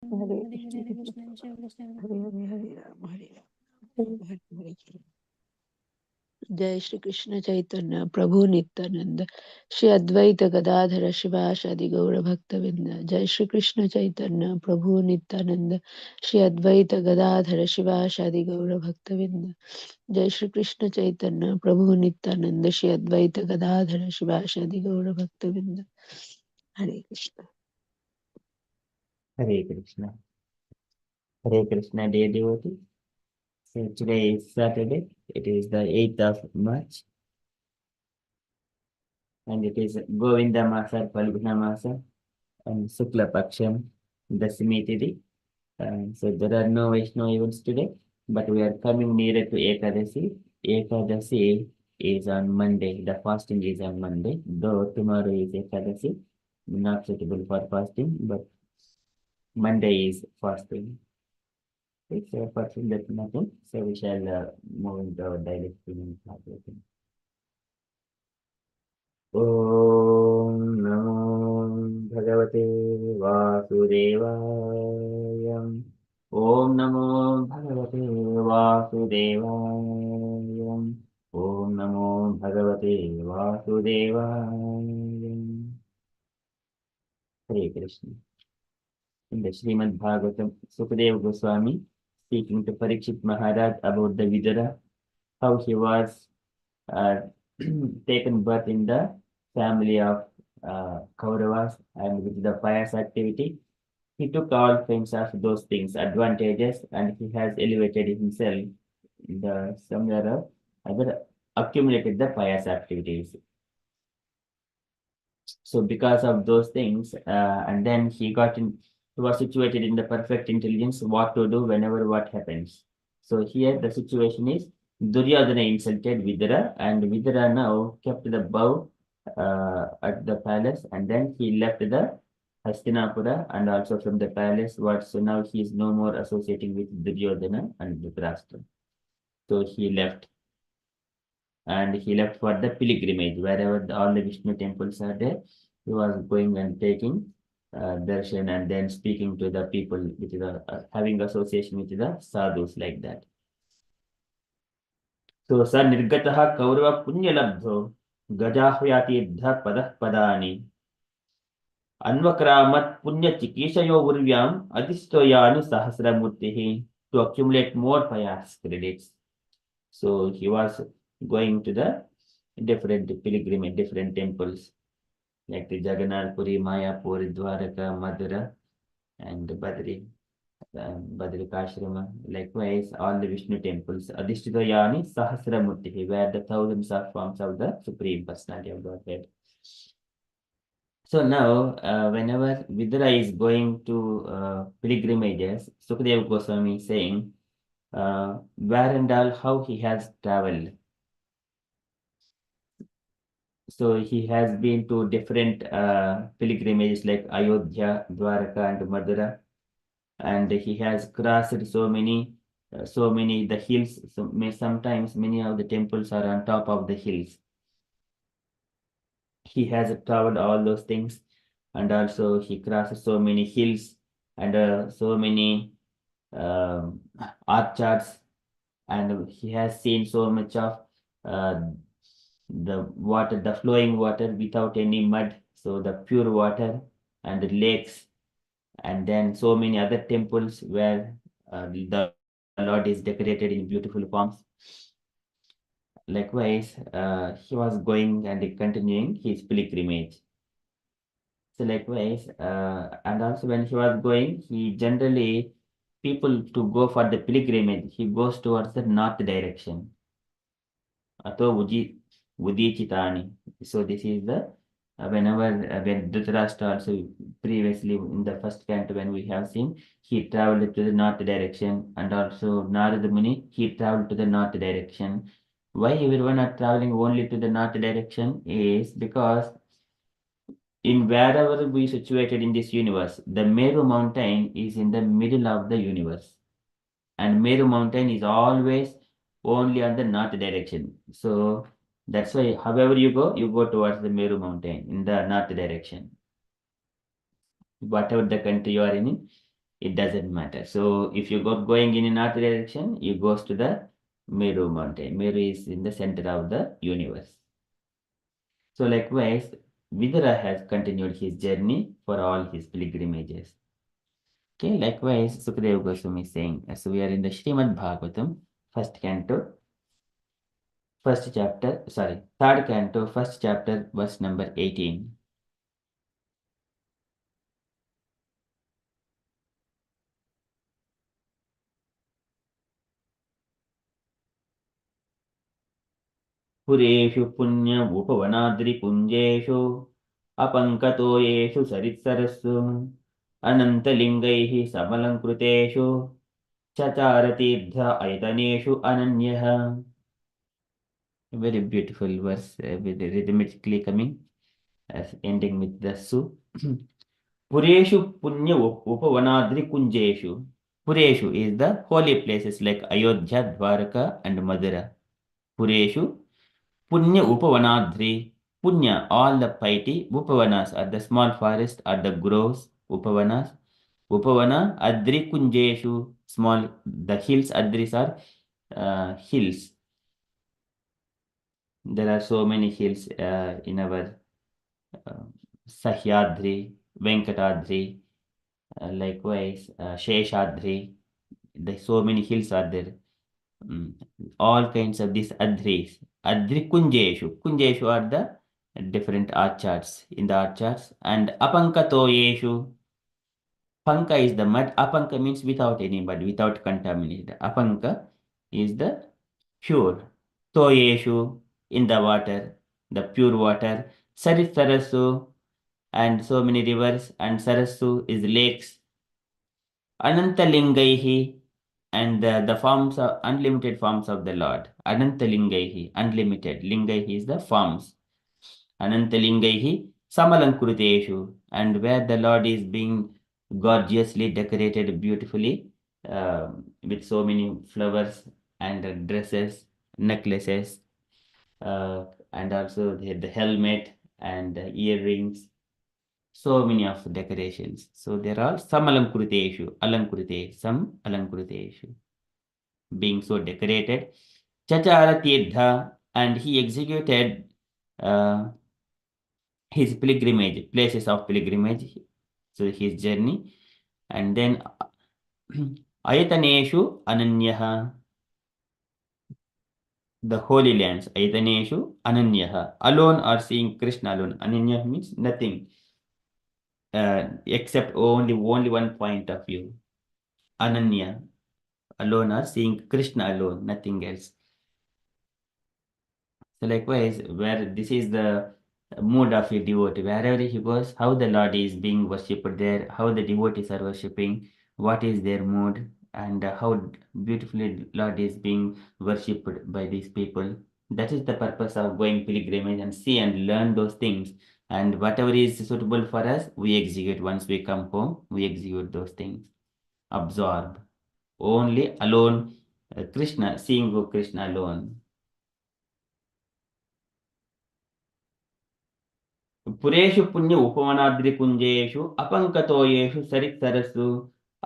Hare Hare Hare Hare Krishna Krishna Krishna Hare Hare Ram Hare Ram Hare Hare Jai Shri Krishna Chaitanya Prabhu Nityananda Shri Advaita Gadadhara Shivasadi Gaura Bhaktavinda Jai Shri Krishna Chaitanya Prabhu Nityananda Shri Advaita Gadadhara Shivasadi Gaura Bhaktavinda Jai Shri Krishna Chaitanya Prabhu Nityananda Shri Advaita Gadadhara Shivasadi Gaura Bhaktavinda Hare Krishna. Hare Krishna. Hare Krishna, dear devotee. So today is Saturday. It is the 8th of March. And it is Govinda Masa, Falguna Masa, and Sukla Paksham, Dasimi Tithi. So there are no Vaishnava events today, but we are coming nearer to Ekadasi. Ekadasi is on Monday. The fasting is on Monday. Though tomorrow is Ekadasi, not suitable for fasting, but Monday is fasting. It's a person that nothing. So we shall move into our daily experience. Om Namo Bhagavate Vasudevaya. Om Namo Bhagavate Vasudevaya. Om Namo Bhagavate Vasudevaya. Hare Krishna. In the Srimad Bhagavatam, Sukadeva Goswami speaking to Parikshit Maharaj about the Vidura, how he was uh, taken birth in the family of Kauravas and with the pious activity. He took all kinds of those things, advantages, and he has elevated himself in the somewhere or other, accumulated the pious activities. So because of those things, and then he was situated in the perfect intelligence, what to do whenever what happens. So here the situation is Duryodhana insulted Vidura, and Vidura now kept the bow at the palace, and then he left the Hastinapura, and also from the palace. So now he is no more associating with Duryodhana and Dhritarashtra. So he left, and he left for the pilgrimage wherever all the Vishnu temples are there. He was going and taking darshan and then speaking to the people with the having association with the sadhus like that. So sa nirgataha kaurava punya labdho gajahvyatirtha padah padani anvakramat punya chikishayo urvyam adistoyani sahasramurtihi to accumulate more pious credits. So he was going to the different pilgrimage, different temples like the Jagannath Puri, Mayapur, Dwaraka, Madura, and Badrikashrama. Likewise, all the Vishnu temples, Adhishtitayani Sahasramurti, where the thousands of forms of the Supreme Personality of Godhead. So now, whenever Vidura is going to pilgrimages, Sukadeva Goswami is saying, where and all how he has traveled. So he has been to different pilgrimages like Ayodhya, Dwaraka, and Madura, and he has crossed so many the hills. Sometimes many of the temples are on top of the hills. He has traveled all those things, and also he crossed so many hills and so many um, orchards, and he has seen so much of uh, the water, the flowing water without any mud, so the pure water and the lakes, and then so many other temples where the Lord is decorated in beautiful forms. Likewise, he was going and continuing his pilgrimage. So likewise, and also when he was going, he generally people to go for the pilgrimage, he goes towards the north direction. Ato Udichitani. So this is the whenever when Dhritarashtra also previously in the first canto when we have seen he traveled to the north direction, and also Narada Muni he traveled to the north direction. Why everyone are traveling only to the north direction is because in wherever we situated in this universe, the Meru mountain is in the middle of the universe, and Meru mountain is always only on the north direction. So that's why, however you go towards the Meru mountain in the north direction, whatever the country you are in. it doesn't matter. So if you go going in a north direction, you goes to the Meru mountain. Meru is in the center of the universe. So likewise, Vidura has continued his journey for all his pilgrimages. Okay, likewise, Sukadeva Goswami is saying, so we are in the Srimad Bhagavatam, first canto, first chapter, sorry, third canto, first chapter, verse number 18. पुरेषु पुण्य उपवनाद्रिपुञ्जेषु अपङ्कतो येषु सरित्सरस्सु अनन्तलिङ्गैः समलङ्कृतेषु चचारतीर्थ अयतनेषु अनन्यः. Very beautiful verse with rhythmically coming as ending with the su. Pureshu punya upavanadri kunjeshu. Pureshu is the holy places like Ayodhya, Dwaraka and Madura. Pureshu Punya Upavanadri. Punya, all the piety. Upavanas are the small forest or the groves. Upavanas. Upavana, Adri Kunjeshu, small, the hills. Adris are hills. There are so many hills in our uh, Sahyadri, Venkatadri, likewise Sheshadri. So many hills are there. Mm, all kinds of these adris. Adri kunjeshu. Kunjeshu are the different orchards in the orchards. And apankatoyeshu. Panka is the mud. Apanka means without any mud, without contaminated. Apanka is the pure. Toyeshu in the water, the pure water. Sarit Sarasu and so many rivers. And Sarasu is lakes. Anantalingaihi and the forms of unlimited forms of the Lord. Anantalingaihi, unlimited. Lingaihi is the forms. Anantalingaihi, Samalankruteshu, and where the Lord is being gorgeously decorated beautifully with so many flowers and dresses, necklaces, and also the helmet and earrings, so many of decorations. So there are some alankrute, some alankruteshu, being so decorated. Chachara Tirtha, and he executed uh, his pilgrimage, places of pilgrimage, so his journey. And then Ayataneshu Ananyaha, the holy lands, Ayataneshu Ananyaha, alone or seeing Krishna alone. Ananya means nothing except only one point of view. Ananya, alone or seeing Krishna alone, nothing else. So likewise, where this is the mood of a devotee, wherever he goes, how the Lord is being worshipped there, how the devotees are worshipping, what is their mood, and how beautifully Lord is being worshipped by these people. That is the purpose of going pilgrimage and see and learn those things. And whatever is suitable for us, we execute. Once we come home, we execute those things. Absorb. Only alone, Krishna, seeing Krishna alone. पुरेषु पुण्य उपवनाद्रिपुञ्जेषु अपङ्कतोयेषु सरित्सरस्सु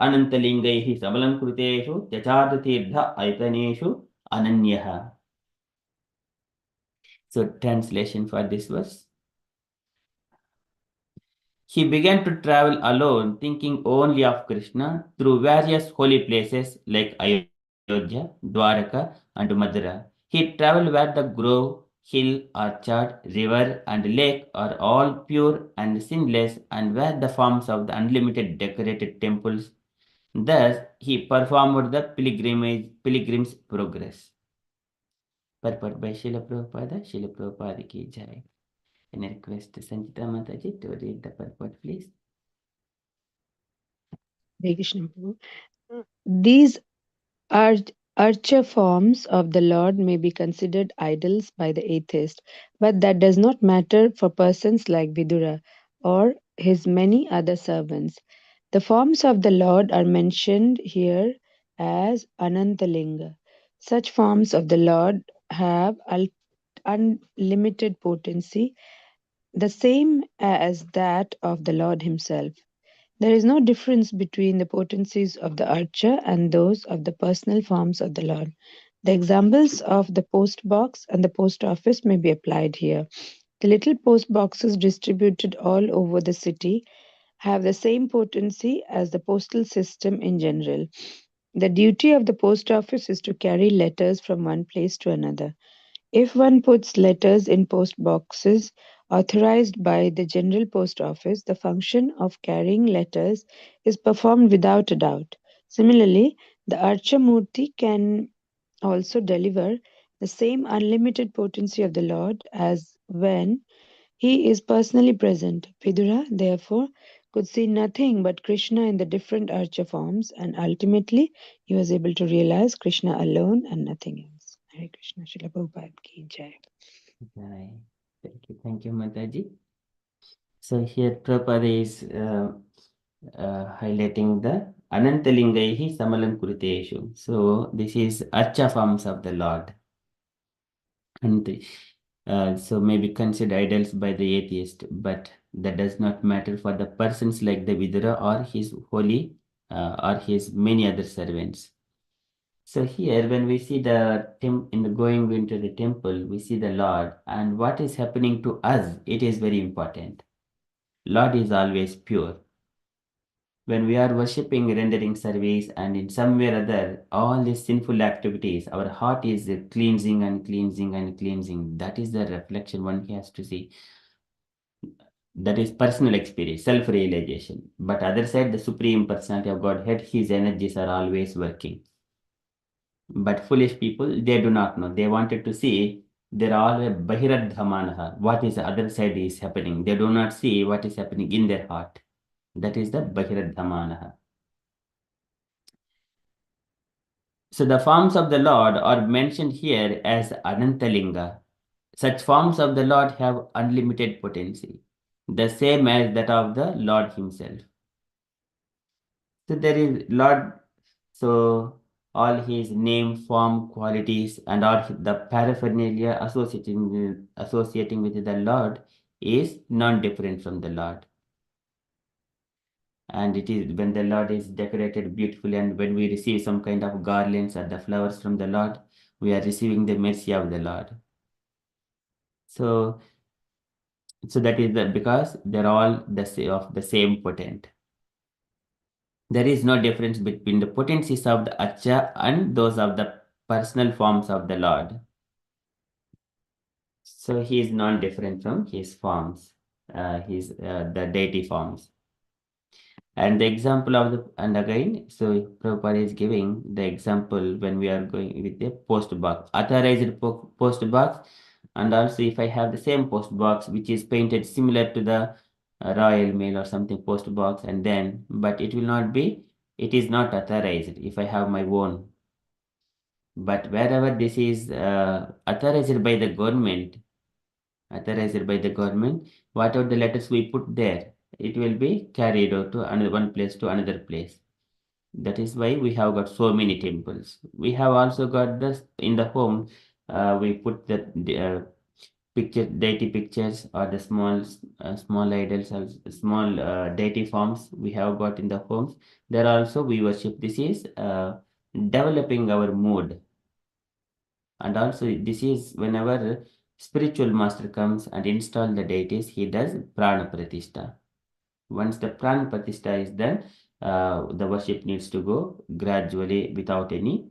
अनन्तलिङ्गैः सबलङ्कृतेषु त्यजाततीर्थ ऐतनेषु अनन्यः. So translation for this verse. He began to travel alone, thinking only of Krishna through various holy places like Ayodhya, Dwaraka, and Madura. He traveled where the grove, hill, orchard, river, and lake are all pure and sinless, and where the forms of the unlimited decorated temples. Thus, he performed the pilgrim's progress. Purport by Srila Prabhupada, Srila Prabhupada ki Jaya. And I request Sanchita Mataji to read the purport, please. Hare Krishna Prabhu. These archer forms of the Lord may be considered idols by the atheist, but that does not matter for persons like Vidura or his many other servants. The forms of the Lord are mentioned here as Anantalinga. Such forms of the Lord have unlimited potency, the same as that of the Lord Himself. There is no difference between the potencies of the archer and those of the personal forms of the Lord. The examples of the post box and the post office may be applied here. The little post boxes distributed all over the city have the same potency as the postal system in general. The duty of the post office is to carry letters from one place to another. If one puts letters in post boxes authorized by the General Post Office, the function of carrying letters is performed without a doubt. Similarly, the Archamurti can also deliver the same unlimited potency of the Lord as when he is personally present. Vidura, therefore, could see nothing but Krishna in the different archer forms, and ultimately he was able to realize Krishna alone and nothing else. Hare Krishna, Srila Prabhupada ki Jai. Jai. Thank you, Mataji. So here Prabhupada is highlighting the Anantalingaihi Samalam Kuruteshu. So this is Archa forms of the Lord. And so may be considered idols by the atheist, but that does not matter for the persons like the Vidura or his holy or his many other servants. So here, when we see going into the temple, we see the Lord, and what is happening to us, it is very important. Lord is always pure. When we are worshipping, rendering service, and in some way or other, all these sinful activities, our heart is cleansing and cleansing and cleansing. That is the reflection one has to see. That is personal experience, self-realization. But other side, the Supreme Personality of Godhead, his energies are always working. But foolish people, they do not know. They wanted to see they're all Bahiradhamanaha. What is the other side is happening. They do not see what is happening in their heart. That is the Bahiradhamanaha. So the forms of the Lord are mentioned here as Anantalinga. Such forms of the Lord have unlimited potency, the same as that of the Lord himself. So there is Lord, so all his name, form, qualities, and all the paraphernalia associating with the Lord is non-different from the Lord. And it is when the Lord is decorated beautifully, and when we receive some kind of garlands or the flowers from the Lord, we are receiving the mercy of the Lord. So, so that is because they're all of the same potent. There is no difference between the potencies of the Acha and those of the personal forms of the Lord. So he is not different from his forms, the deity forms. And the example of and again, so Prabhupada is giving the example when we are going with the post box, authorized post box, and also if I have the same post box which is painted similar to the Royal Mail or something post box, and then, but it will not be, it is not authorized if I have my own. But wherever this is authorized by the government, whatever the letters we put there, it will be carried out to another one place to another place. That is why we have got so many temples. We have also got this in the home. We put the deity pictures or the small idols or small deity forms we have got in the homes. There also we worship. This is developing our mood, and also this is whenever spiritual master comes and install the deities, he does prana pratishtha. Once the prana pratishtha is done, the worship needs to go gradually without any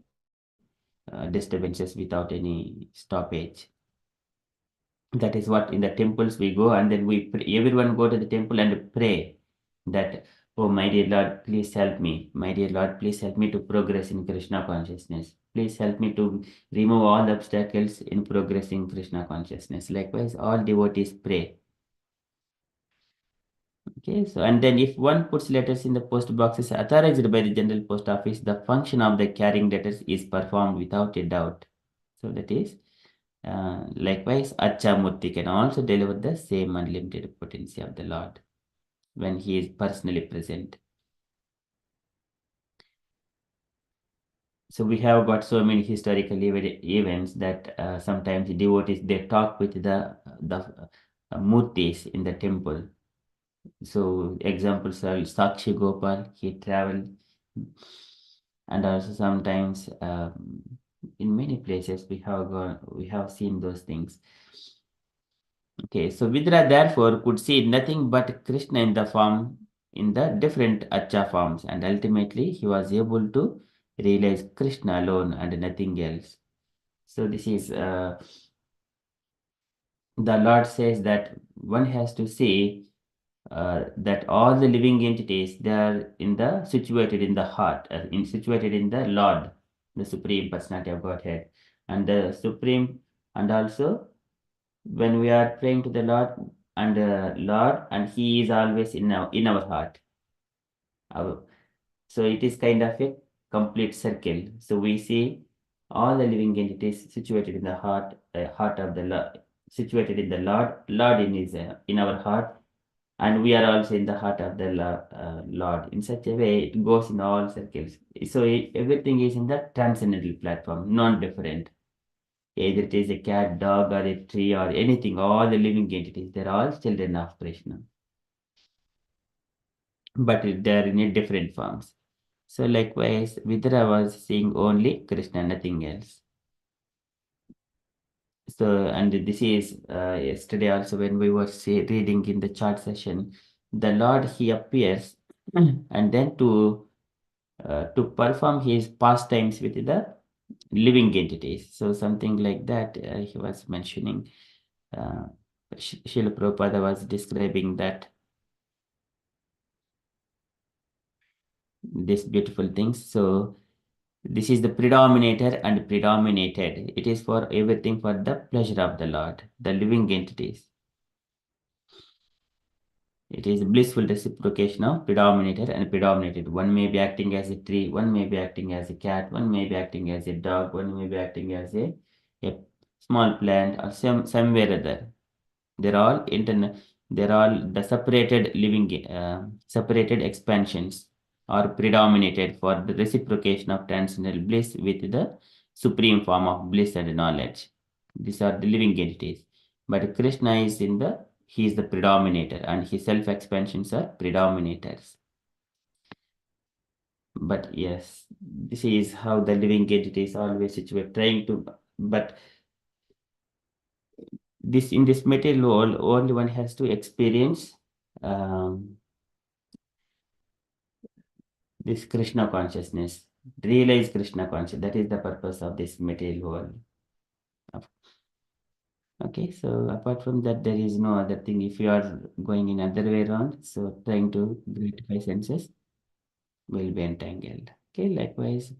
disturbances, without any stoppage. That is what in the temples we go, and then we pray. Everyone go to the temple and pray that, oh my dear Lord, please help me. My dear Lord, please help me to progress in Krishna consciousness. Please help me to remove all the obstacles in progressing Krishna consciousness. Likewise, all devotees pray. Okay, so and then if one puts letters in the post boxes authorized by the General Post Office, the function of the carrying letters is performed without a doubt. So that is likewise, Achamurti can also deliver the same unlimited potency of the Lord when he is personally present. So we have got so many historical events that sometimes devotees they talk with the murtis in the temple. So examples are Sakshi Gopal, he traveled, and also sometimes in many places we have seen those things. Okay, so Vidra therefore could see nothing but Krishna in the form, in the different Acha forms, and ultimately he was able to realize Krishna alone and nothing else. So this is the Lord says that one has to see that all the living entities, they are in the situated in the heart, in situated in the Lord, the Supreme Personality of Godhead, and the Supreme, and also when we are praying to the Lord, and He is always in our heart. Our, so it is kind of a complete circle. So we see all the living entities situated in the heart of the Lord, situated in the Lord in our heart, and we are also in the heart of the Lord. In such a way, it goes in all circles. So everything is in the transcendental platform, non-different. Either it is a cat, dog, or a tree, or anything, all the living entities, they're all children of Krishna. But they are in a different forms. So likewise, Vidura was seeing only Krishna, nothing else. So, and this is yesterday also when we were reading in the chart session, the Lord, he appears and then to perform his pastimes with the living entities. So something like that he was mentioning. Uh, Srila Prabhupada was describing that these beautiful things. So this is the predominator and predominated. It is for everything for the pleasure of the Lord, the living entities. It is blissful reciprocation of predominator and predominated. One may be acting as a tree, one may be acting as a cat, one may be acting as a dog, one may be acting as a small plant or somewhere other. They're all internal. They're all the separated living, separated expansions or predominated for the reciprocation of transcendental bliss with the supreme form of bliss and knowledge. These are the living entities. But Krishna is he is the predominator and his self expansions are predominators. But yes, this is how the living entities always situate, trying to, but this in this material world, only one has to experience um, this Krishna consciousness, realize Krishna consciousness. That is the purpose of this material world. Okay, so apart from that, there is no other thing. If you are going in other way around, so trying to gratify senses will be entangled. Okay, likewise,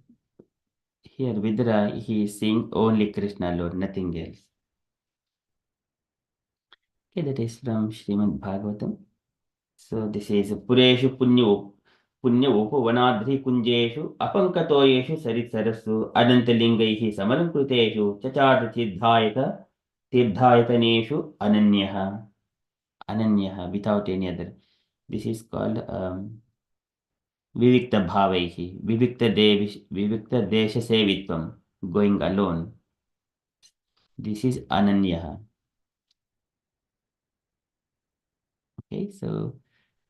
here Vidra, he is seeing only Krishna alone, nothing else. Okay, that is from Srimad Bhagavatam. So this is Pureshu Punya Upavanadri Kunjeshu Apankatoyeshu Saritsarasu Adantalingaihi Samalankruteshu Chachar Tirthayataneshu Ananyaha without any other. This is called Vivikta Bhavaihi, Vivikta Desha Sevitvam, going alone. This is Ananyaha. Okay, so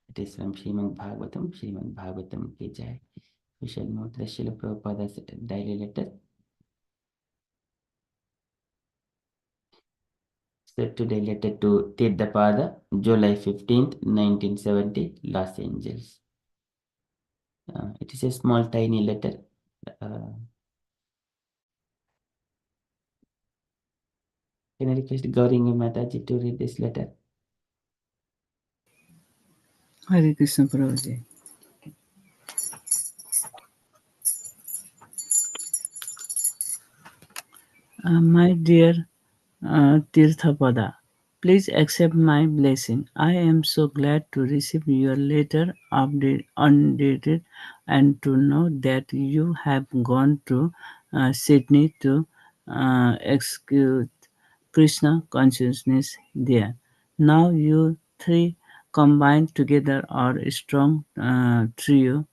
it is from Srimad Bhagavatam ki Jaya. We shall note the Srila Prabhupada's daily letter. So today letter to Tirthapada, July 15th, 1970, Los Angeles. It is a small tiny letter. Can I request Gauringa Mataji to read this letter? Hare Krishna Prabhuji. My dear Tirthapada, please accept my blessing. I am so glad to receive your letter undated and to know that you have gone to Sydney to execute Krishna consciousness there. Now you three combined together are a strong trio.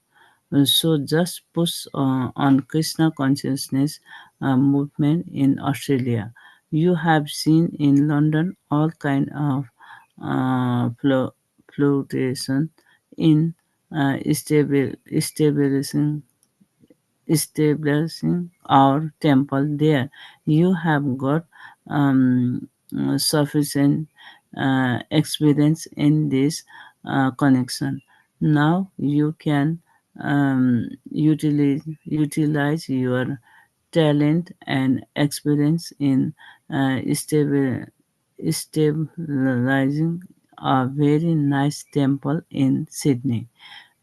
So just push on Krishna consciousness movement in Australia. You have seen in London all kind of uh, fluctuation in establishing our temple there. You have got sufficient experience in this connection. Now you can utilize your talent and experience in stabilizing a very nice temple in Sydney.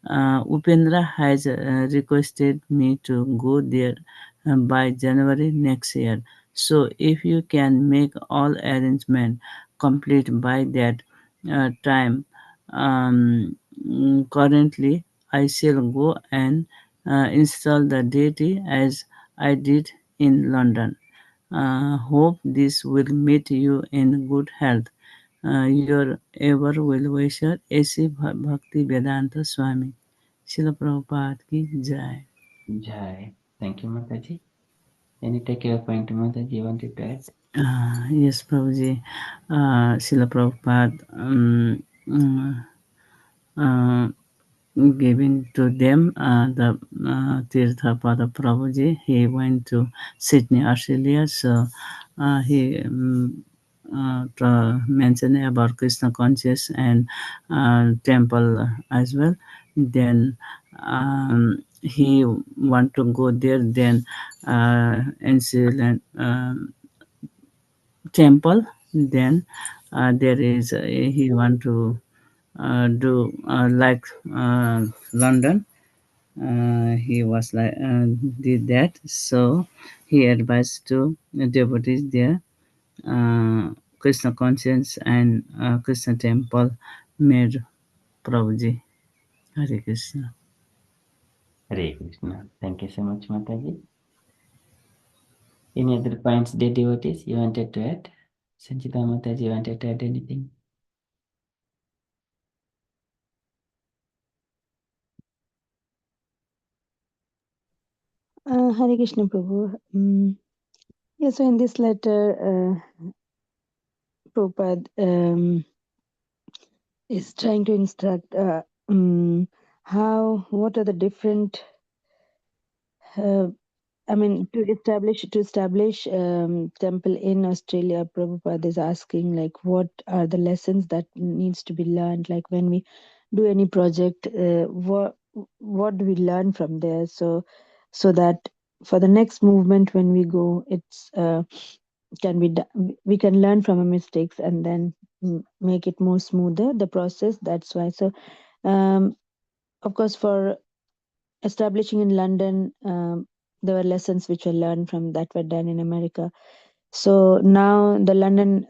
Upendra has requested me to go there by January next year. So if you can make all arrangement complete by that time, currently I shall go and install the deity as I did in London. Hope this will meet you in good health. Your ever well wisher, A.C. Bhakti Vedanta Swami. Srila Prabhupada ki Jai. Jai. Thank you, Mataji. Any take your point, Mataji, you wanted to add? Yes, Prabhuji. Srila Prabhupada uh, giving to them the Tirtha Pada Prabhuji. He went to Sydney, Australia. So he mentioned about Krishna conscious and temple as well. Then he want to go there. Then ancient temple. Then there is he want to do like London. He was like did that, so he advised to devotees there. Krishna conscience and Krishna temple made Prabhuji. Hare Krishna. Hare Krishna. Thank you so much, Mataji. Any other points, dear devotees, you wanted to add? Sanchita Mataji, you wanted to add anything? Hare Krishna Prabhu. Yeah, so in this letter, Prabhupada is trying to instruct what are the different, I mean, to establish temple in Australia. Prabhupada is asking like, what are the lessons that needs to be learned? Like when we do any project, what do we learn from there? So that for the next movement when we go, it's can be we can learn from our mistakes and then make it more smoother the process. That's why. So um, of course for establishing in London, there were lessons which were learned from that were done in America. So now the London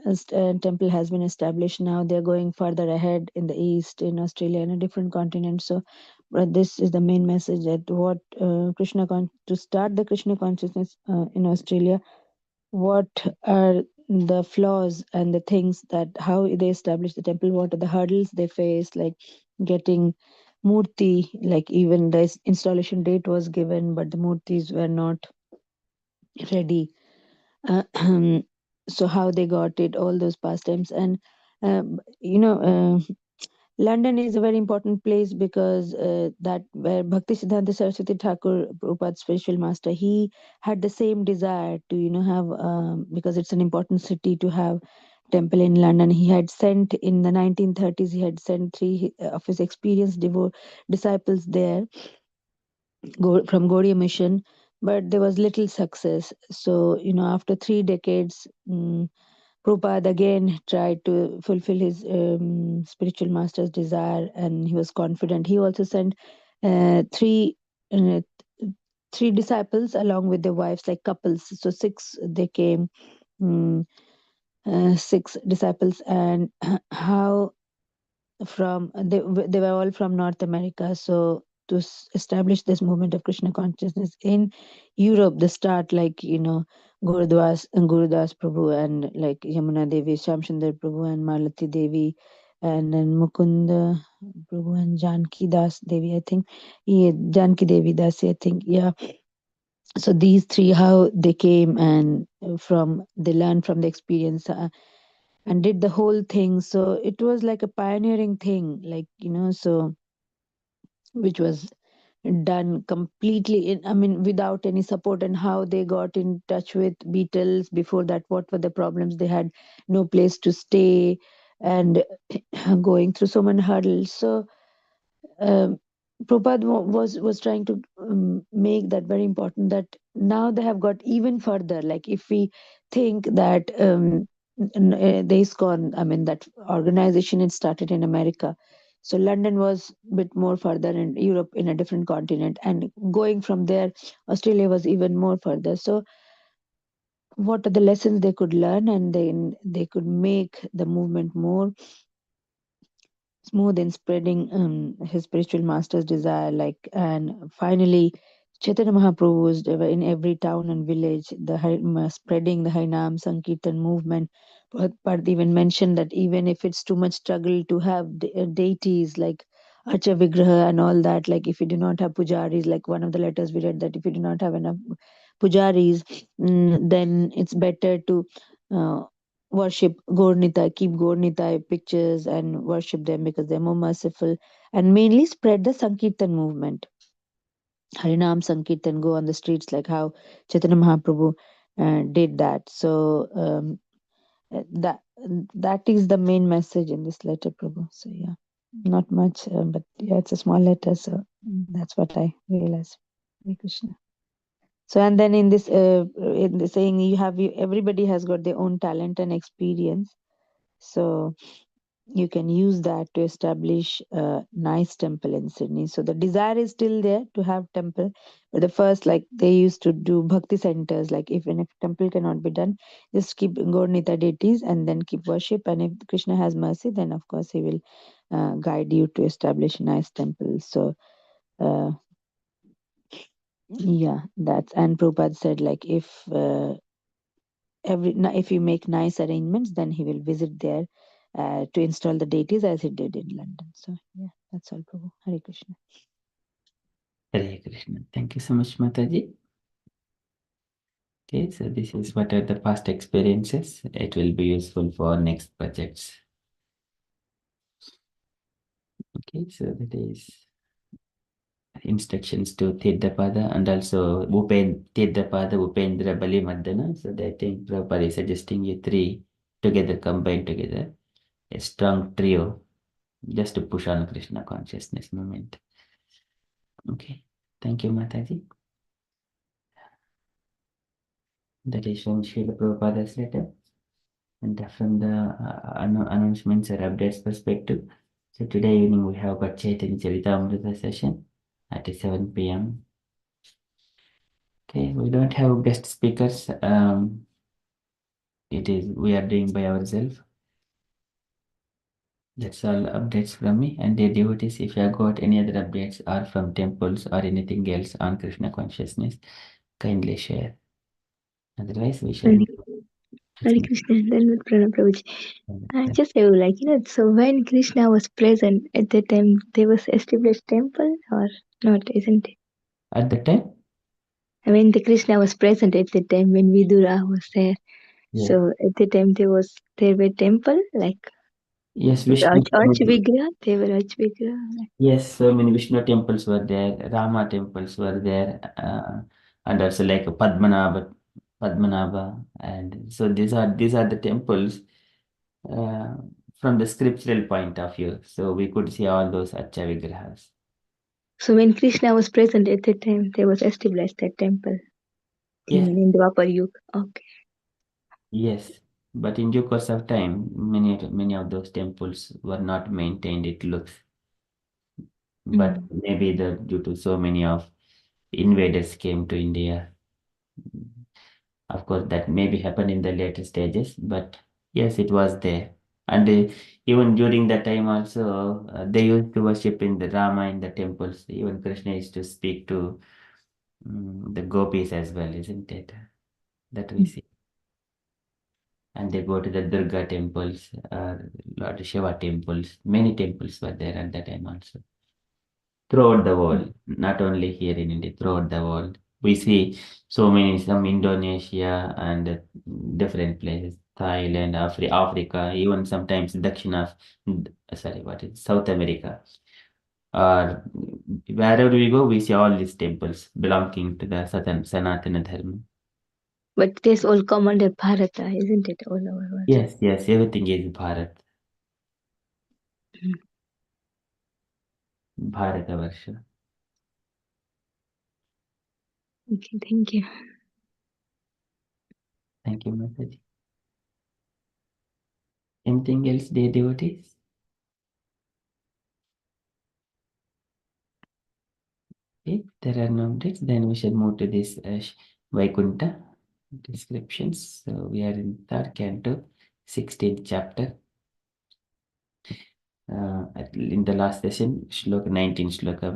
temple has been established. Now they're going further ahead in the east, in Australia, in a different continent. So this is the main message that what to start the Krishna consciousness in Australia. What are the flaws and the things that how they establish the temple? What are the hurdles they face, like getting murti, like even the installation date was given but the murtis were not ready. uh, so how they got it, all those pastimes. And you know London is a very important place because that where Bhakti Siddhanta Saraswati Thakur, Prabhupada's spiritual master, he had the same desire to have because it's an important city to have temple in London. He had sent in the 1930s. He had sent three of his experienced disciples there, from Gaudiya Mission, but there was little success. So after 3 decades. Prabhupada again tried to fulfill his spiritual master's desire, and he was confident. He also sent three uh, three disciples along with their wives, like couples. So six they came, mm, six disciples, and how from they were all from North America. So to establish this movement of Krishna consciousness in Europe, the start, like Gurudas Prabhu and like Yamuna Devi, Shamsundar Prabhu and Malati Devi, and then Mukunda Prabhu and Janki Das Devi, I think. Yeah, Janki Devi Das, I think. Yeah. So these three, how they came and they learned from the experience. and did the whole thing. So it was like a pioneering thing, like, so which was done completely without any support. And how they got in touch with Beatles before that, what were the problems they had, no place to stay, and going through so many hurdles. So um, Prabhupada was trying to make that very important, that now they have got even further. Like if we think that the ISKCON, that organization, it started in America. So London was a bit more further, and Europe in a different continent, and going from there, Australia was even more further. So what are the lessons they could learn, and then they could make the movement more smooth in spreading his spiritual master's desire. And finally, Chaitanya Mahaprabhu was in every town and village, spreading the Harinam Sankirtan movement. But even mentioned that even if it's too much struggle to have deities like Archa Vigraha and all that, like if you do not have pujaris, like one of the letters we read, that if you do not have enough pujaris, then it's better to uh, worship Gaur-Nitai, keep Gaur-Nitai pictures and worship them because they're more merciful, and mainly spread the Sankirtan movement. Harinam Sankirtan, go on the streets like how Chaitanya Mahaprabhu did that. So that that is the main message in this letter, Prabhu. So yeah, not much, but yeah, it's a small letter. So that's what I realized. Hare Krishna. So and then in the saying, everybody has got their own talent and experience. So you can use that to establish a nice temple in Sydney. So the desire is still there to have temple, but the first, like they used to do bhakti centers, like even if temple cannot be done, just keep Gaur-Nita deities and then keep worship. And if Krishna has mercy, then of course he will guide you to establish a nice temple. So uh, yeah, that's, and Prabhupada said, like if you make nice arrangements, then he will visit there to install the deities as he did in London. So yeah, that's all, Prabhu. Hare Krishna. Hare Krishna. Thank you so much, Mataji. Okay, so this is what are the past experiences. It will be useful for next projects. Okay, so that is instructions to Tirthapada and also Tirthapada, Upendra, Bali, Madana. So I think Prabhupada is suggesting you three together, combined together, a strong trio, just to push on Krishna consciousness movement. Okay, thank you, Mataji. That is from Srila Prabhupada's letter. And from the announcements or updates perspective, so today evening we have got Chaitanya Charitamrita session at 7 p.m. Okay, we don't have guest speakers. We are doing by ourselves. That's all updates from me. And the devotees, if you have got any other updates or from temples or anything else on Krishna consciousness, kindly share. Otherwise, we shall. Hare Krishna, Dhanvat Pranam Prabhuji. Just I would like, so when Krishna was present at that time, there was established temple or not, isn't it? At the time? When the Krishna was present at the time, when Vidura was there, Yeah. so at the time there were temple, like Yes, Vishnu. Arch Vigraha, there were Arch Vigraha. Yes, so many Vishnu temples were there, Rama temples were there, and also like Padmanabha, and so these are the temples uh, from the scriptural point of view. So we could see all those Archa Vigrahas. So when Krishna was present at that time, there was established that temple. Yes. In Dwapar Yuga. Okay. Yes, but in due course of time, many of those temples were not maintained. It looks, but maybe due to so many of invaders came to India. Of course, that maybe happened in the later stages, but yes, it was there. And even during that time also, they used to worship in the Rama in the temples. Even Krishna used to speak to the gopis as well, isn't it? That we see. And they go to the Durga temples, Lord Shiva temples. Many temples were there at that time also. Throughout the world, not only here in India, throughout the world. We see so many, some Indonesia and different places. Thailand, Africa, even sometimes South America. Or wherever we go, we see all these temples belonging to the Sanatana Dharma. But this all come under Bharata, isn't it? All over world. Yes, everything is Bharat. Bharatavarsha. Okay, thank you. Thank you, Mataji. Anything else, dear devotees? If there are no updates, then we shall move to this Vaikuntha descriptions. So we are in third canto, 16th chapter. In the last session, Shloka 19 Shloka,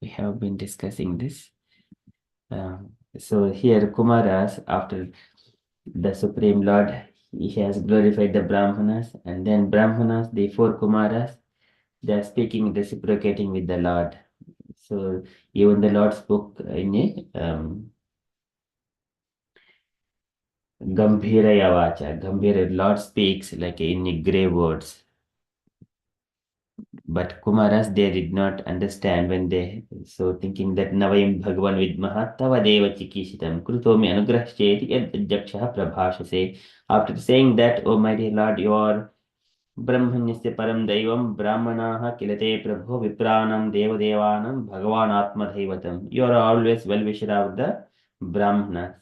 we have been discussing this. So here Kumaras, after the Supreme Lord, he has glorified the Brahmanas, and then Brahmanas, the four Kumaras, they are speaking, reciprocating with the Lord. So even the Lord spoke in a Gambhira Yavacha. Gambhira, Lord speaks like in grey words. But Kumaras, they did not understand when they, so thinking that Navayam Bhagavan Vidmaha Tava Deva Chikishitam Krutomi Anugrahcheti Yad Jaksha Prabhashase. After saying that, oh my dear Lord, you are Brahmanyasya Param Daivam Brahmanaha Kilate Prabhu Vipranam Devadevanam Bhagavan Atma Daivatam. You are always well wisher of the Brahmanas.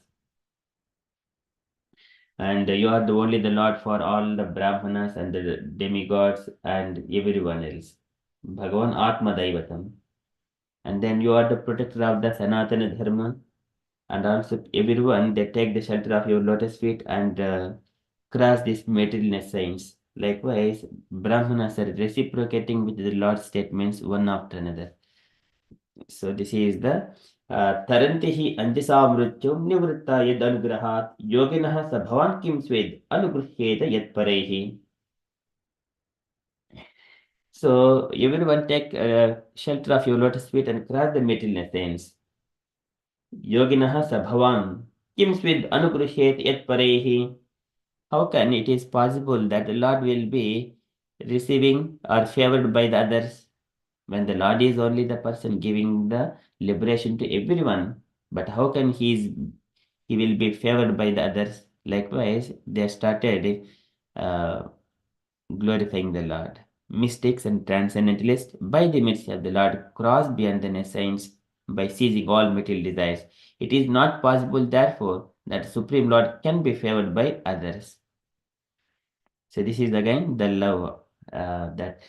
And you are only the Lord for all the Brahmanas and the demigods and everyone else. Bhagavan Atma Daivatam. And then you are the protector of the Sanatana Dharma. And also everyone, they take the shelter of your lotus feet and cross this materialness signs. Likewise, Brahmanas are reciprocating with the Lord's statements one after another. So this is the Tarantihi Anjasa Mrutyum Nivritta Yad Anugrahat Yoginah Sabhavan Kim Swed Anugraheta Yad Parehi. So everyone take shelter of your lotus feet and cross the material saints. Yoginah Sabhavan Kim Swed Anugraheta Yad Parehi. How can it is possible that the Lord will be receiving or favored by the others when the Lord is only the person giving the liberation to everyone? But how can he will be favored by the others? Likewise, they started glorifying the Lord. Mystics and transcendentalists, by the mercy of the Lord, cross beyond the nescience by seizing all material desires. It is not possible, therefore, that the Supreme Lord can be favored by others. So this is again the love that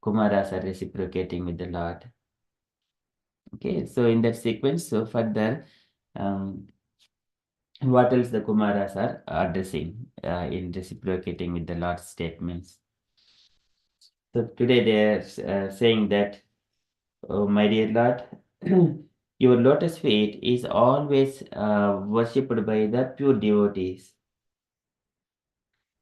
Kumaras are reciprocating with the Lord. Okay, so in that sequence, so further, what else the Kumaras are addressing in reciprocating with the Lord's statements? So today they are saying that, oh my dear Lord, your lotus feet is always worshipped by the pure devotees,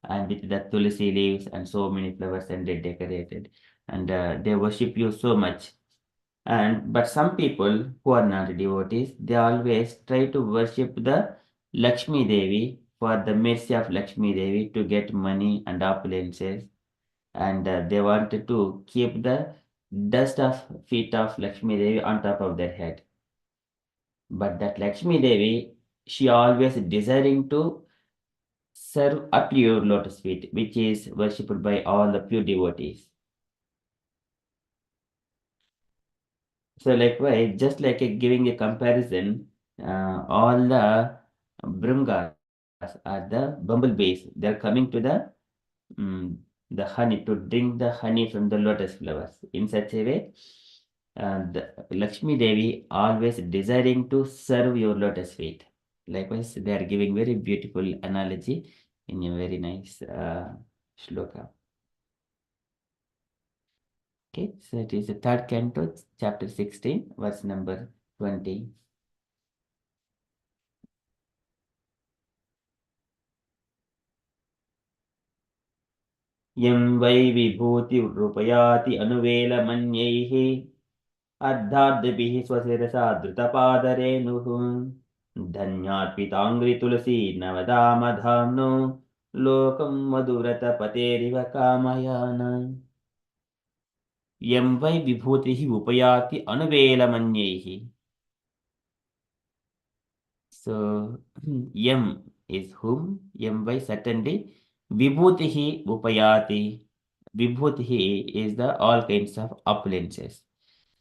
and with the tulsi leaves and so many flowers and they decorated, and they worship you so much. And but some people who are not devotees, they always try to worship the Lakshmi Devi for the mercy of Lakshmi Devi to get money and opulences, and they wanted to keep the dust of feet of Lakshmi Devi on top of their head. But that Lakshmi Devi, she always desiring to serve up your lotus feet, which is worshipped by all the pure devotees. So likewise, just like giving a comparison, all the Bhringas are the bumblebees. They are coming to the honey to drink the honey from the lotus flowers. In such a way, the Lakshmi Devi always desiring to serve your lotus feet. Likewise, they are giving very beautiful analogy in a very nice shloka. Okay, so it is the third canto, chapter 16, verse number 20. यं वै विभूतिरुपयाति अनुवेलमन्यैः अर्धाद्भिः स्वशिरसा धृतपादरेणुः धन्यार्पिताङ्घ्रितुलसी नवदामधाम्नो लोकं मधुरतपतेरिव कामयान यं वै विभूतिः उपयाति अनुवेलमन्यैः. So, yam is whom, yam by certainly, vibhutihi upayati. Vibhutihi is the all kinds of opulences.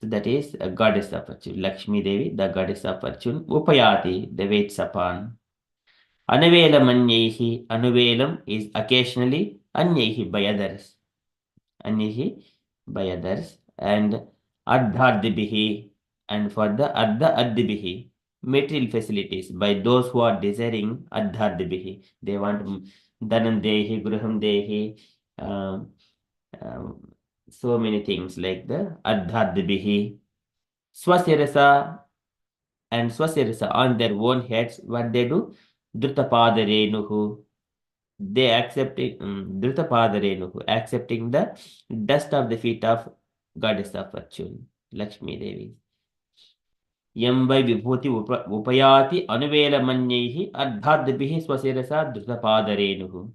So that is a goddess of fortune. Lakshmi Devi, the goddess of fortune. Upayati, the waits upon. Anuvelam anyehi. Anuvelam is occasionally, anyehi by others. Anyehi by others. And ardhadibhihi. And for the ardha material facilities by those who are desiring adhardhibihi. They want dhanam dehi, gruham dehi, um, um, so many things like the adhardhibihi. Swasirasa and swasirasa on their own heads, what they do? Drutapadarenuhu. They accepting Drutapadarenuhu, accepting the dust of the feet of goddess of fortune, Lakshmi Devi. यं वै विभूति उपयाति अनुवेलमन्यैः अर्धाद्भिः स्वशिरसा धृतपादरेणुः.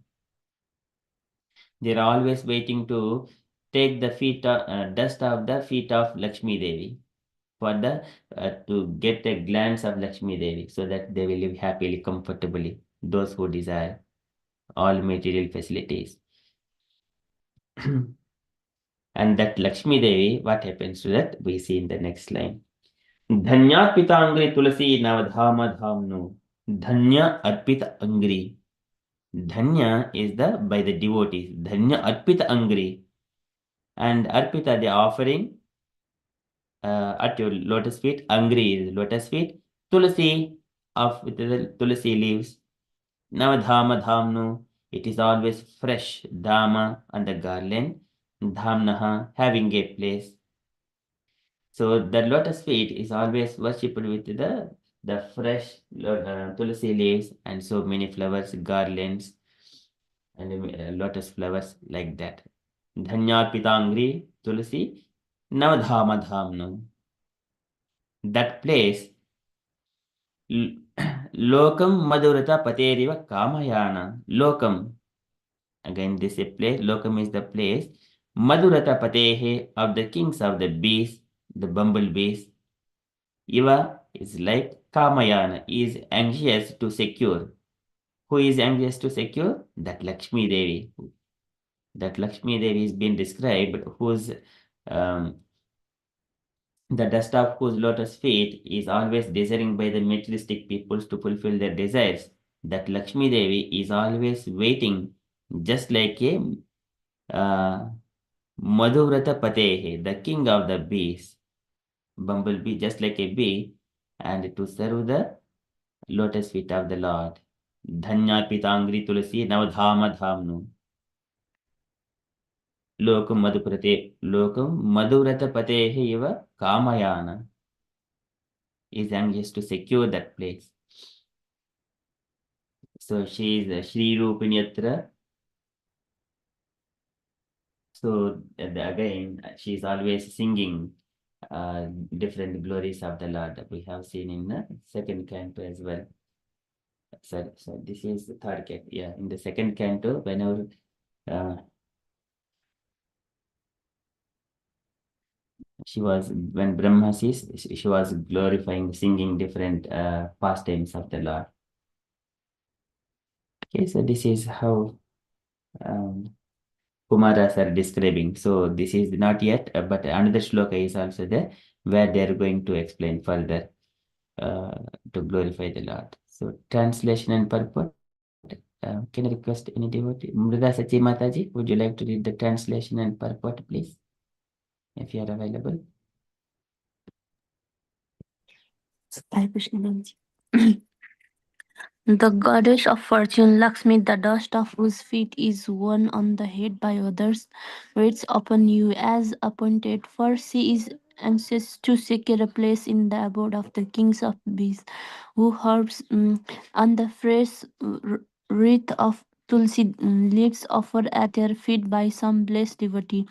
They are always waiting to take the dust of the feet of Lakshmi Devi for the to get a glance of Lakshmi Devi so that they will live happily, comfortably. Those who desire all material facilities. And that Lakshmi Devi, what happens to that? We see in the next line. धन्या पितांग्री तुलसी नवधाम धामनु. Dhanya Arpita Angri. Dhanya is the by the devotees. Dhanya Arpita Angri. And Arpita, the offering at your lotus feet. Angri is lotus feet. Tulasi of with the Tulasi leaves. Navadhama Dhamnu. It is always fresh. Dhama and the garland. Dhamnaha having a place. So the lotus feet is always worshipped with the fresh tulsi leaves and so many flowers, garlands, and lotus flowers like that. Dhanya pitangri tulsi navadhama dhamnu. That place, lokam madhurata pateriva kamayana. Lokam. Again, this is a place. Lokam is the place. Madhurata patehe of the kings of the bees, the bumblebees. Iva is like Kamayana, is anxious to secure. Who is anxious to secure? That Lakshmi Devi. That Lakshmi Devi is being described, whose the dust of whose lotus feet is always desiring by the materialistic peoples to fulfill their desires. That Lakshmi Devi is always waiting, just like a Madhuvrata Patehe, the king of the bees, bumblebee, just like a bee, and to serve the lotus feet of the Lord. Dhanya Pitangri Tulasi Navadhama Dhamnu. Lokam Madhurata Patehe Eva Kamayana is anxious to secure that place. So she is Shri Rupiniyatra. So again, she is always singing different glories of the Lord that we have seen in the second canto as well. So this is the third canto. Yeah, in the second canto, whenever when Brahma sees, she was glorifying, singing different pastimes of the Lord. Okay, so this is how Kumaras are describing. So this is not yet, but another shloka is also there where they are going to explain further to glorify the Lord. So translation and purport. Can I request any devotee? Mrida Sachi Mataji, would you like to read the translation and purport, please? If you are available. Hare Krishna Namji. The goddess of fortune, Lakshmi, the dust of whose feet is worn on the head by others, waits upon you as appointed, for she is anxious to secure a place in the abode of the kings of beasts, who herbs on the fresh wreath of tulsi leaves offered at their feet by some blessed devotee.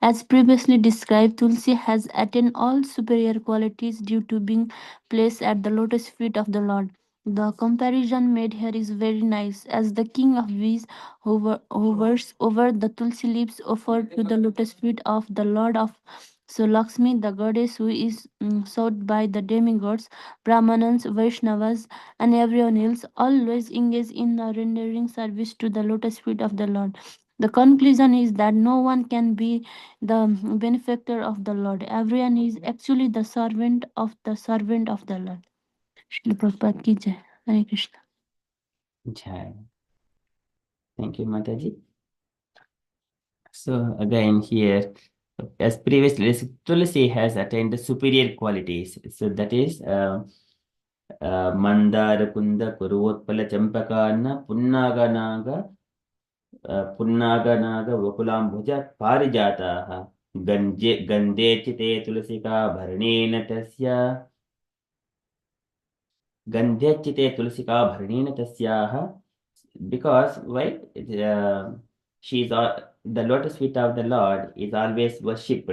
As previously described, Tulsi has attained all superior qualities due to being placed at the lotus feet of the Lord. The comparison made here is very nice, as the king of bees hovers over the tulsi leaves offered to the lotus feet of the Lord of. So Lakshmi, the goddess who is sought by the demigods, Brahmanas, Vaishnavas, and everyone else, always engage in rendering service to the lotus feet of the Lord. The conclusion is that no one can be the benefactor of the Lord. Everyone is actually the servant of the Lord. Shri Prabhupada ki jai. Hare Krishna. Jaya. Thank you, Mataji. So again here, as previously, Tulsi has attained the superior qualities. So that is Mandara Kunda Kurvotpala Champakana Punnaganaga Punnaganaga Vakulambuja Parijataha Gandhe Chite Tulasika Bharnena Tasya Gandhe Chite Tulasika Bharnena Tasyaha. Because why? She is the lotus feet of the Lord is always worshipped.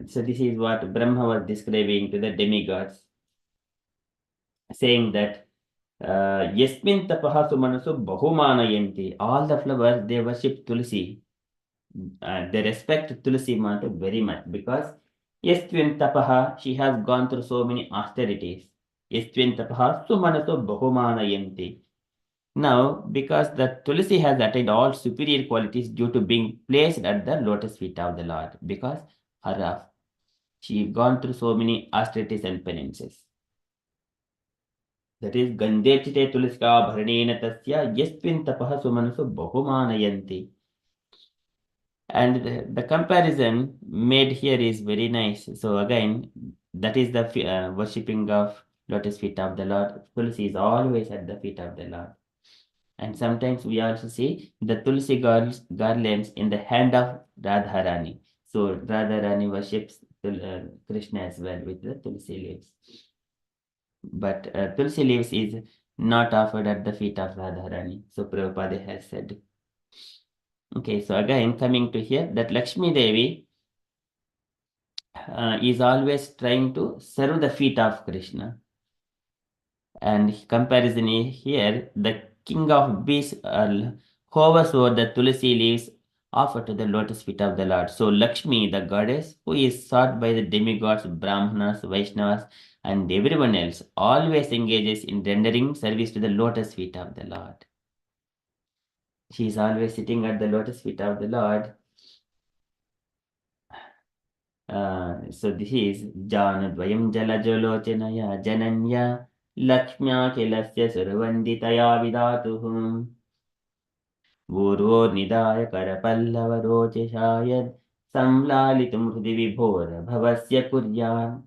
So this is what Brahma was describing to the demigods, saying that Yasmin tapaha sumanasu bahumanayanti. All the flowers they worship Tulsi. They respect Tulsi Mata very much because Yasmin tapaha, she has gone through so many austerities. Yasmin tapaha sumanasu bahumanayanti. Now, because the Tulsi has attained all superior qualities due to being placed at the lotus feet of the Lord, because her she gone through so many austerities and penances. That is Gandhechite Tuliska Bharanena Tasya Yastvin Tapaha Sumanasu Bahumanayanti. And the comparison made here is very nice. So again, that is the worshipping of lotus feet of the Lord. Tulsi is always at the feet of the Lord. And sometimes we also see the Tulsi garlands in the hand of Radharani. So Radharani worships Krishna as well with the Tulsi leaves. But Tulsi leaves is not offered at the feet of Radharani. So Prabhupada has said. Okay, so again coming to here, that Lakshmi Devi is always trying to serve the feet of Krishna. And comparison is here, the king of beasts hovers over the Tulsi leaves offered to the lotus feet of the Lord. So Lakshmi, the goddess, who is sought by the demigods, Brahmanas, Vaishnavas, and everyone else, always engages in rendering service to the lotus feet of the Lord. She is always sitting at the lotus feet of the Lord. So this is Janadvayam Jalajolochanaya Jananya Lakshmya Kilasya Survanditaya Vidatuhum Nidaya Karapallava Shayad Samlalitum Hridi Vibhora Bhavasya Kuryan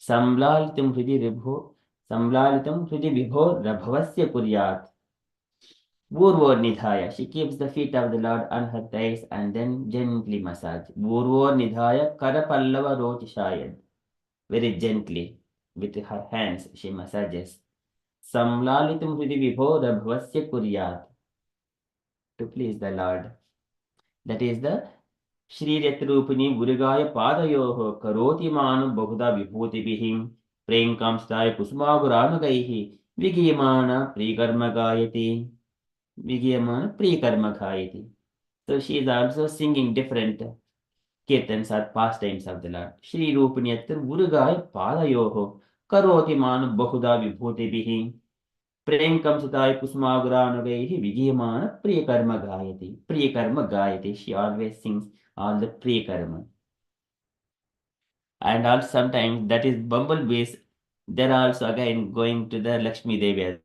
Samlalitum Hridi Vibhora Bhavasya Kuryat. Nidhaya. She keeps the feet of the Lord on her thighs and then gently massage. Nidhaya Karapallava Shayad. Very gently with her hands she massages. Samlalitum Hridi Vibhora Bhavasya Kuryat. To please the Lord. That is the Shri Retrupani Gurigaya Padayoho Karoti Manu Bhuda Vibhuti Prem Kamstaya Kusmagurana Vigiyamana Prikarma Gayati. Vigiyamana Prikarma Gayati. So she is also singing different kirtans or pastimes of the Lord. Shri Rupanyatr Gurugaya Padayoho Karoti Manu Bahuda Vibhuti Prem Kamsutai Kusmagranagaihi Vigiyamana Priyakarma Gayati. Priyakarma Gayati. She always sings all the Priyakarma. And also sometimes that is bumblebees. They're also again going to the Lakshmi Devi as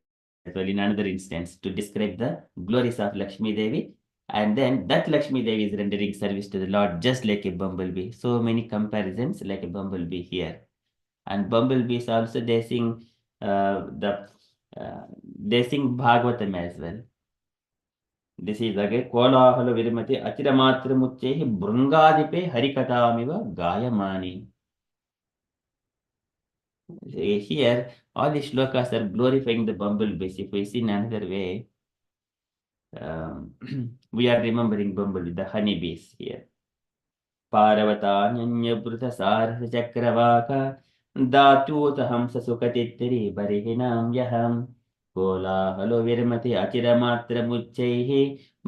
well in another instance to describe the glories of Lakshmi Devi. And then that Lakshmi Devi is rendering service to the Lord just like a bumblebee. So many comparisons like a bumblebee here. And bumblebees also they sing Bhagavatam as well. This is again Kolahala Virimati Achiramatra Muchehi Brungadipe Harikatamiva Gayamani. Here, all the shlokas are glorifying the bumblebees. If we see in another way, we are remembering bumblebee, the honeybees here. Parvatanyanya Bruta Sarha Chakravaka धातूतहं ससुखतित्तिरि बर्हिणां यहं कोलाहलो विरमति अचिरमात्रमुच्चैः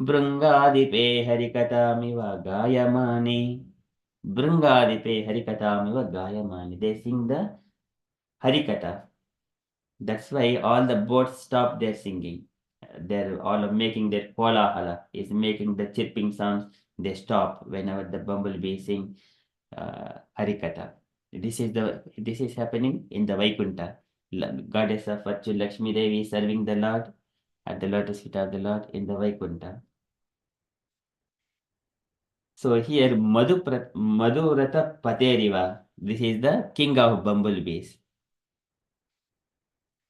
भृङ्गादिपे हरिकथामिव गायमाने भृङ्गादिपे हरिकथामिव गायमाने. They sing the harikatha. That's why all the birds stop their singing. They're all making their kolahala, is making the chirping sounds. They stop whenever the bumblebee sing harikatha. This is happening in the Vaikuntha. Goddess of Virtue Lakshmi Devi is serving the Lord at the lotus feet of the Lord in the Vaikuntha. So here Madhurata Pateriva, this is the king of bumblebees.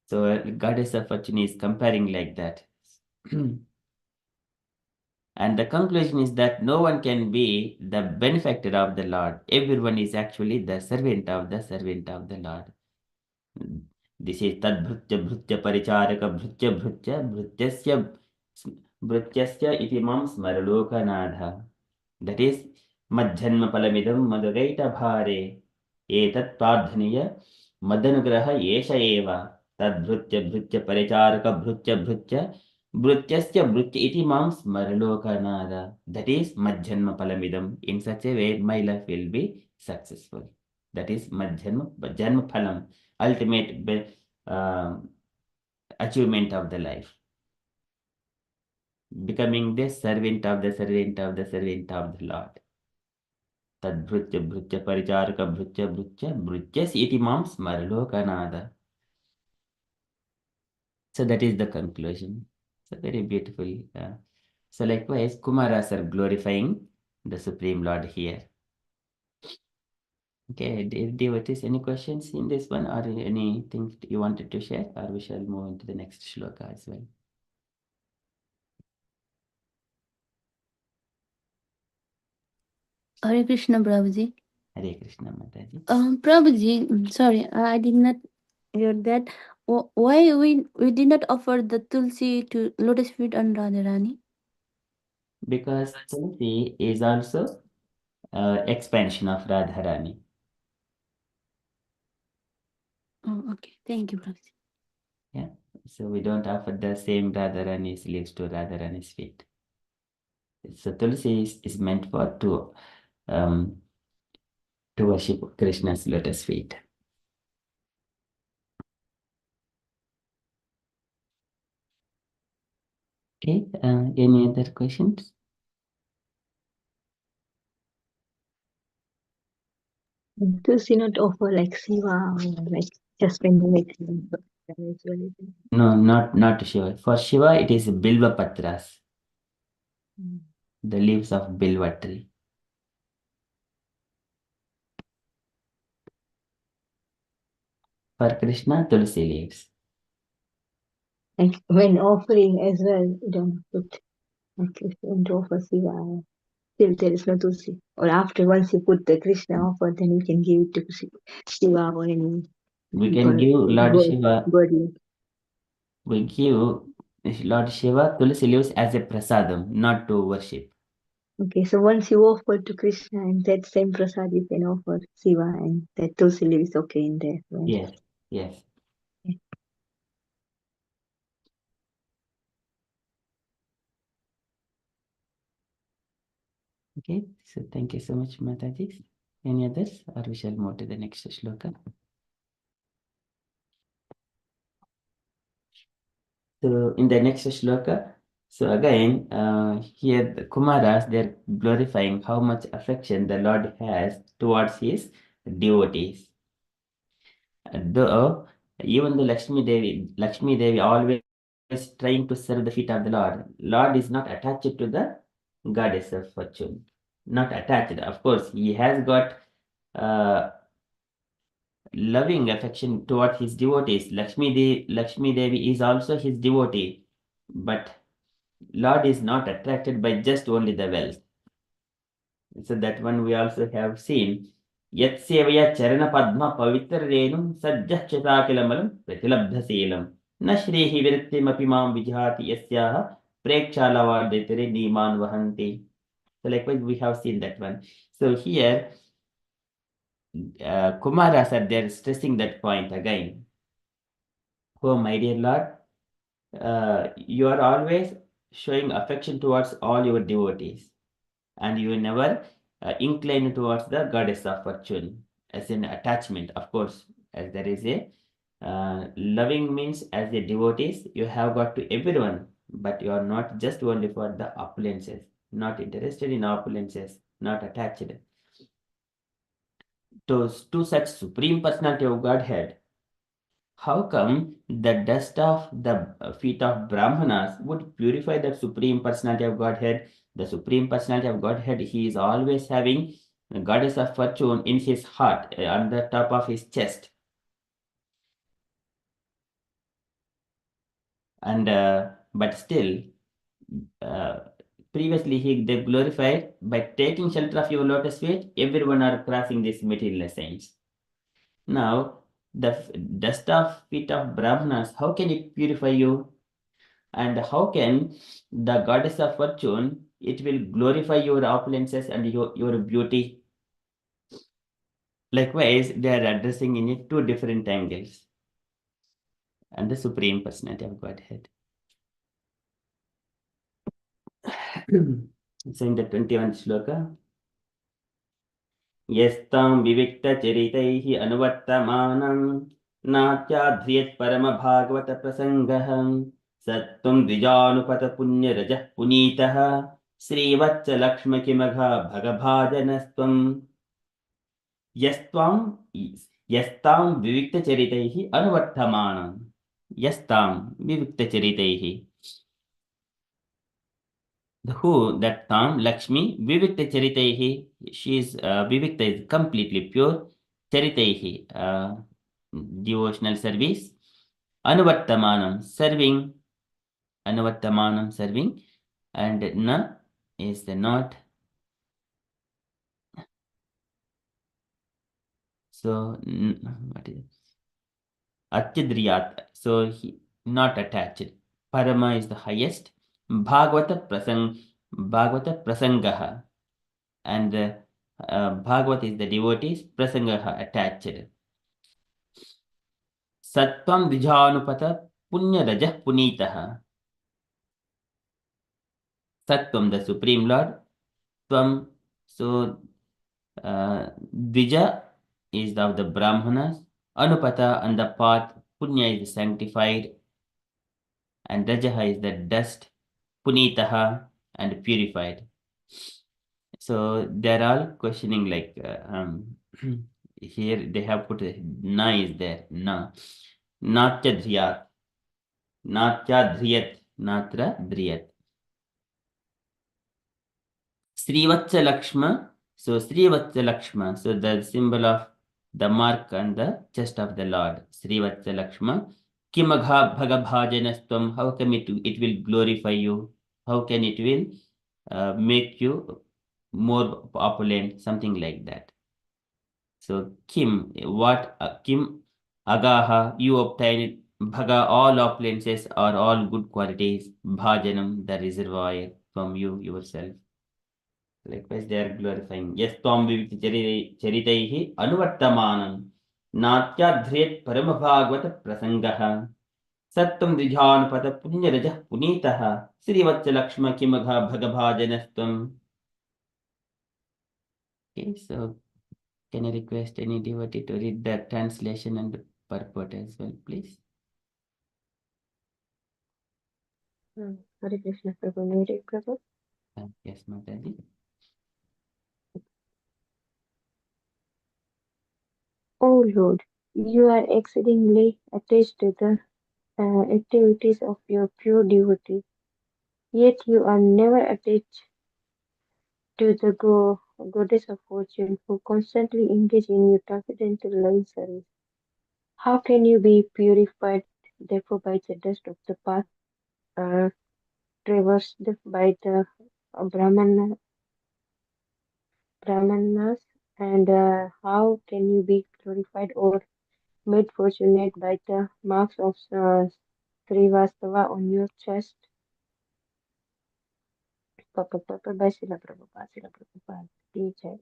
So Goddess of Fortune is comparing like that. And the conclusion is that no one can be the benefactor of the Lord. Everyone is actually the servant of the Lord. This is Tadbhrutya Bhrutya Paricharaka Bhrutya Bhrutya Bhrutyasya iti mam smaralokanadha. That is Madjanma Palamidam Madagaita Bhare Etat Pradhaniya Madanugraha Yesha Eva Tadbhrutya Bhrutya Paricharaka Bhrutya Bhrutya Bhrutyasya Bhrutya iti mam smaralokanadha. That is Madjanma Palamidam. In such a way, my life will be successful. That is Janma Phalam, ultimate achievement of the life. Becoming the servant of the Lord. Tad Bhrutya Bhrutya Paricharaka Bhrutya Bhrutya Bhrutyas iti mam smarlokanada. So that is the conclusion. So very beautiful. So likewise, Kumaras are glorifying the Supreme Lord here. Okay, devotees, any questions in this one or anything you wanted to share, or we shall move into the next shloka as well? Hare Krishna, Prabhuji. Hare Krishna, Mataji. Prabhuji, sorry, I did not hear that. Why we did not offer the tulsi to lotus feet on Radharani? Because Tulsi is also expansion of Radharani. Oh, okay. Thank you, Prabhuji. Yeah. So we don't offer the same Radharani's leaves to Radharani's feet. So Tulsi is meant for to worship Krishna's lotus feet. Okay. Any other questions? Tulsi not offer like Siva or like just when you make them as well. No, not Shiva. For Shiva, it is Bilva Patras, the leaves of Bilva tree. For Krishna, Tulsi leaves. Like when offering as well, you don't put like if you want to offer Siva, still there is no Tulsi. Or after once you put the Krishna offer, then you can give it to Shiva or any We can give Lord Shiva. body. We give Lord Shiva Tulsi leaves as a prasadam, not to worship. Okay, so once you offer to Krishna and that same prasad you can offer Shiva and that Tulsi leaf is okay in there. Right? Yes, yes. Okay, so thank you so much, Mataji. Any others, or we shall move to the next shloka? So in the next shloka, so again, here the Kumaras, they're glorifying how much affection the Lord has towards his devotees. Though even the Lakshmi Devi always trying to serve the feet of the Lord. Lord is not attached to the goddess of fortune. Not attached. Of course, he has got loving affection toward his devotees. Lakshmi Devi is also his devotee. But Lord is not attracted by just only the wealth. So that one we also have seen. Yat sevaya charana padma pavitra renum sajjachata kilamalam pratilabdhaselam. Na shrihi virittimapi mam vijhati yasyaha prekshalavadetare niman vahanti. So likewise we have seen that one. So here Kumaras are there stressing that point again. Oh, my dear Lord, you are always showing affection towards all your devotees, and you never incline towards the goddess of fortune as an attachment. Of course, as there is a loving means as a devotees, you have got to everyone, but you are not just only for the opulences, not interested in opulences, not attached to such supreme personality of Godhead. How come the dust of the feet of Brahmanas would purify that Supreme Personality of Godhead? The Supreme Personality of Godhead, he is always having the goddess of fortune in his heart, on the top of his chest. And but still, uh, previously they glorified by taking shelter of your lotus feet, everyone are crossing this material essence. Now, the dust of feet of Brahmanas, how can it purify you? And how can the goddess of fortune, it will glorify your opulences and your beauty? Likewise, they are addressing in it two different angles and the Supreme Personality of Godhead. So in the 21st shloka, Yastam vivikta charitaihi anuvartamanam natyadhriyat parama bhagavata prasangaham sattum dvijanupata punya rajah punitaha Srivatsa लक्ष्म किमघ भगभाजनस्त्वम् यस्त्वां यस्तां विविक्तचरितैः अनुवर्तमानं यस्तां विविक्तचरितैः who that tam Lakshmi vivikta charitaihi, she is vivikta is completely pure, charitaihi devotional service, anuvartamanam serving, anuvartamanam serving, and na is the not. So what is it? Atyadriyat, so he not attached. Parama is the highest. Bhagavata prasangaha, and Bhagavat is the devotees, prasangaha attached. Sattvam Vijanupata Punya Rajah Punitaha. Sattvam, the Supreme Lord. Tvam, so Dvija is of the Brahmanas. Anupata, on the path. Punya is sanctified. And Rajaha is the dust. Punitaha, and purified. So they're all questioning like here they have put na is there. Na. Natya dhriyat. Natya dhriyat. Natra dhriyat. Srivatsa Lakshma. So Srivatsa Lakshma. So the symbol of the mark on the chest of the Lord. Srivatsa Lakshma. Kimagha bhagabhajanastvam. How come it will glorify you? How can it will make you more opulent? Something like that. So Kim, what Kim Agaha, you obtain Bhaga, all opulences are all good qualities. Bhajanam, the reservoir from you yourself. Likewise, they are glorifying. Yes, Tom Viviti Charitaihi Anuvartamanam Natyadhret Paramabhagavata Prasangaha Sattam Dvijanupata Punyarajah Punitaha Srivatsa Lakshma Kimagha Bhagabhajanastam. Okay, so can I request any devotee to read the translation and purport as well, please? Hare Krishna Prabhu, may I read, Prabhu? Yes, Mataji. O Lord, you are exceedingly attached to the activities of your pure devotee, yet you are never attached to the goddess of fortune who constantly engage in your transcendental loving service. How can you be purified, therefore, by the dust of the path uh, traversed by the Brahmanas, and how can you be glorified or made fortunate by the marks of Srivastava on your chest? Papa, Papa, by Srila Prabhupada, Srila Prabhupada, teacher.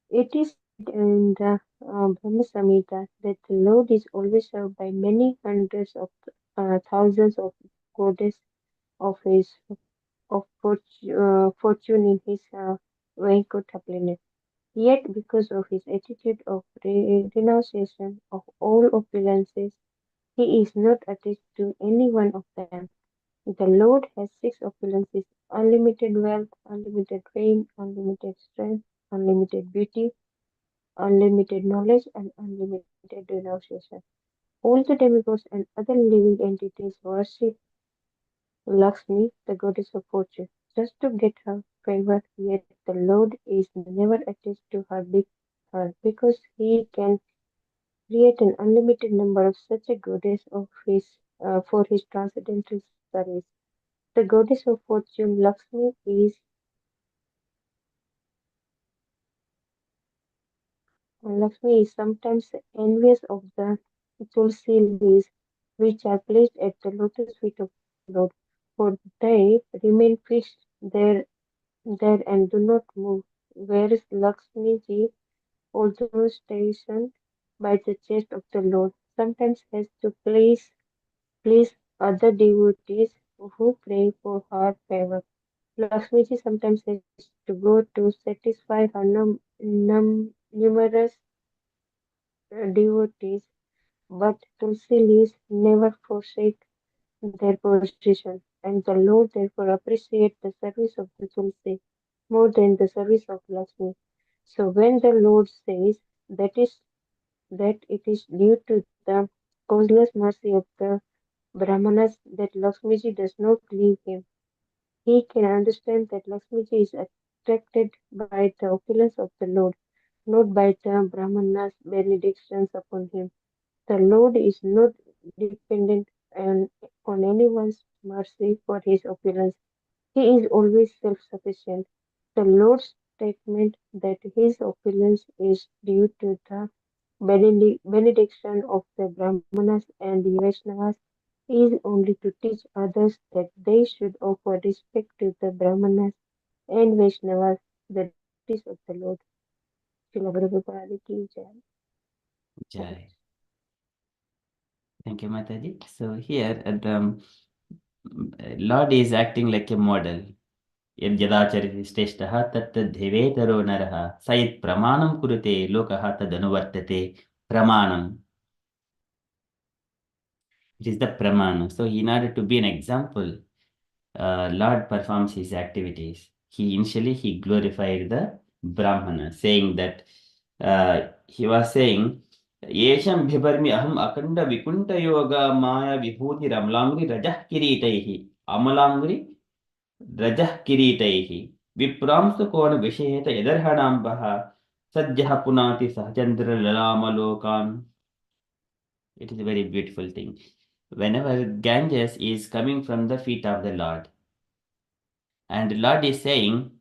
It is in the Brahma Samhita that the Lord is always served by many hundreds of thousands of goddess of his fortune in his Vaikuntha planet. Yet, because of his attitude of renunciation of all opulences, he is not attached to any one of them. The Lord has six opulences: unlimited wealth, unlimited fame, unlimited strength, unlimited beauty, unlimited knowledge, and unlimited renunciation. All the demigods and other living entities worship Lakshmi, the goddess of fortune, just to get her favor, yet the Lord is never attached to her because he can create an unlimited number of such a goddess of his for his transcendental service. The goddess of fortune, Lakshmi is sometimes envious of the tulsi leaves which are placed at the lotus feet of the Lord, for they remain fixed there and do not move, whereas Lakshmi ji, although stationed by the chest of the Lord, sometimes has to please other devotees who pray for her favor. Lakshmi ji sometimes has to go to satisfy her numerous devotees, but Tulsi leaves never forsake their position, and the Lord therefore appreciates the service of the Tulsi more than the service of Lakshmi. So when the Lord says that it is due to the causeless mercy of the Brahmanas that Lakshmiji does not leave him, he can understand that Lakshmiji is attracted by the opulence of the Lord, not by the Brahmanas' benedictions upon him. The Lord is not dependent on anyone's mercy for his opulence. He is always self-sufficient. The Lord's statement that his opulence is due to the benediction of the Brahmanas and the Vaishnavas is only to teach others that they should offer respect to the Brahmanas and Vaishnavas, the devotees of the Lord. Srila Prabhupada ki jai. Jaya. Thank you, Mataji. So here, Lord is acting like a model. यद्यदाचरिष्टेष्टः तत्तद्धेवेतरो नरः स यत् प्रमाणं कुरुते लोकः तदनुवर्तते pramanam. It is the pramana. So in order to be an example, Lord performs his activities. He glorified the Brahmana, saying that he was saying, Yesham bhibarmi aham akanda vikunta yoga maya vibhuti ramlamri rajah kiritaihi amalamri rajah kiritaihi vipramsa kona visheta yadarhanambaha sajjah punati sahchandra lalamalokan. It is a very beautiful thing. Whenever Ganges is coming from the feet of the Lord, and the Lord is saying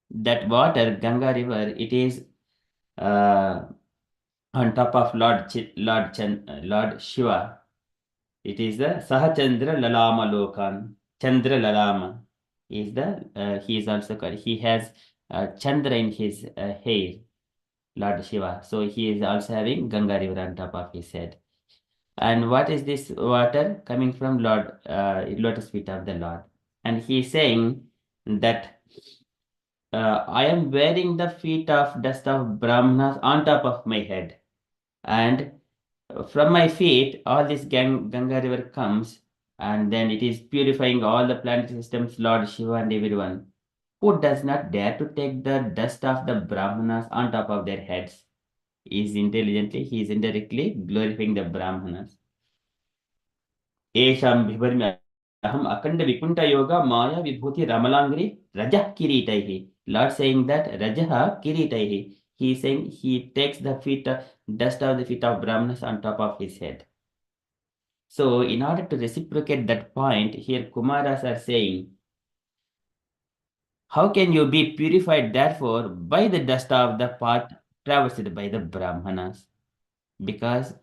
that water, Ganga river, it is uh, on top of Lord Shiva. It is the Sahachandra Lalama Lokan. Chandra Lalama is he is also called, he has Chandra in his hair, Lord Shiva. So he is also having Ganga river on top of his head. And what is this water coming from lotus feet of the Lord? And he is saying that I am wearing the feet of dust of Brahmanas on top of my head. And from my feet, all this Ganga river comes, and then it is purifying all the planetary systems, Lord Shiva and everyone. Who does not dare to take the dust of the Brahmanas on top of their heads? He is indirectly glorifying the Brahmanas. Esham bhivarmi aham akanda vikunta yoga maya vibhuti ramalangri rajah kiritaihi. Lord saying that rajah kiritaihi. He is saying he takes the dust of the feet of Brahmanas on top of his head. So in order to reciprocate that point, here Kumaras are saying, how can you be purified therefore by the dust of the path traversed by the Brahmanas? Because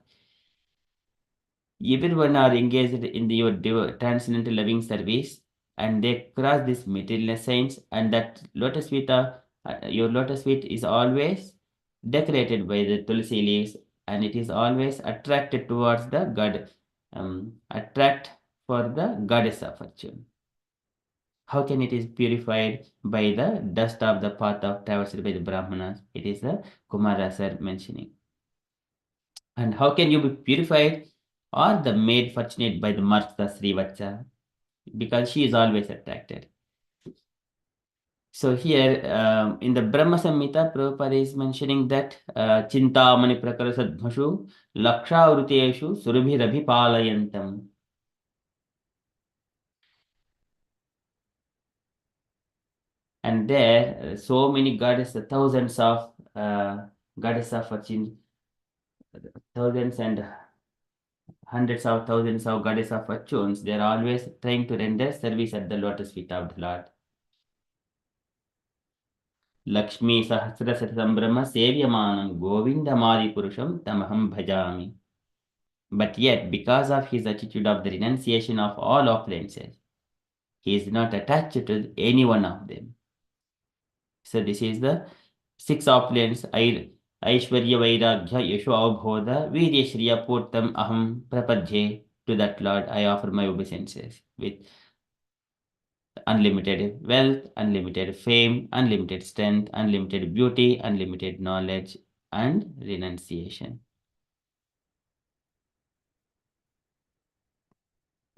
everyone are engaged in your transcendental loving service, and they cross this material science, and that your lotus feet is always decorated by the tulsi leaves, and it is always attracted towards the god, attract for the goddess of fortune. How can it is purified? By the dust of the path of traversed by the Brahmanas. It is the Kumara sir mentioning. And how can you be purified or the made fortunate by the Martha Srivacha? Because she is always attracted. So here in the Brahma Samhita, Prabhupada is mentioning that Chintamani Prakarasadbhashu Laksha Vruteshu Surabhi Palayantam. And there, so many goddesses, thousands of goddesses of fortune, thousands and hundreds of thousands of goddesses of fortunes, they are always trying to render service at the lotus feet of the Lord. Lakshmi Sahasrasara Brahma Sevyamanam Govindamadi Purusham Tamaham Bhajami. But yet, because of his attitude of the renunciation of all opulences, he is not attached to any one of them. So this is the six opulence, Aishwarya Vairagya Yasho Avbodha Virya Shriya Purtam Aham Prapadye. To that Lord I offer my obeisances with unlimited wealth, unlimited fame, unlimited strength, unlimited beauty, unlimited knowledge, and renunciation.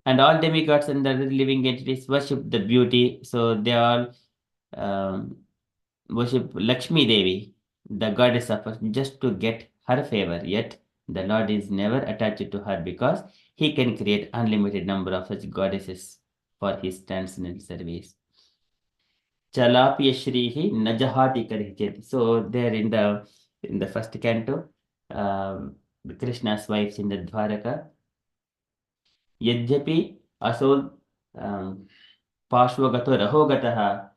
And all demigods and other living entities worship the beauty, so they all worship Lakshmi Devi, the goddess of us, just to get her favor. Yet the Lord is never attached to her because he can create unlimited number of such goddesses for his transcendental service. Chalapya Shrihi Najahati Karichet. So there in the first canto, Krishna's wives in the Dwaraka, Yajjapi Asol Pashwagato Rahogataha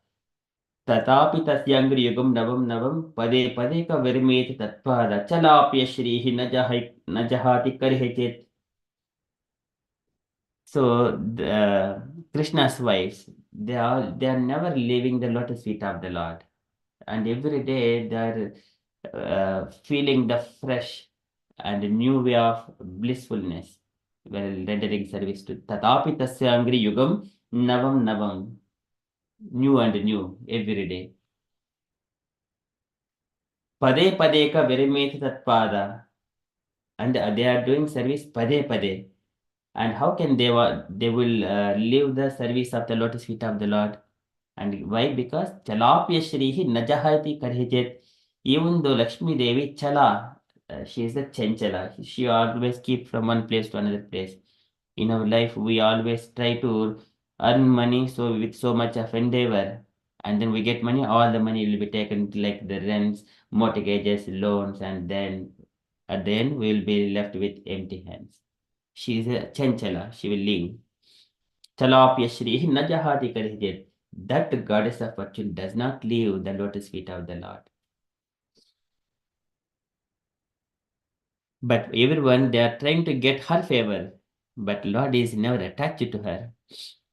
तथापि तस्याङ्ग्रियुगं नवं नवं पदे पदे क विरमेत तत्पाद चलाप्य श्रीः न जहाति करहे चेत्. So Krishna's wives, they are never leaving the lotus feet of the Lord, and every day they are feeling the fresh and new way of blissfulness while rendering service to Tatapi Tasya Angri Yugam Navam Navam, new and new every day. Pade Pade ka Virimeti Tatpada, and they are doing service Pade Pade. And how can they will leave the service of the lotus feet of the Lord? And why? Because Chalapya Shrihi Najahati Karhijet. Even though Lakshmi Devi Chala, she is a Chanchala. She always keep from one place to another place. In our life, we always try to earn money so with so much of endeavor. And then we get money, all the money will be taken like the rents, mortgages, loans, and then at the end we will be left with empty hands. She is a Chanchala, she will leave. Chalapya Shri Najahati Karhijet. That goddess of fortune does not leave the lotus feet of the Lord. But everyone, they are trying to get her favor. But Lord is never attached to her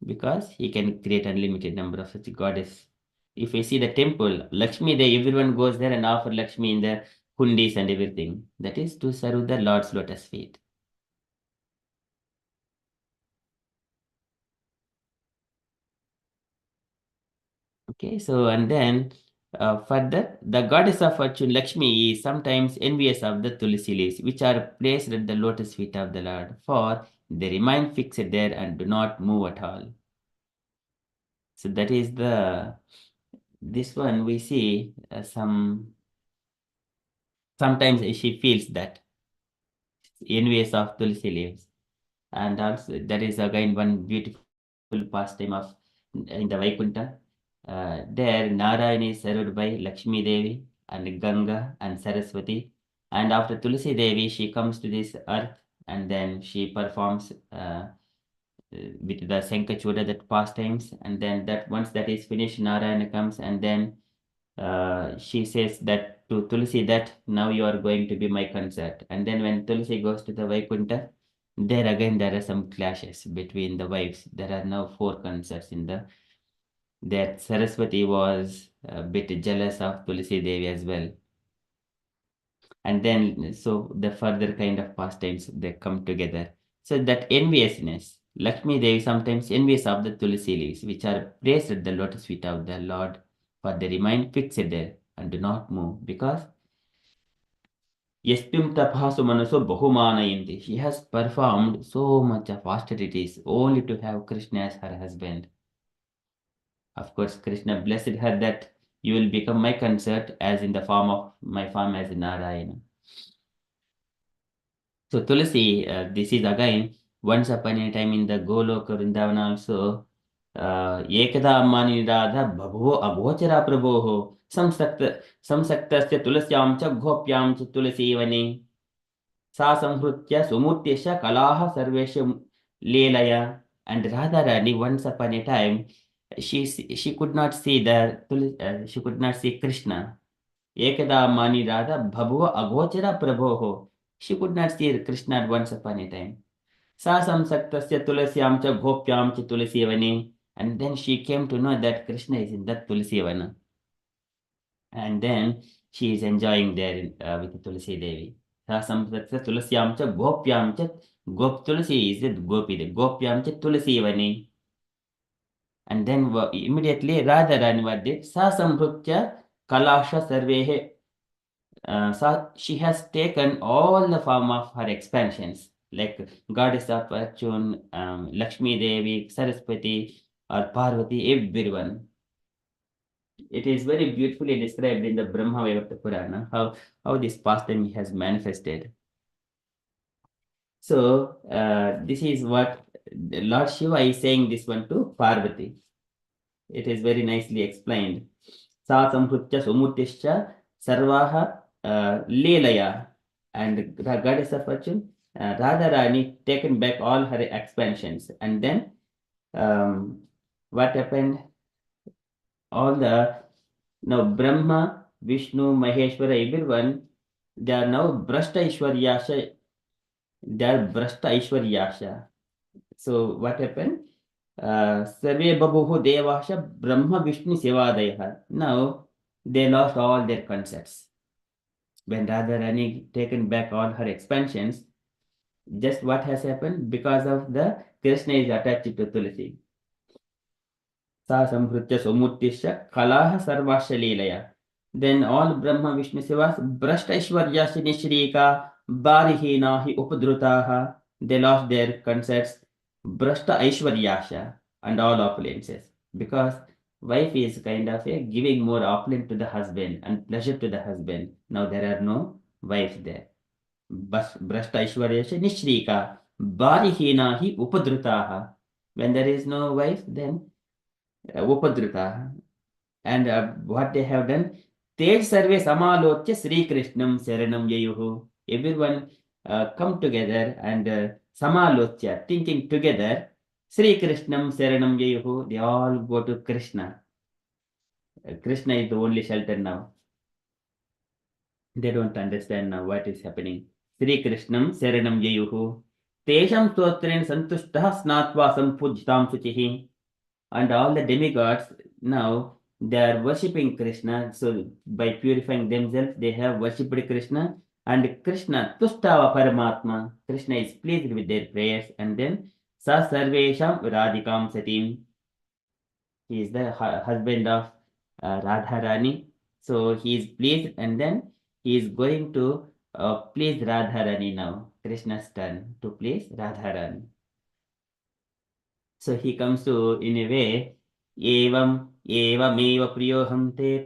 because he can create unlimited number of such goddess. If we see the temple, Lakshmi, there everyone goes there and offer Lakshmi in the hundis and everything. That is to serve the Lord's lotus feet. Okay, so and then further, the goddess of fortune Lakshmi is sometimes envious of the tulsi leaves, which are placed at the lotus feet of the Lord, for they remain fixed there and do not move at all. So that is this one we see sometimes she feels that envious of tulsi leaves, and also there is again one beautiful pastime of in the Vaikuntha. There Narayan is served by Lakshmi Devi and Ganga and Saraswati, and after Tulsi Devi she comes to this earth and then she performs with the Sankachuda that pastimes, and then that once that is finished, Narayana comes and then she says that to Tulsi that now you are going to be my consort. And then when Tulsi goes to the Vaikuntha, there again there are some clashes between the wives. There are now four consorts in that Saraswati was a bit jealous of Tulsi Devi as well. And then, so the further kind of pastimes, they come together. So that enviousness, Lakshmi Devi sometimes envious of the tulsi leaves, which are placed at the lotus feet of the Lord, for they remain fixed there and do not move, because Yespim Taphasu Manaso Bahumanayanti. She has performed so much of austerities only to have Krishna as her husband. Of course, Krishna blessed her that you will become my consort as in the form of my form as Narayana. So Tulsi, this is again once upon a time in the Goloka Vrindavan also. Ekada Manirada Bhavo Agochara Prabhoho Samsaktasya Tulasyam cha Gopyam cha Tulasi Vani Sa Samhrutya Sumutyasha Kalaha Sarvesha Lelaya. And Radharani once upon a time she could not see she could not see Krishna. Ekada Mani Radha Bhabuva Agochara Prabhoho. She could not see Krishna once upon a time. Sa samsaktasya Tulasyam cha Gopyam cha Tulasivani. And then she came to know that Krishna is in that Tulasivana. And then she is enjoying there with Tulasi Devi. Sa samsaktasya Tulasyam cha Gopyam cha Gop Tulasi is the Gopi. The Gopyam cha Tulasivani. And then immediately Radharani what did? Sa samhrutya Kalasha Sarvehe. She has taken all the form of her expansions, like goddess of fortune, Lakshmi Devi, Saraswati, or Parvati, everyone. It is very beautifully described in the Brahma Vaivarta Purana how this pastime has manifested. So this is what Lord Shiva is saying this one to Parvati. It is very nicely explained. Sa samhrutya sumutishcha sarvaha lelaya. And the goddess of fortune, Radharani, taken back all her expansions. And then what happened? All the now Brahma, Vishnu, Maheshwara, everyone, they are now Brashta Ishwaryasha. They are Brashta Ishwaryasha. So what happened? Sarve Babuhu Devasha Brahma Vishnu Sevadaya. Now they lost all their concepts. When Radharani taken back all her expansions, just what has happened? Because of the Krishna is attached to Tulasi. Sa samhrutya somuttisya kalaha sarvasya leelaya. Then all Brahma Vishnu Sivas brashta ishwaryasya nishrika barihina hi upadrutaha. They lost their concepts. Brashta Aishwaryasha and all opulences. Because wife is kind of giving more opulence to the husband and pleasure to the husband. Now there are no wives there. Brashta Aishwaryasha Nishrika Barihina hi Upadrutaha. When there is no wife, then Upadruta. And what they have done, Tej Sarve Samalokya Sri Krishnam Saranam Yayuhu. Everyone come together and Samalokya, thinking together, Sri Krishnam Saranam Yayuhu. They all go to Krishna. Krishna is the only shelter now. They don't understand now what is happening. Sri Krishnam Saranam Yayuhu. Tesham Stotren Santushta Snatva Sampujtam Suchihi. And all the demigods now they are worshipping Krishna. So by purifying themselves, they have worshipped Krishna. And Krishna, Tustava Paramatma, Krishna is pleased with their prayers. And then Sa Sarvesham Radhikam Satim. He is the husband of Radharani. So he is pleased, and then he is going to please Radharani now. Krishna's turn to please Radharani. So he comes to, in a way, evameva priyoham te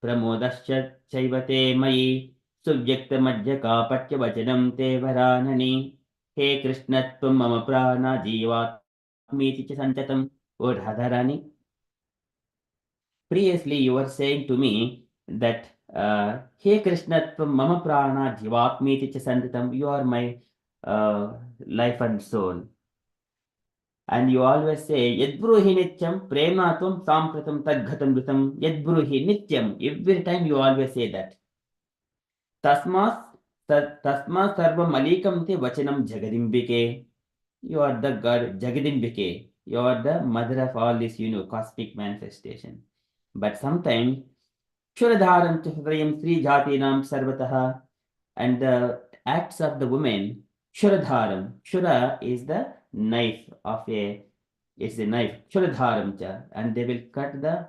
pramodasya chaivate mayi suvyakta madhyaka patya vachanam te varanani he krishnatvam mama prana jivatmiti cha sanchatam. O Radharani, previously you were saying to me that he krishnatvam mama prana jivatmiti cha sanchatam, you are my life and soul. And you always say, Yadbruhi Nityam, Prematvam Sampratam Tadghatam Dutam, Yadbruhi Nityam. Every time you always say that. Tasmas Sarvam Malikam Te Vachanam Jagadimbike. You are the God Jagadimbike. You are the mother of all this cosmic manifestation. But sometimes Kshuradharam cha hridayam Sri Jatinam Sarvatah. And the acts of the women, Kshuradharam. Kshura is the knife of it's a knife. Kshuradharam cha. And they will cut the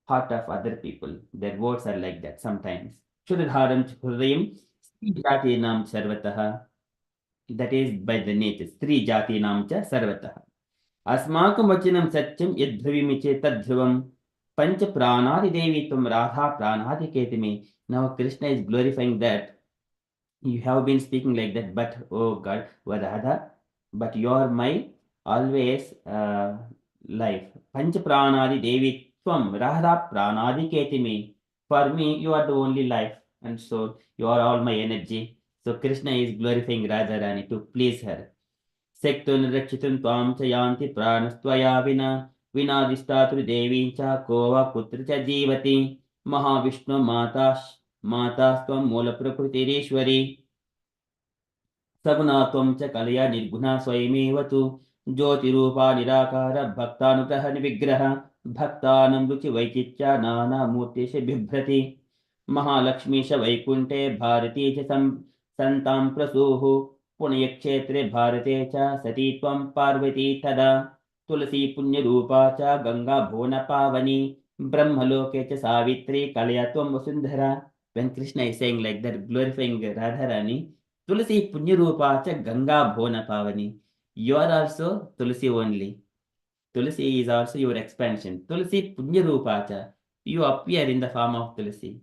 heart of other people. Their words are like that sometimes. Kshuradharam cha hridayam Sri Jatinam Sarvatah. That is by the nature. Sri Jatinam cha Sarvatah. अस्माकं वचनं सत्यं यद्ब्रवीमि चेत् तद्ध्रुवं पंच प्राणादिदेवी त्वं Radha प्राणादिकेतमे. Now Krishna is glorifying that you have been speaking like that, but oh God, Radha, but you are my always life. Panch pranadi devi tvam Radha pranadi ketime. For me, you are the only life, and so you are all my energy. So Krishna is glorifying Radharani to please her. Sektun rakshitun tvam cha yanti pranastvaya vina vinadistatru devī cha kova putra cha jīvati mahavishnu मातास्त्वं मूलप्रकृतिरीश्वरी Saguna त्वं च कलया निर्गुणा स्वयमेव तु ज्योतिरूपा निराकार भक्तानुग्रह निविग्रह भक्तानं रुचि वैचित्र्य नानामूर्तिश बिभ्रति महालक्ष्मीश वैकुण्ठे भारती च सन्तां प्रसूः पुण्यक्षेत्रे भारते च सती त्वं पार्वती तदा तुलसी पुण्यरूपा च गंगा भुवन पावनी ब्रह्मलोके च सावित्री कलया त्वं Vasundhara. When Krishna is saying like that, glorifying Radharani, Tulsi Punyarupa cha Ganga Bhona Pavani. You are also Tulsi only. Tulsi is also your expansion. Tulsi Punyarupa cha. You appear in the form of Tulsi.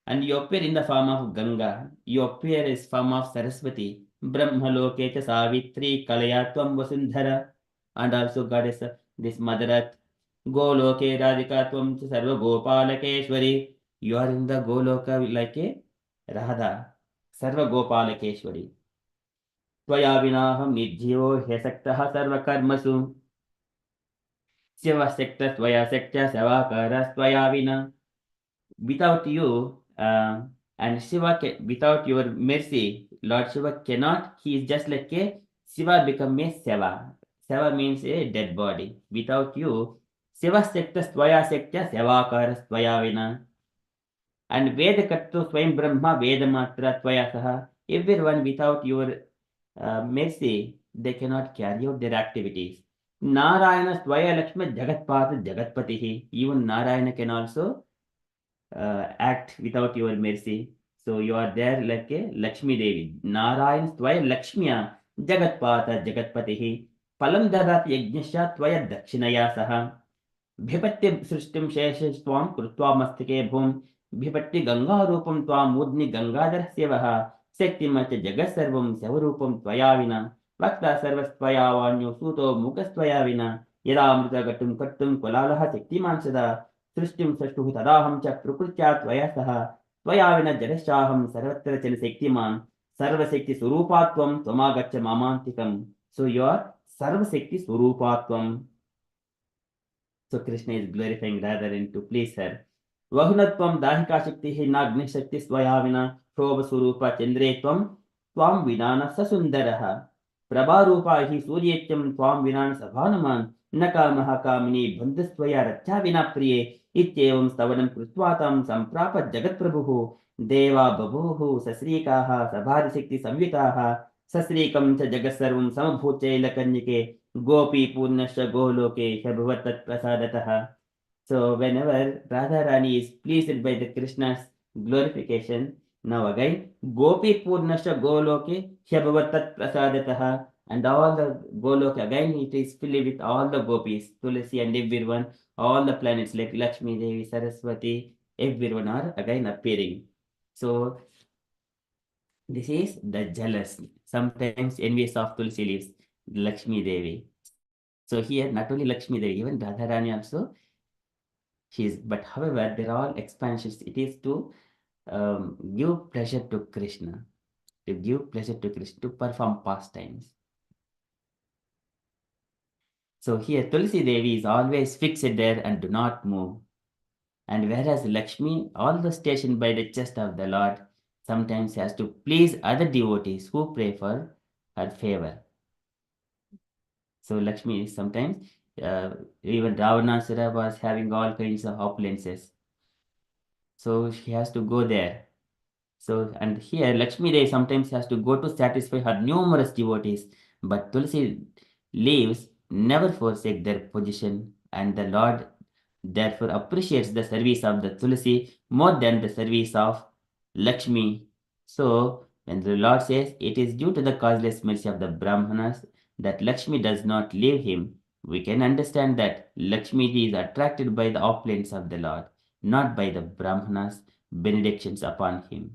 And you appear in the form of Ganga. You appear as form of Saraswati. Brahmaloke cha Savitri Kalayatvam Vasundhara. And also goddess, this Mother Earth. Goloke Radhikatvam cha Sarva Gopalakeshwari. You are in the Goloka like a Radha. सर्व गोपालकेश्वरी. त्वया विनाहं निर्जीवो ह्यसक्तः सर्वकर्मसु शिवशक्तः त्वया शक्त्या सेवाकारः त्वया विना. Without you and Shiva without your mercy, Lord Shiva cannot. He is just like a Shiva become a Seva. Seva means a dead body. Without you, Shiva shaktas tvaya shaktya sevakaras tvaya vina. And Veda Kattu Swayam Brahma Veda Matra Tvaya Saha. Everyone without your mercy, they cannot carry out their activities. Narayana Swaya Lakshmi Jagatpata Jagatpatihi. Even Narayana can also act without your mercy. So you are there like a Lakshmi Devi. Narayana Swaya Lakshmiya Jagatpata Jagatpatihi. Palam Dadat Yajnasya Tvaya Dakshinaya Saha. भिपत्ति सृष्टिं शेषस्त्वां कृत्वा मस्तके भूम भिपत्ति गंगारूपं त्वां मूर्ध्नि गंगाधरस्य वः शक्तिमच्च जगत्सर्वं शवरूपं त्वया विना वक्ता सर्वस्त्वया वाण्यो सूतो मुखस्त्वया विना यदा मृतघटुं कर्तुं कुलालः शक्तिमान् सदा सृष्टिं सृष्टुः तदाहं च प्रकृत्या त्वया सह त्वया विना जगश्चाहं सर्वत्र चल शक्तिमान् सर्वशक्तिस्वरूपात्वं त्वमागच्छ मामान्तिकम्. So you are सर्वशक्ति स्वरूपात्वं. So Krishna is glorifying Radharani to please her. Vahunatvam dahika shakti nagni shakti swayavina shobha surupa chandretvam tvam vinana sasundaraha. Prabharupa hi suryetyam tvam vinana sabhanaman nakamaha kamini bandhastvaya racha vina priye ityevam stavanam krutvatam samprapa jagat prabhuhu deva babuhu sasrikaha sabhari shakti samvitaha sasrikam cha jagat sarvam samabhuchaila kanyake Gopi Purnasya Goloke Shabhavat Prasadataha. So whenever Radharani is pleased by the Krishna's glorification, now again Gopi Purnasya Goloke Shabhavat Prasadataha, and all the Golok again it is filled with all the gopis, Tulsi and everyone, all the planets like Lakshmi Devi, Saraswati, everyone are again appearing. So this is the jealous, sometimes envious of Tulsi leaves, Lakshmi Devi. So here, not only Lakshmi Devi, even Radharani also, she is. But however, they're all expansions. It is to give pleasure to Krishna, to perform pastimes. So here, Tulsi Devi is always fixed there and do not move. And whereas Lakshmi, always stationed by the chest of the Lord, sometimes has to please other devotees who pray for her favor. So Lakshmi is sometimes, even Ravanasura was having all kinds of opulences. So she has to go there. So, and here Lakshmi Devi sometimes has to go to satisfy her numerous devotees, but Tulsi leaves never forsake their position, and the Lord therefore appreciates the service of the Tulsi more than the service of Lakshmi. So, when the Lord says it is due to the causeless mercy of the Brahmanas that Lakshmi does not leave him, we can understand that Lakshmi is attracted by the opulence of the Lord, not by the Brahmanas' benedictions upon him.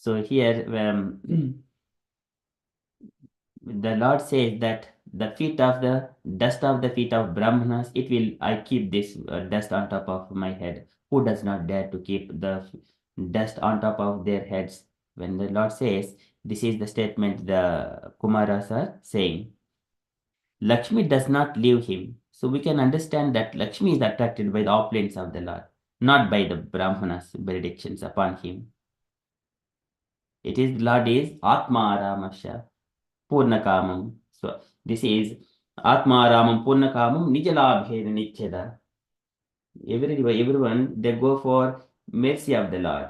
So here, the Lord says that the feet of the dust of the feet of Brahmanas, I keep this dust on top of my head. Who does not dare to keep the dust on top of their heads? When the Lord says, this is the statement the Kumaras are saying. Lakshmi does not leave him. So we can understand that Lakshmi is attracted by the opulence of the Lord, not by the Brahmanas' benedictions upon him. It is Lord is Atma Ramasha Purnakamam. So this is Atma Ramam Purnakamam Nijalabheda Nicheda. Everyone they go for mercy of the Lord.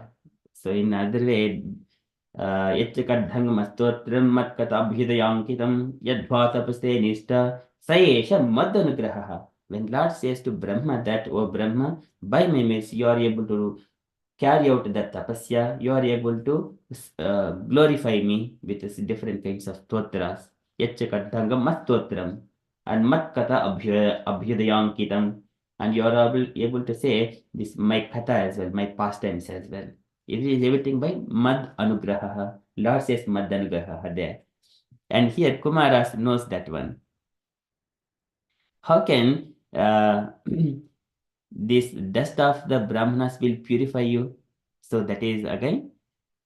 So in other way, Yachakadhangmastotram Matkata Yadbhatapaste Nishta Sayesha Madanugraha. When Lord says to Brahma that, O Brahma, by my mercy you are able to carry out that tapasya, you are able to glorify me with different kinds of stotras. Yachakadhangam Mastotram and Matkata Abhyudayankitam. And you are able to say this my katha as well, my pastimes as well. It is everything by Mad Anugraha. Lord says Mad Anugraha there. And here Kumaras knows that one. How can this dust of the Brahmanas will purify you? So that is again,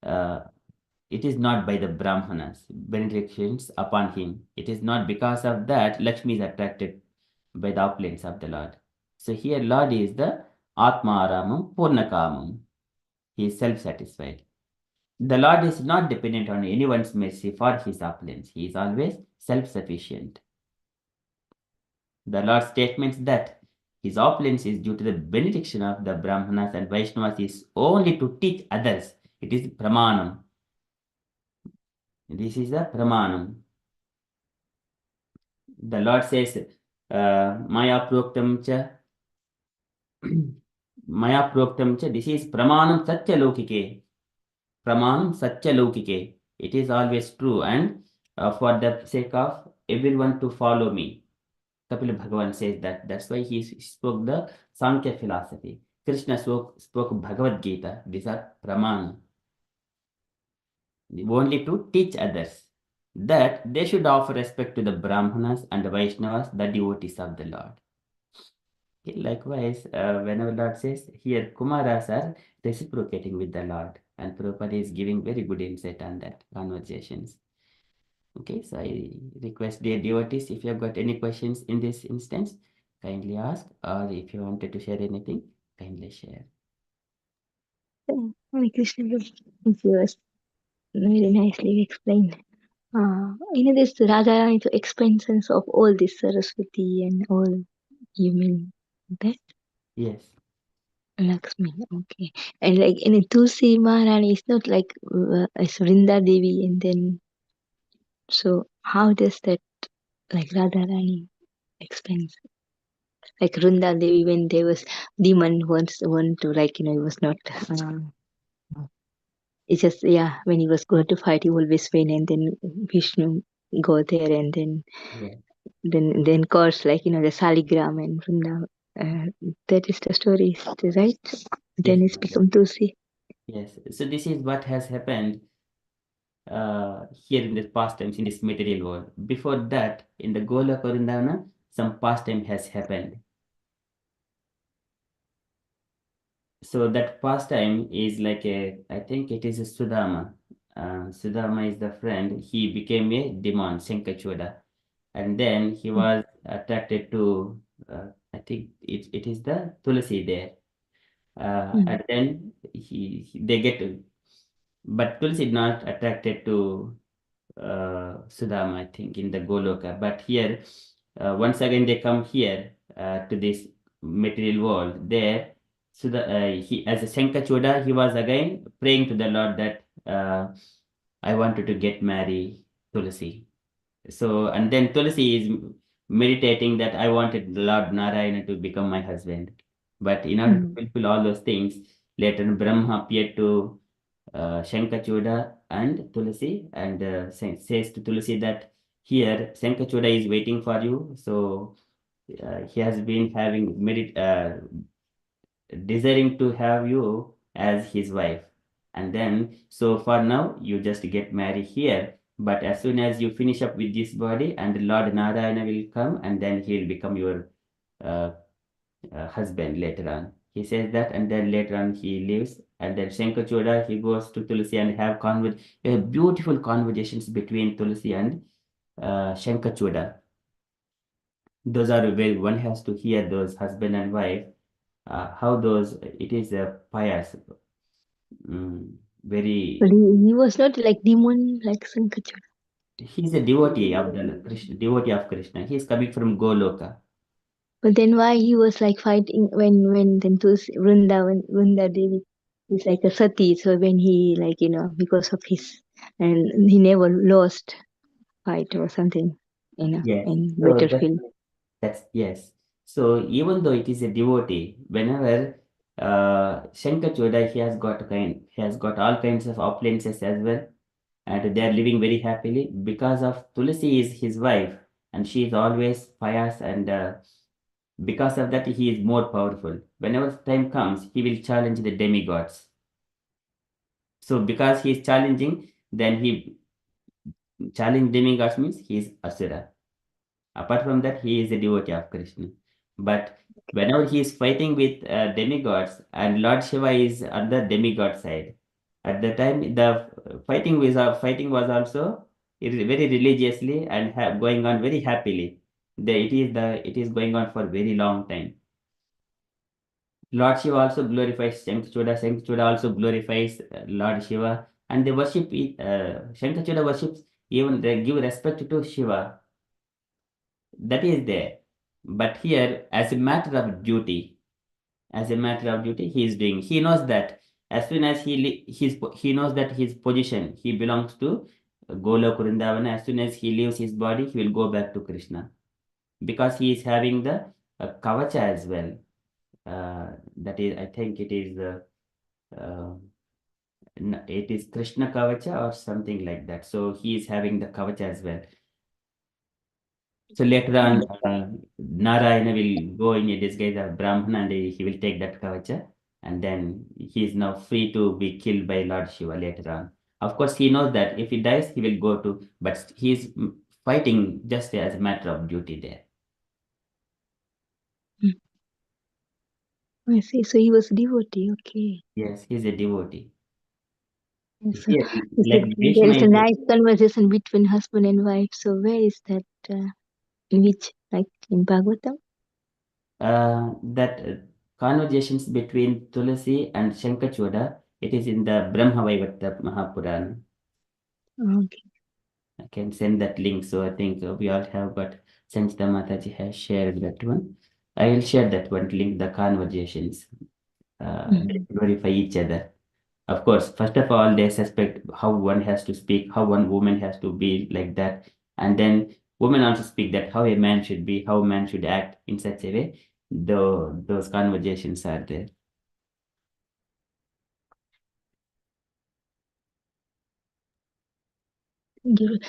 it is not by the Brahmanas, benedictions upon him. It is not because of that Lakshmi is attracted by the opulence of the Lord. So here Lord is the Atma Aramam Purnakamam. He is self-satisfied. The Lord is not dependent on anyone's mercy for his opulence. He is always self-sufficient. The Lord statements that his opulence is due to the benediction of the Brahmanas and Vaishnavas is only to teach others. It is Pramanam. This is the Pramanam. The Lord says, Maya Proktam cha, Maya Proktam cha, this is Pramanam Satya Lokike. Pramanam Satya Lokike. It is always true and for the sake of everyone to follow me. Kapila Bhagavan says that. That's why he spoke the Sankhya philosophy. Krishna spoke Bhagavad Gita. These are Pramana. Only to teach others that they should offer respect to the Brahmanas and the Vaishnavas, the devotees of the Lord. Okay, likewise, whenever Lord says, here Kumaras are reciprocating with the Lord, and Prabhupada is giving very good insight on that conversations. Okay, so I request dear devotees, if you have got any questions in this instance, kindly ask, or if you wanted to share anything, kindly share. Hare Krishna, it was very nicely explained. This Radharani to explain sense of all this Saraswati and all, you mean that? Yes. Lakshmi, okay. And like in Tulsi Maharani, it's not like it's Vrinda Devi, and then so how does that like Radharani explains? Like Vrinda Devi, when there was demon wants want to like it was not. It's just when he was going to fight, he always win, and then Vishnu go there, and then Yeah. then curse like the Saligram and Vrinda. That is the story, right? Then Yes. it's become Tulsi. Yes. So this is what has happened here in the past times in this material world. Before that, in the Golok or Vrindavana, some pastime has happened. So that pastime is like I think it is a Sudama. Sudama is the friend. He became a demon, Shankachuda. And then he was attracted to, I think it is the Tulasi there. And then they get to, but Tulsi is not attracted to Sudama, I think, in the Goloka. But here, once again they come here to this material world. There, so he as a Shankachoda, he was again praying to the Lord that I wanted to get married Tulasi. So and then Tulasi is meditating that I wanted Lord Narayana to become my husband. But in order to fulfill all those things, later Brahma appeared to Shankachoda and Tulasi and says to Tulasi that here Shankachoda is waiting for you. So he has been having desiring to have you as his wife. And then, so for now, you just get married here. But as soon as you finish up with this body, and Lord Narayana will come, and then he will become your uh, husband later on. He says that, and then later on he leaves, and then Shankachoda he goes to Tulsi and have beautiful conversations between Tulsi and Shankachoda. Those are where one has to hear those husband and wife, how those it is a pious, very. But he was not like demon like Sankachoda. He's a devotee of the Krishna, devotee of Krishna. He's coming from Goloka. But then why he was like fighting when then to Vrunda Devi is like a sati, so when he like because of his and he never lost fight or something Yes. in So battlefield. that's yes. So even though it is a devotee, whenever Shankachoda he has got all kinds of opulences as well, and they are living very happily because of Tulasi is his wife, and she is always pious, and because of that he is more powerful. Whenever time comes, he will challenge the demigods. So because he is challenging, then he challenge demigods means he is Asura. Apart from that, he is a devotee of Krishna. But whenever he is fighting with demigods, and Lord Shiva is on the demigod side, at the time the fighting was also very religiously and going on very happily. It is going on for very long time. Lord Shiva also glorifies Shankachoda. Shankachoda also glorifies Lord Shiva, and they worship. Shankachoda worships, even they give respect to Shiva. That is there. But here, as a matter of duty, he is doing. He knows that as soon as he knows that his position, he belongs to Golok Vrindavana. As soon as he leaves his body, he will go back to Krishna because he is having the kavacha as well. That is, I think uh, it is Krishna kavacha or something like that. So he is having the kavacha as well. So later on, Narayana will go in a disguise of Brahmana and he will take that kavacha, and then he is now free to be killed by Lord Shiva later on. Of course, he knows that if he dies, he will go to, but he is fighting just as a matter of duty there. I see. So he was devotee. Okay. Yes, he's a devotee. Yes, so Here, you said like there Bhishma is a is nice conversation between husband and wife. So where is that? In which, like in Bhagavatam? that conversations between Tulasi and Shankachoda, it is in the Brahma Vaivarta Mahapurana. Okay. I can send that link. So I think we all have, but Sanchita Mataji has shared that one. I will share that one link, the conversations. They glorify each other. Of course, first of all, they suspect how one has to speak, how one woman has to be like that. And then women also speak that how a man should be, how a man should act in such a way. Though those conversations are there.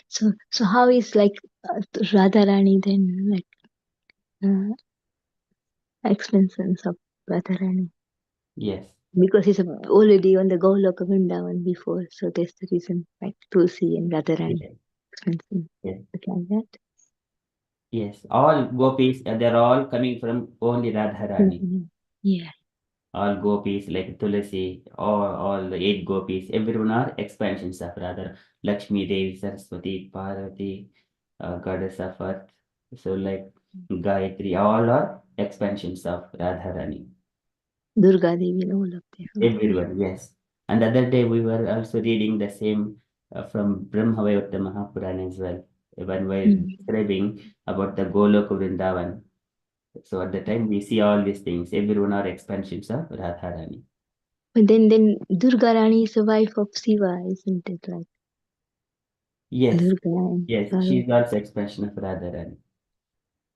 So how is like Radharani then like expansions of Radharani? Yes. Because he's already on the Goloka Vrindavan before, so that's the reason like Tulsi and Radharani Yes. expansion. Yes. Like that. Yes. All gopis, they're all coming from only Radharani. Yeah. All gopis like Tulasi, all the 8 gopis, everyone are expansions of Radha. Lakshmi Devi, Saraswati, Parvati, goddess of earth. So like Gayatri, all are expansions of Radharani. Durga Devi and all of them. Okay. Everyone, yes. And the other day we were also reading the same from Brahma Vaivarta Mahapurana as well. when we're describing about the Golok Vrindavan. So at the time we see all these things, everyone are expansions of Radharani. But then Durga Rani is the wife of Shiva, isn't it? Like Yes, Durga and yes, she's also expansion of Radharani.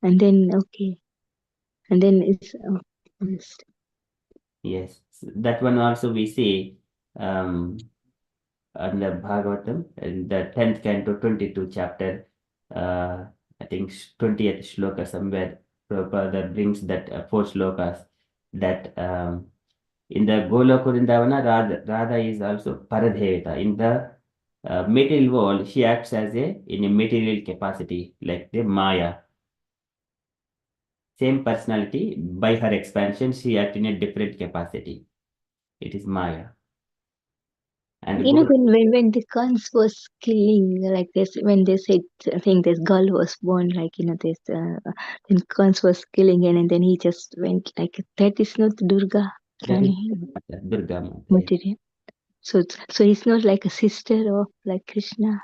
And then okay, and then it's honest. Yes, that one also we see on the Bhagavatam in the 10th canto, 22 chapter, I think 20th shloka somewhere. Prabhupada brings that 4 shlokas that in the Goloka Vrindavana, Radha is also Paradevata. In the material world, she acts as in a material capacity, like the Maya. Same personality, by her expansion, she acts in a different capacity. It is Maya. And You know, when the Kans was killing, like this, when they said, I think this girl was born, like, you know, this, then Kans was killing, and then he just went, like, that is not Durga that is Rani Durga Mata. material. So he's not like a sister of, like, Krishna.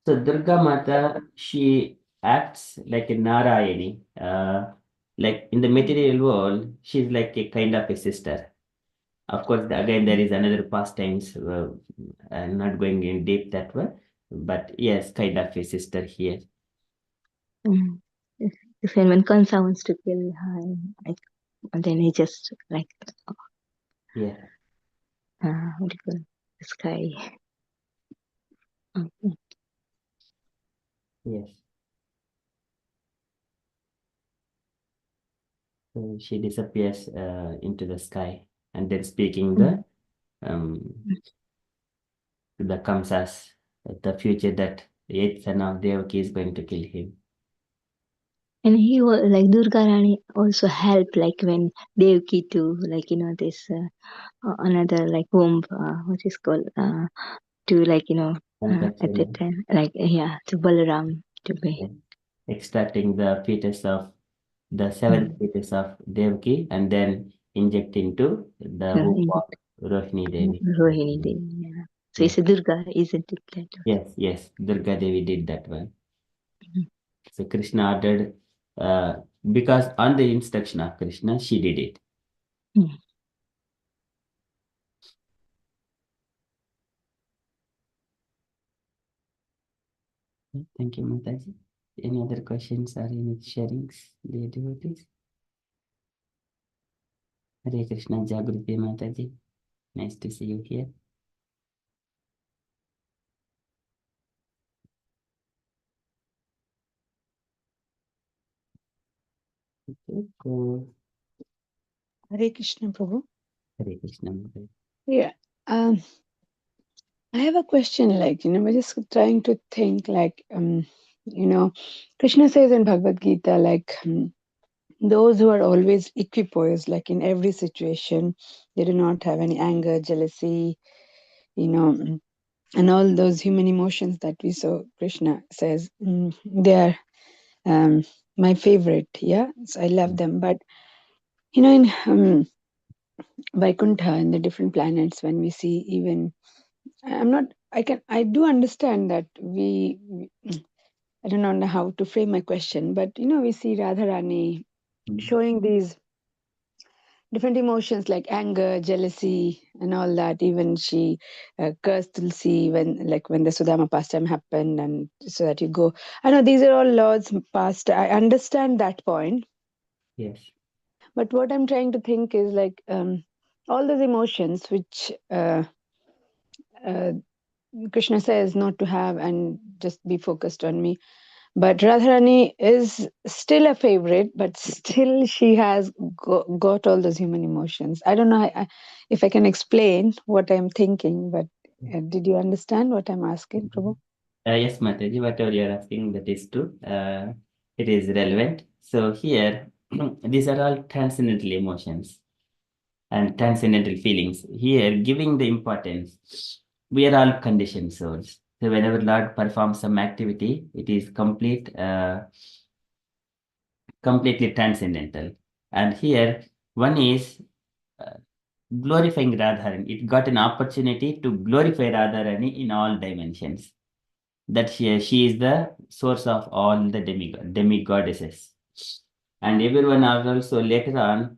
So Durga Mata, she acts like a Narayani. Like in the material world, she's like a kind of a sister. Of course, again, there is another pastimes. I'm not going in deep that way, but yes, kind of a sister here. Mm. When Kansa wants to kill her, like, and then he just, like, Yeah, what do you call it? The sky. Okay. yes. So she disappears into the sky, and then speaking um the Kamsas, the future that the eighth son of Devaki is going to kill him. And he was like Durga Rani also helped, like when Devki to, like, you know, this another like womb, what is called, to, like, you know, at that time, like, yeah, to Balaram to be Extracting the fetus of the seventh fetus of Devaki and then injecting to the womb of Rohini Devi. Rohini Devi. Yeah. So Yes. it's a Durga, isn't it? That Yes, Durga Devi did that one. Mhm. So Krishna ordered, because on the instruction of Krishna, she did it. Mm. Thank you, Mataji. Any other questions or any sharings, dear devotees? Hare Krishna Jagruti Mataji. Nice to see you here. Okay, cool. Hare Krishna, Prabhu. Hare Krishna Mataji. Yeah. I have a question, like, we're just trying to think, like, Krishna says in Bhagavad Gita, like, those who are always equipoised, like in every situation, they do not have any anger, jealousy, and all those human emotions that we saw. Krishna says they are my favorite. Yeah, so I love them. But in Vaikuntha and the different planets, when we see, even I do understand that I don't know how to frame my question, but we see Radharani showing these different emotions like anger, jealousy, and all that. Even she cursed Tulsi when the Sudama pastime happened, and so that you go. I know these are all laws past. I understand that point. Yes. But what I'm trying to think is like all those emotions which Krishna says not to have and just be focused on me. But Radharani is still a favorite, but still she has got all those human emotions. I don't know if I can explain what I'm thinking, but did you understand what I'm asking, Prabhu? Yes, Mataji, whatever you're asking, that is true. It is relevant. So here, these are all transcendental emotions and transcendental feelings. Here, giving the importance, we are all conditioned souls. So whenever Lord performs some activity, it is completely transcendental. And here, one is uh, glorifying Radharani. It got an opportunity to glorify Radharani in all dimensions. that she is the source of all the demigoddesses. And everyone are also later on,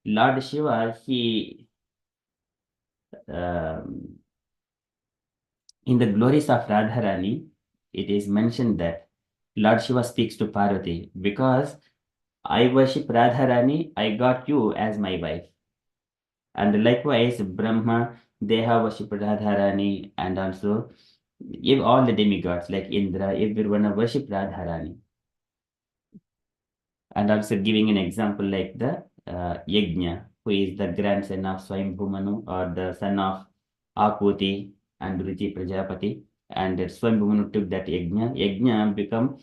Lord Shiva, he um, in the glories of Radharani, it is mentioned that Lord Shiva speaks to Parvati, because I worship Radharani, I got you as my wife. And likewise, Brahma, they have worshipped Radharani, and also if all the demigods like Indra, everyone worship Radharani. And also giving an example like the Yajna, who is the grandson of Swayambhumanu, or the son of Akuti and Ruchi Prajapati. And Swayambhumanu took that Yajna. Yajna become,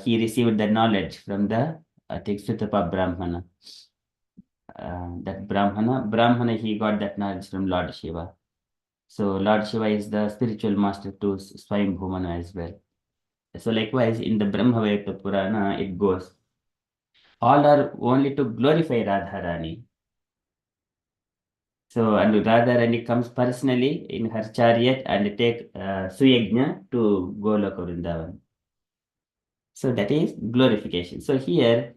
he received the knowledge from the Tiksutapa Brahmana. That Brahmana, he got that knowledge from Lord Shiva. So Lord Shiva is the spiritual master to Swayambhumanu as well. So likewise, in the Brahmavayata Purana, it goes, all are only to glorify Radharani. So, and Radharani comes personally in her chariot and take Suyajna to Goloka Vrindavan. So that is glorification. So here,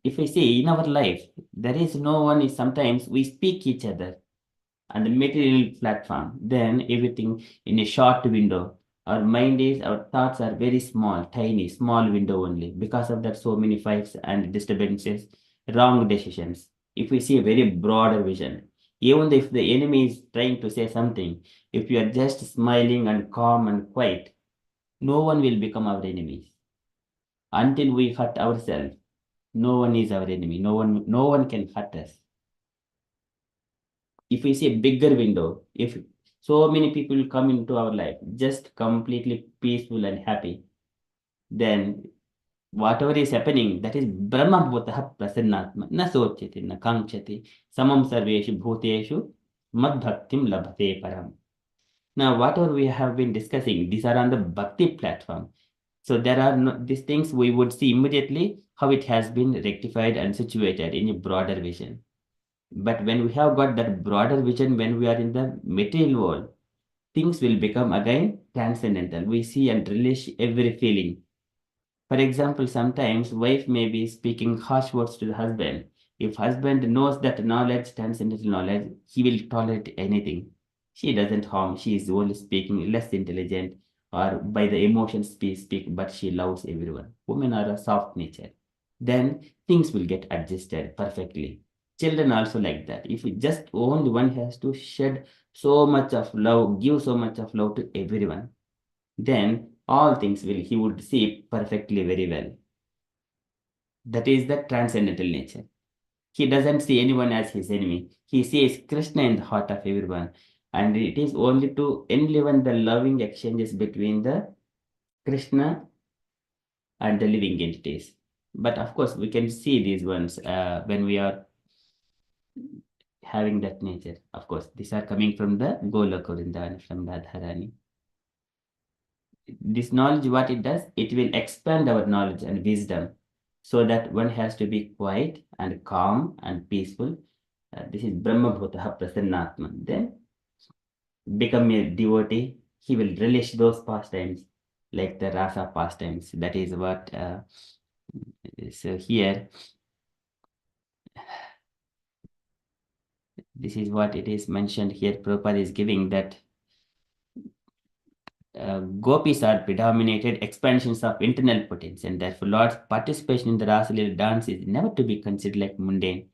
if we see in our life, there is no one is sometimes we speak each other on the material platform, then everything in a short window. Our mind is, our thoughts are very small, tiny, small window only. Because of that, so many fights and disturbances, wrong decisions. If we see a very broader vision, even if the enemy is trying to say something, if you are just smiling and calm and quiet, no one will become our enemies. Until we hurt ourselves, no one is our enemy. No one can hurt us. If we see a bigger window, if so many people come into our life, just completely peaceful and happy, then whatever is happening, that is Brahma Bhutah Prasannatma, na sochati, na kankshati, samam sarveshu bhuteshu, mad bhaktim labhate param. Now, whatever we have been discussing, these are on the bhakti platform. So there are no, these things we would see immediately how it has been rectified and situated in a broader vision. But when we have got that broader vision, when we are in the material world, things will become again transcendental. We see and relish every feeling. For example, sometimes wife may be speaking harsh words to the husband. If husband knows that knowledge, transcendental knowledge, he will tolerate anything. She doesn't harm. She is only speaking less intelligent or by the emotions speak, but she loves everyone. Women are a soft nature. Then things will get adjusted perfectly. Children also like that. If we just only one has to shed so much of love, give so much of love to everyone, then all things will he would see perfectly very well. That is the transcendental nature. He doesn't see anyone as his enemy. He sees Krishna in the heart of everyone. And it is only to enliven the loving exchanges between the Krishna and the living entities. But of course, we can see these ones when we are having that nature. Of course, these are coming from the Golok Vrindavan, from Radharani. This knowledge, what it does, it will expand our knowledge and wisdom, so that one has to be quiet and calm and peaceful. This is Brahma Bhutaha Prasannatma. Then become a devotee, he will relish those pastimes like the rasa pastimes. That is what, so here, this is what it is mentioned here. Prabhupada is giving that gopis are predominated expansions of internal potency, and therefore Lord's participation in the Rasalila dance is never to be considered like mundane,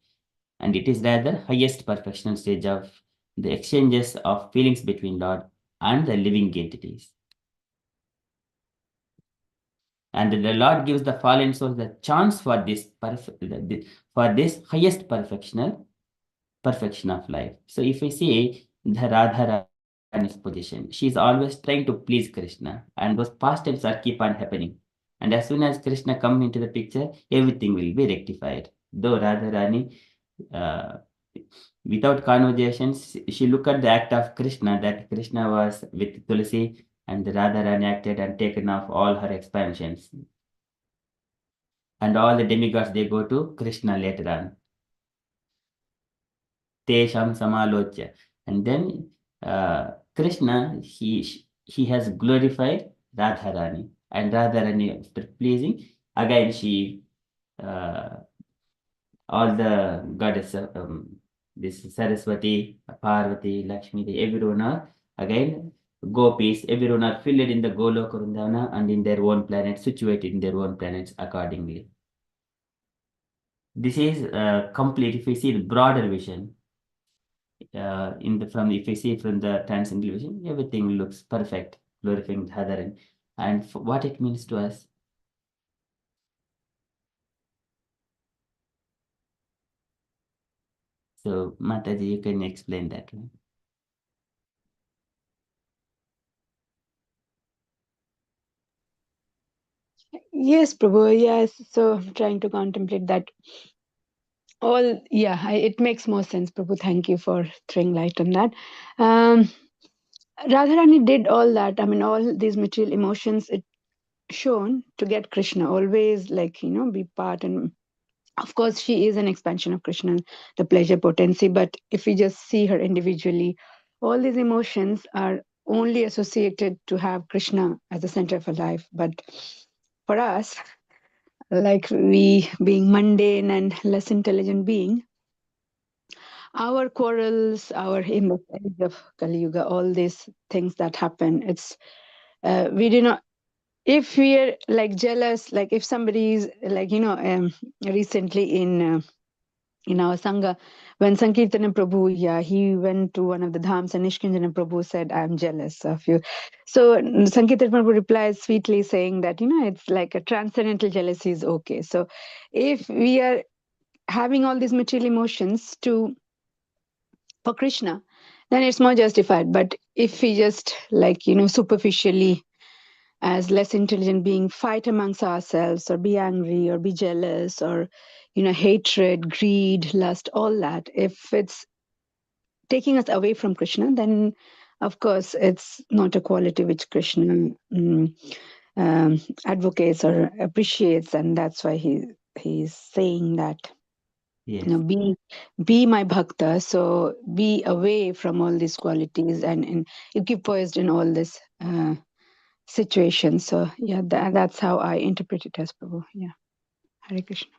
and it is rather highest perfectional stage of the exchanges of feelings between Lord and the living entities. And the Lord gives the fallen souls the chance for this highest perfection of life. So if we see the Radharani's position, she is always trying to please Krishna, and those pastimes are keep on happening. And as soon as Krishna comes into the picture, everything will be rectified. Though Radharani, uh, without conversations, she looked at the act of Krishna, that Krishna was with Tulsi, and the Radharani acted and taken off all her expansions. And all the demigods, they go to Krishna later on. Tesham Samalochya. And then Krishna, he has glorified Radharani, and Radharani, after pleasing, again she, all the goddesses, this Saraswati, Parvati, Lakshmi, everyone are again gopis, everyone are filled in the Goloka Vrindavana and in their own planets, situated in their own planets accordingly. This is complete. If we see the broader vision, if we see from the transcendental vision, everything looks perfect, glorifying Radharani, and what it means to us. So, Mataji, you can explain that one. Yes, Prabhu. Yes. So I'm trying to contemplate that. It makes more sense, Prabhu. Thank you for throwing light on that. Radharani did all that. I mean, all these material emotions it shown to get Krishna. Always be part, and of course she is an expansion of Krishna, the pleasure potency. But if we just see her individually, all these emotions are only associated to have Krishna as the center of her life. But for us, like we being mundane and less intelligent being, our quarrels, our in the age of Kali Yuga, all these things that happen, it's we do not. If we are jealous, like if somebody is recently in our sangha, when Sankirtana Prabhu, he went to one of the dhams and Nishkinjana Prabhu said, "I'm jealous of you." So Sankirtana Prabhu replies sweetly saying that it's like a transcendental jealousy is okay. So if we are having all these material emotions for Krishna, then it's more justified. But if we just superficially as less intelligent being fight amongst ourselves or be angry or be jealous or hatred, greed, lust, all that, if it's taking us away from Krishna, then of course it's not a quality which Krishna advocates or appreciates, and that's why he's saying that Yes. be my bhakta, so be away from all these qualities and you keep poised in all this situation. So that's how I interpret it as Prabhu. Hare Krishna.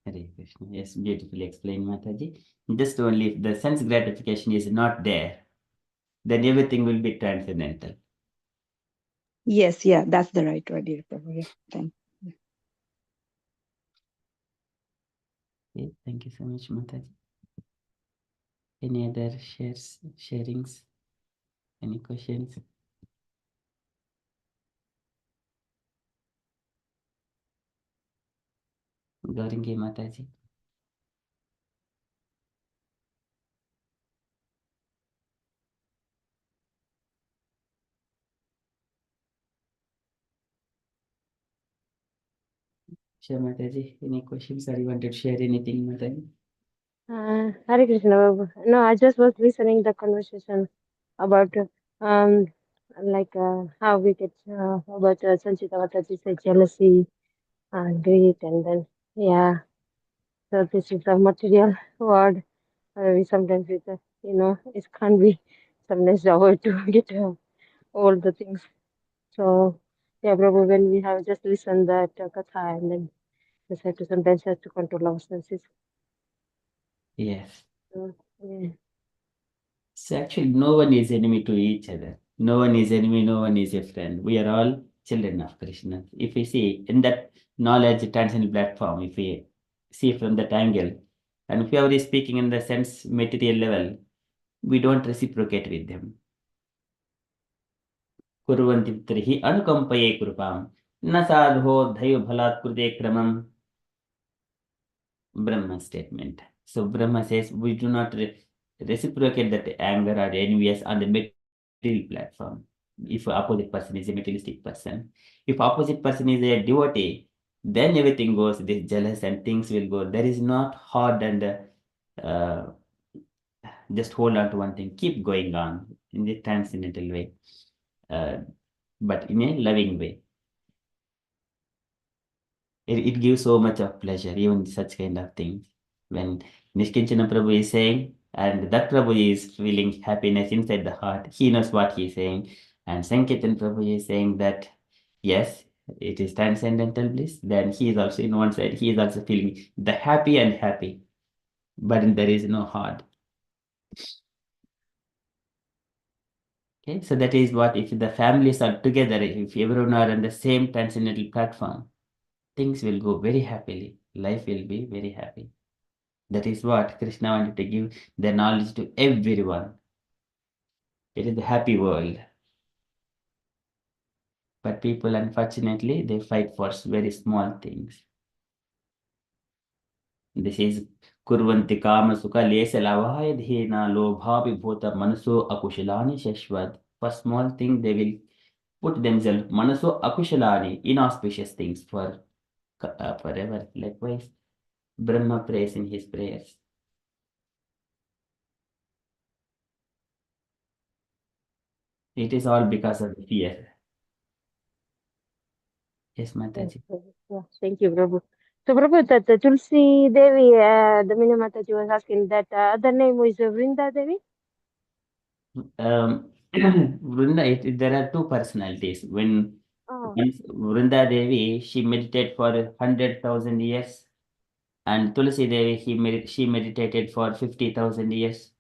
Hare Krishna. Yes, beautifully explained, Mataji. Just only if the sense gratification is not there, then everything will be transcendental. Yes, that's the right word, dear Prabhu. Thank you. Okay, thank you so much, Mataji. Any other sharings? Any questions? Gauringi Mataji. Sure, Mataji. Any questions or you wanted to share anything, Mataji? Hare Krishna Babu. No, I just was listening the conversation about how we get about Sanchita Mataji said jealousy and greed, and then so this is the material word. We sometimes it can't be sometimes the word to get all the things. So Prabhu, when we have just listened that katha and then just have to sometimes have to control our senses. Yes. So, yeah. So actually, no one is enemy to each other. No one is enemy, no one is a friend. We are all children of Krishna. If we see in that knowledge transcendental platform, if we see from that angle, and if we are speaking in the sense material level, we don't reciprocate with them. कुर्वन्ति तर्हि अनुकम्पये कृपां न साधो धैर्य भलात् कृते क्रमम्. Brahma statement. So Brahma says we do not reciprocate that anger or envious on the material platform. If opposite person is a materialistic person, if opposite person is a devotee, then everything goes this jealous and things will go. There is not hard and uh, just hold on to one thing. Keep going on in the transcendental way, but in a loving way. It gives so much of pleasure, even such kind of things. When Nishkinchana Prabhu is saying, and that Prabhu is feeling happiness inside the heart, he knows what he is saying. And Sankirtan Prabhu is saying that, yes, it is transcendental bliss. Then he is also, in one side, he is also feeling the happy and happy, but there is no hard. Okay, so that is what, if the families are together, if everyone are on the same transcendental platform, things will go very happily. Life will be very happy. That is what Krishna wanted to give the knowledge to everyone. It is the happy world. But people, unfortunately, they fight for very small things. This is kurvanti kama sukha lesa lavaya dhena lobha vibhota manaso akushalani shashwat. For small thing, they will put themselves manaso akushalani, inauspicious things for forever. Likewise, Brahma prays in his prayers. It is all because of fear. Yes, Yes, Mataji. yeah, thank you, Prabhu. So, Prabhu, that Tulsi Devi, the Mina Mataji was asking that other name is Vrinda Devi. Vrunda, there are two personalities. When Oh, once Vrunda Devi, she meditated for 100,000 years, and Tulsi Devi, she meditated for 50,000 years.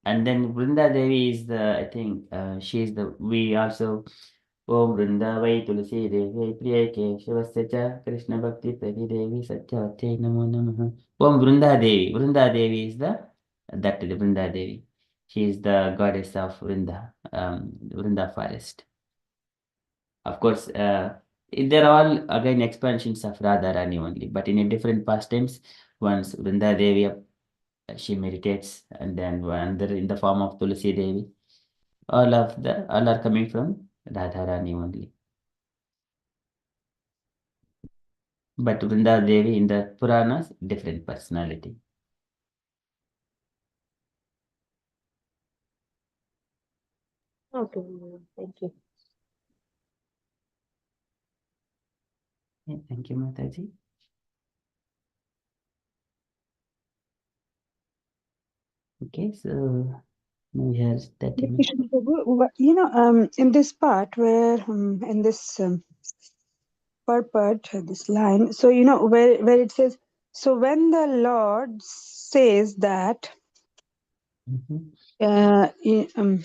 And then Vrinda Devi is the, I think, she is the, we also, Om Vrindavai Tulsi Devi Priya Keshavasya Cha Krishna Bhakti Prati Devi Satyavate Namo Namaha. Om Vrinda Devi. Vrinda Devi is that is Vrinda Devi. She is the goddess of Vrinda, Vrinda forest. Of course, they're all again expansions of Radharani only, but in a different pastimes. Once Vrinda Devi, she meditates, and then another in the form of Tulsi Devi. All are coming from Radharani only. But Vrinda Devi in the Puranas, different personality. okay, thank you. Yeah, thank you, Mataji. Okay, so now we have 30 minutes. Krishna Prabhu, in this part where, in this purport, this line, so, where it says, so when the Lord says that, Mhm. in,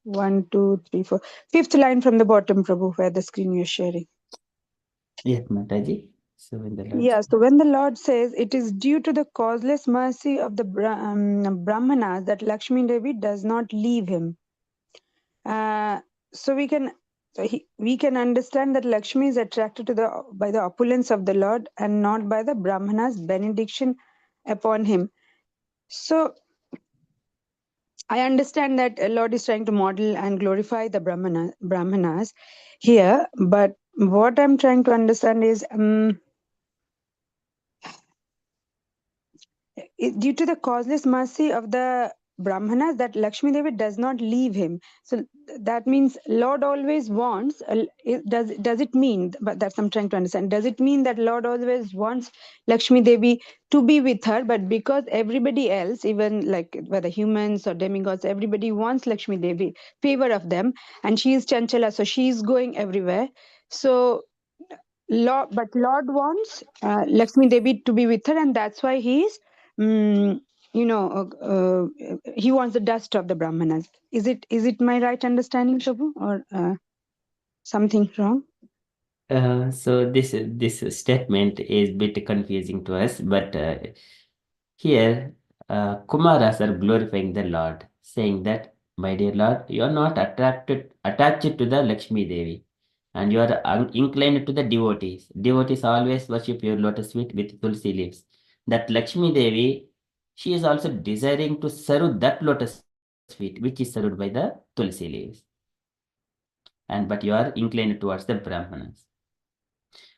1, 2, 3, 4, fifth line from the bottom, Prabhu, where the screen you're sharing. Yes, Mataji. So when the Lord Yeah, so when the Lord says it is due to the causeless mercy of the Brahmanas that Lakshmi Devi does not leave him. So we can understand that Lakshmi is attracted to by the opulence of the Lord and not by the Brahmana's benediction upon him. So I understand that Lord is trying to model and glorify the Brahmanas here, but what I'm trying to understand is due to the causeless mercy of the Brahmanas that Lakshmi Devi does not leave him. So that means Lord always wants, does it mean, but that's I'm trying to understand, does it mean that Lord always wants Lakshmi Devi to be with her, but because everybody else, even like whether humans or demigods, everybody wants Lakshmi Devi, favor of them, and she is Chanchala, so she is going everywhere. So but Lord wants Lakshmi Devi to be with her, and that's why mm, he wants the dust of the Brahmanas. Is it my right understanding, Prabhu, or something wrong? so this statement is a bit confusing to us, but here Kumaras are glorifying the Lord, saying that, my dear Lord, you are not attached to the Lakshmi Devi, and you are inclined to the devotees. Devotees always worship your lotus feet with tulsi leaves. That Lakshmi Devi, she is also desiring to serve that lotus feet, which is served by the tulsi leaves. But you are inclined towards the Brahmanas.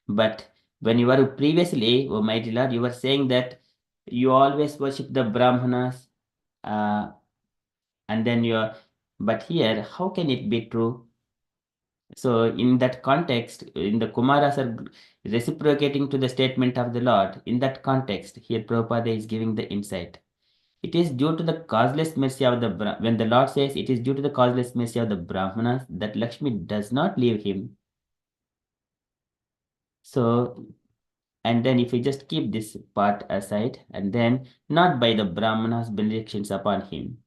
But when you were previously, oh mighty Lord, you were saying that you always worship the Brahmanas, uh, and then you are, but here, how can it be true? So, in that context, in the Kumaras are reciprocating to the statement of the Lord. In that context, here Prabhupada is giving the insight. It is due to the causeless mercy of the when the Lord says it is due to the causeless mercy of the Brahmanas that Lakshmi does not leave him. So, and then if we just keep this part aside, and then not by the Brahmanas' benedictions upon him.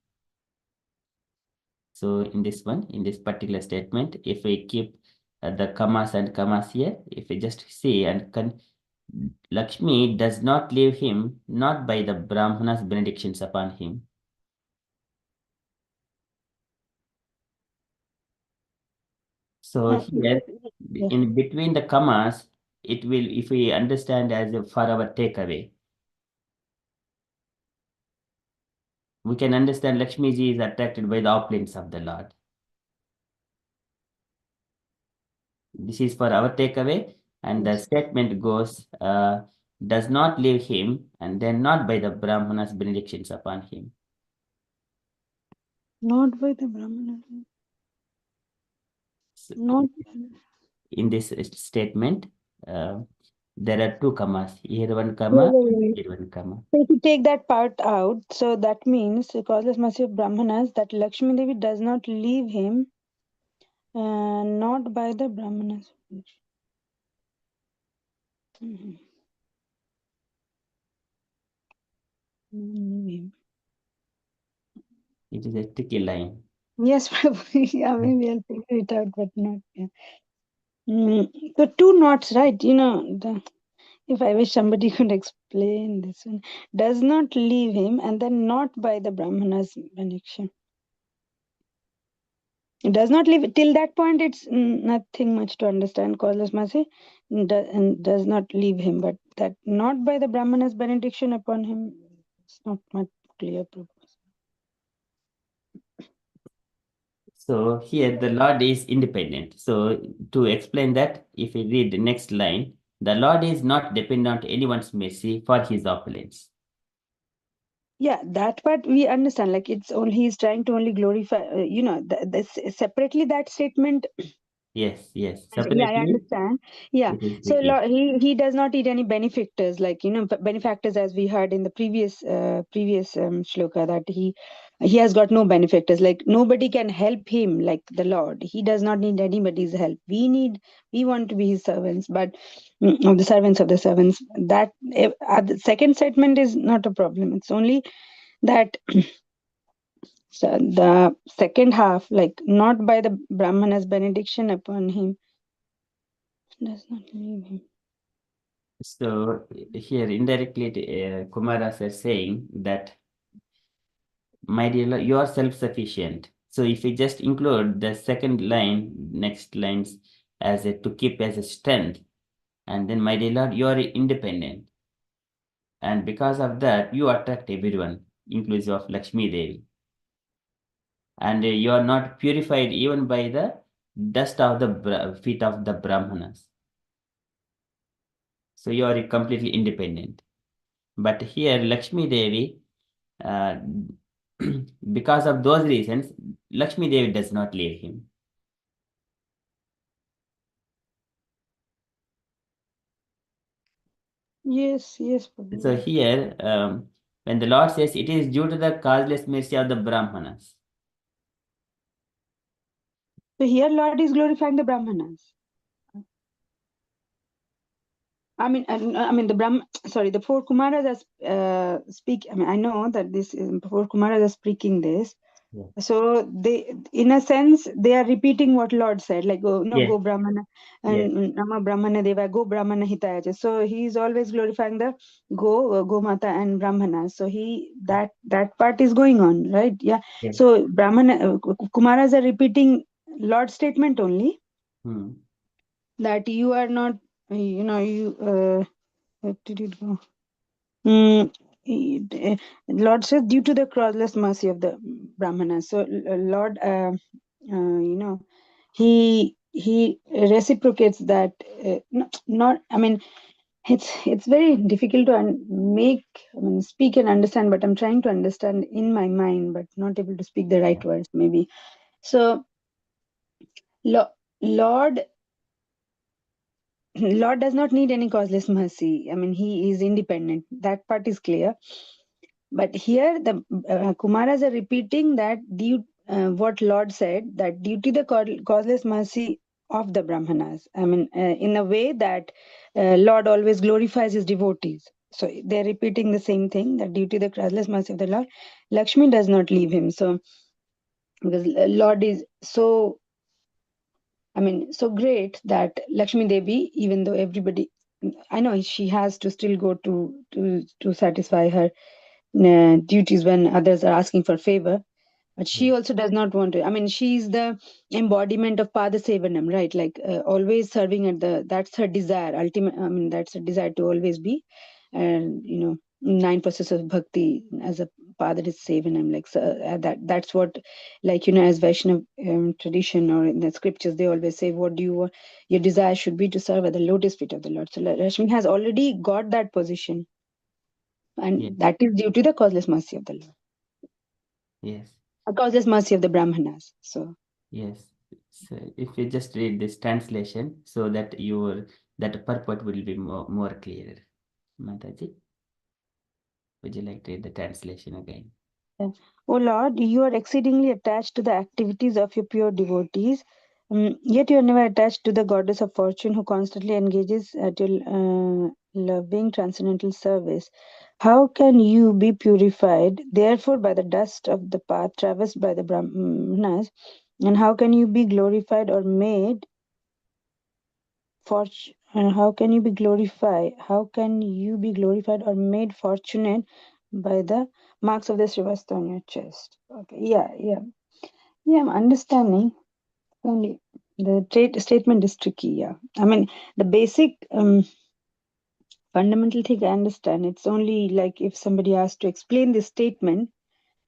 So in this one, in this particular statement, if we keep the commas and commas here, if we just see and Lakshmi does not leave him, not by the Brahmanas' benedictions upon him. So here, in between the commas, it will, if we understand as for our takeaway, we can understand Lakshmi ji is attracted by the opulence of the Lord. This is for our takeaway, and the statement goes, does not leave him, and then not by the Brahmanas' benedictions upon him. Not by the Brahmana. So Not. in this statement, there are two commas. Here one comma, here one comma. So if you take that part out, so that means the causeless mercy of Brahmanas that Lakshmi Devi does not leave him, not by the Brahmanas. It is a tricky line. Yes, Prabhu. Yeah, maybe I'll figure it out, but not. Yeah. So two knots, right? You know, if I wish somebody could explain this one, does not leave him, and then not by the Brahmanas' benediction. It does not leave till that point. It's nothing much to understand. Causeless mercy and does not leave him, but that not by the Brahmanas' benediction upon him. It's not much clear. So here the Lord is independent. So to explain that, if we read the next line, the Lord is not dependent on anyone's mercy for his opulence. Yeah, that part we understand. Like it's only he's trying to only glorify. Separately that statement. Yes. Yeah, I Separately, understand. Yeah, it is so tricky. he does not eat any benefactors, like benefactors, as we heard in the previous shloka, that he has got no benefactors. Like nobody can help him, like the Lord. He does not need anybody's help. We want to be his servants, but of the servants of the servants. That the second statement is not a problem. It's only that so the second half, like not by the Brahmana's benediction upon him, does not leave him. So here indirectly, Kumaras is saying that, my dear Lord, you are self-sufficient. So if we just include the second line, next lines, as to keep as a strength, and then, my dear Lord, you are independent. And because of that, you attract everyone, inclusive of Lakshmi Devi. And you are not purified even by the dust of the feet of the Brahmanas. So you are completely independent. But here, Lakshmi Devi, uh, because of those reasons, Lakshmi Devi does not leave him. Yes, Prabhu. So here, when the Lord says it is due to the causeless mercy of the Brahmanas. So here Lord is glorifying the Brahmanas. I mean, the four Kumaras are speak. I mean, I know that this is four Kumaras are speaking this. Yeah. So they, in a sense, they are repeating what Lord said, like go Brahmana and Nama Brahmana Deva, go Brahmana Hitaya. So he is always glorifying the go Mata and Brahmana. So that part is going on, right? Yeah. So Brahmana Kumaras are repeating Lord's statement only, that you are not, where did it go? Lord says, due to the crossless mercy of the Brahmanas. So Lord, he reciprocates that. Not, I mean, it's very difficult to speak and understand, but I'm trying to understand in my mind, but not able to speak the right words, maybe. So Lord does not need any causeless mercy. I mean, he is independent. That part is clear. But here the Kumaras are repeating that what Lord said, that due to the causeless mercy of the Brahmanas, I mean, in a way that Lord always glorifies his devotees. So they're repeating the same thing, that due to the causeless mercy of the Lord, Lakshmi does not leave him. So because Lord is so, I mean, so great that Lakshmi Devi, even though everybody, I know she has to still go to satisfy her duties when others are asking for favor, but she also does not want to. I mean, she's the embodiment of Pada Sevanam, right? Like always serving at that's her desire. Ultimate, I mean, that's her desire to always be, and 9 process of bhakti as a Pada is Sevanam. Like so, that's what, like as Vaishnav tradition or in the scriptures, they always say, what do you want? Your desire should be to serve at the lotus feet of the Lord. So Rashmi has already got that position, and Yes. that is due to the causeless mercy of the Lord. Yes. Causeless mercy of the Brahmanas. So. Yes. So if you just read this translation, so that that purport will be more clearer. Mataji, would you like to read the translation again? O Lord, you are exceedingly attached to the activities of your pure devotees, yet you are never attached to the goddess of fortune who constantly engages at your loving transcendental service. How can you be purified, therefore, by the dust of the path traversed by the Brahmanas? And how can you be glorified or made how can you be glorified? How can you be glorified or made fortunate by the marks of the Srivastava on your chest? Okay, yeah. I'm understanding. Only the statement is tricky. Yeah, I mean the basic fundamental thing I understand. It's only like if somebody has to explain this statement,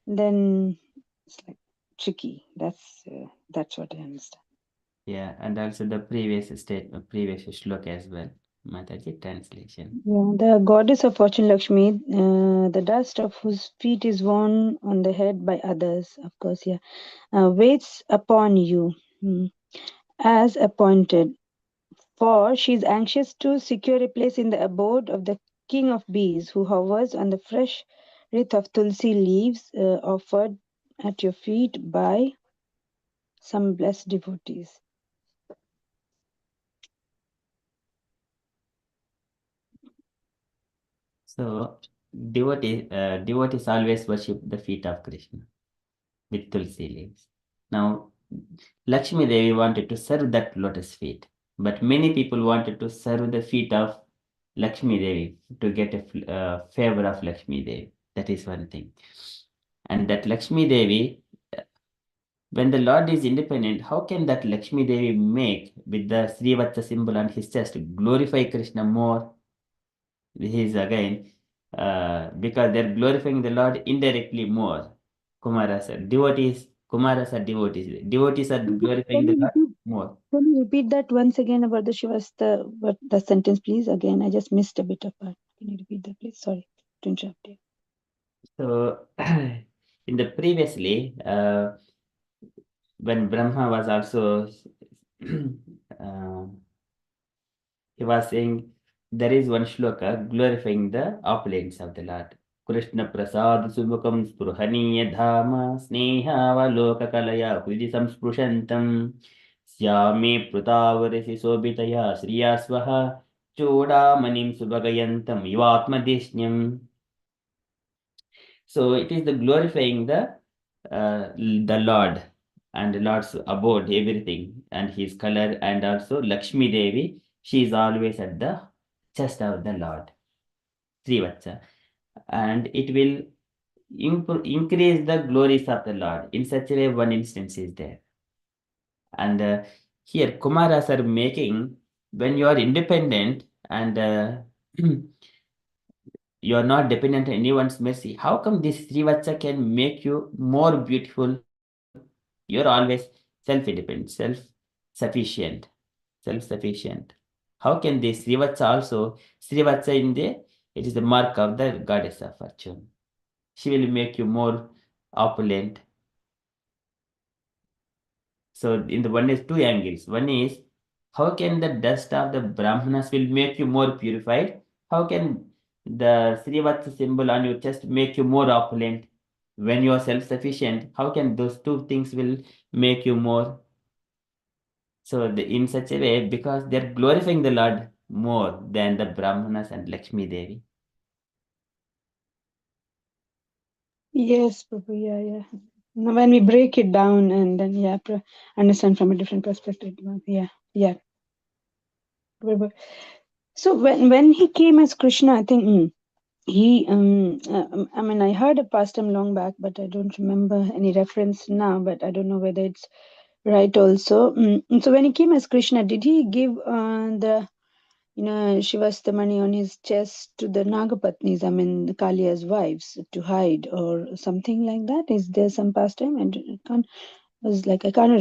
then it's like tricky. That's what I understand. Yeah, and also the previous previous shloka as well. Mataji, translation. Yeah, the goddess of fortune Lakshmi, the dust of whose feet is worn on the head by others, of course, yeah, waits upon you as appointed. For she is anxious to secure a place in the abode of the king of bees, who hovers on the fresh wreath of tulsi leaves offered at your feet by some blessed devotees. So devotees always worship the feet of Krishna with tulsi leaves. Now, Lakshmi Devi wanted to serve that lotus feet, but many people wanted to serve the feet of Lakshmi Devi to get a favor of Lakshmi Devi. That is one thing. And that Lakshmi Devi, when the Lord is independent, how can that Lakshmi Devi make with the Srivatsa symbol on his chest glorify Krishna more? This is again because they're glorifying the Lord indirectly more. Kumaras are devotees. Kumaras are devotees. Devotees are glorifying the Lord more. Can you repeat that once again about the Shivasta, what the sentence, please? Again, I just missed a bit of it. Can you repeat that, please? Sorry to interrupt you. So, in the previously, when Brahma was also, he was saying there is one shloka glorifying the opulence of the Lord. Krishna Prasad Subhakam Spruhaniya Dhama Snehavaloka Kalaya Hudi Samspushantam Syame Prutavarisi Sobitaya Sriya Swaha Chodamanim Subhagayantam Ivatma Deshnyam. So it is the glorifying the Lord and the Lord's abode, everything, and his color, and also Lakshmi Devi. She is always at the chest of the Lord, Srivatsa, and it will increase the glories of the Lord. In such a way, one instance is there, and here Kumaras are making when you are independent and you are not dependent on anyone's mercy. How come this Srivatsa can make you more beautiful? You're always self-independent, self-sufficient, self-sufficient. How can this Srivatsa also, Srivatsa in the, it is the mark of the goddess of fortune. She will make you more opulent. So in the one is two angles. One is, how can the dust of the Brahmanas will make you more purified? How can the Srivatsa symbol on your chest make you more opulent. When you are self-sufficient, how can those two things will make you more? So in such a way, because they're glorifying the Lord more than the Brahmanas and Lakshmi Devi. Yes, Prabhu. Yeah. Now, when we break it down and then understand from a different perspective. Yeah. Prabhu. So when he came as Krishna, I think he I mean, I heard a pastime long back, but I don't remember any reference now. But I don't know whether it's right also. So when he came as Krishna, did he give the Shivastamani on his chest to the Nagapatnis, I mean the Kalia's wives, to hide or something like that? Is there some pastime? I can't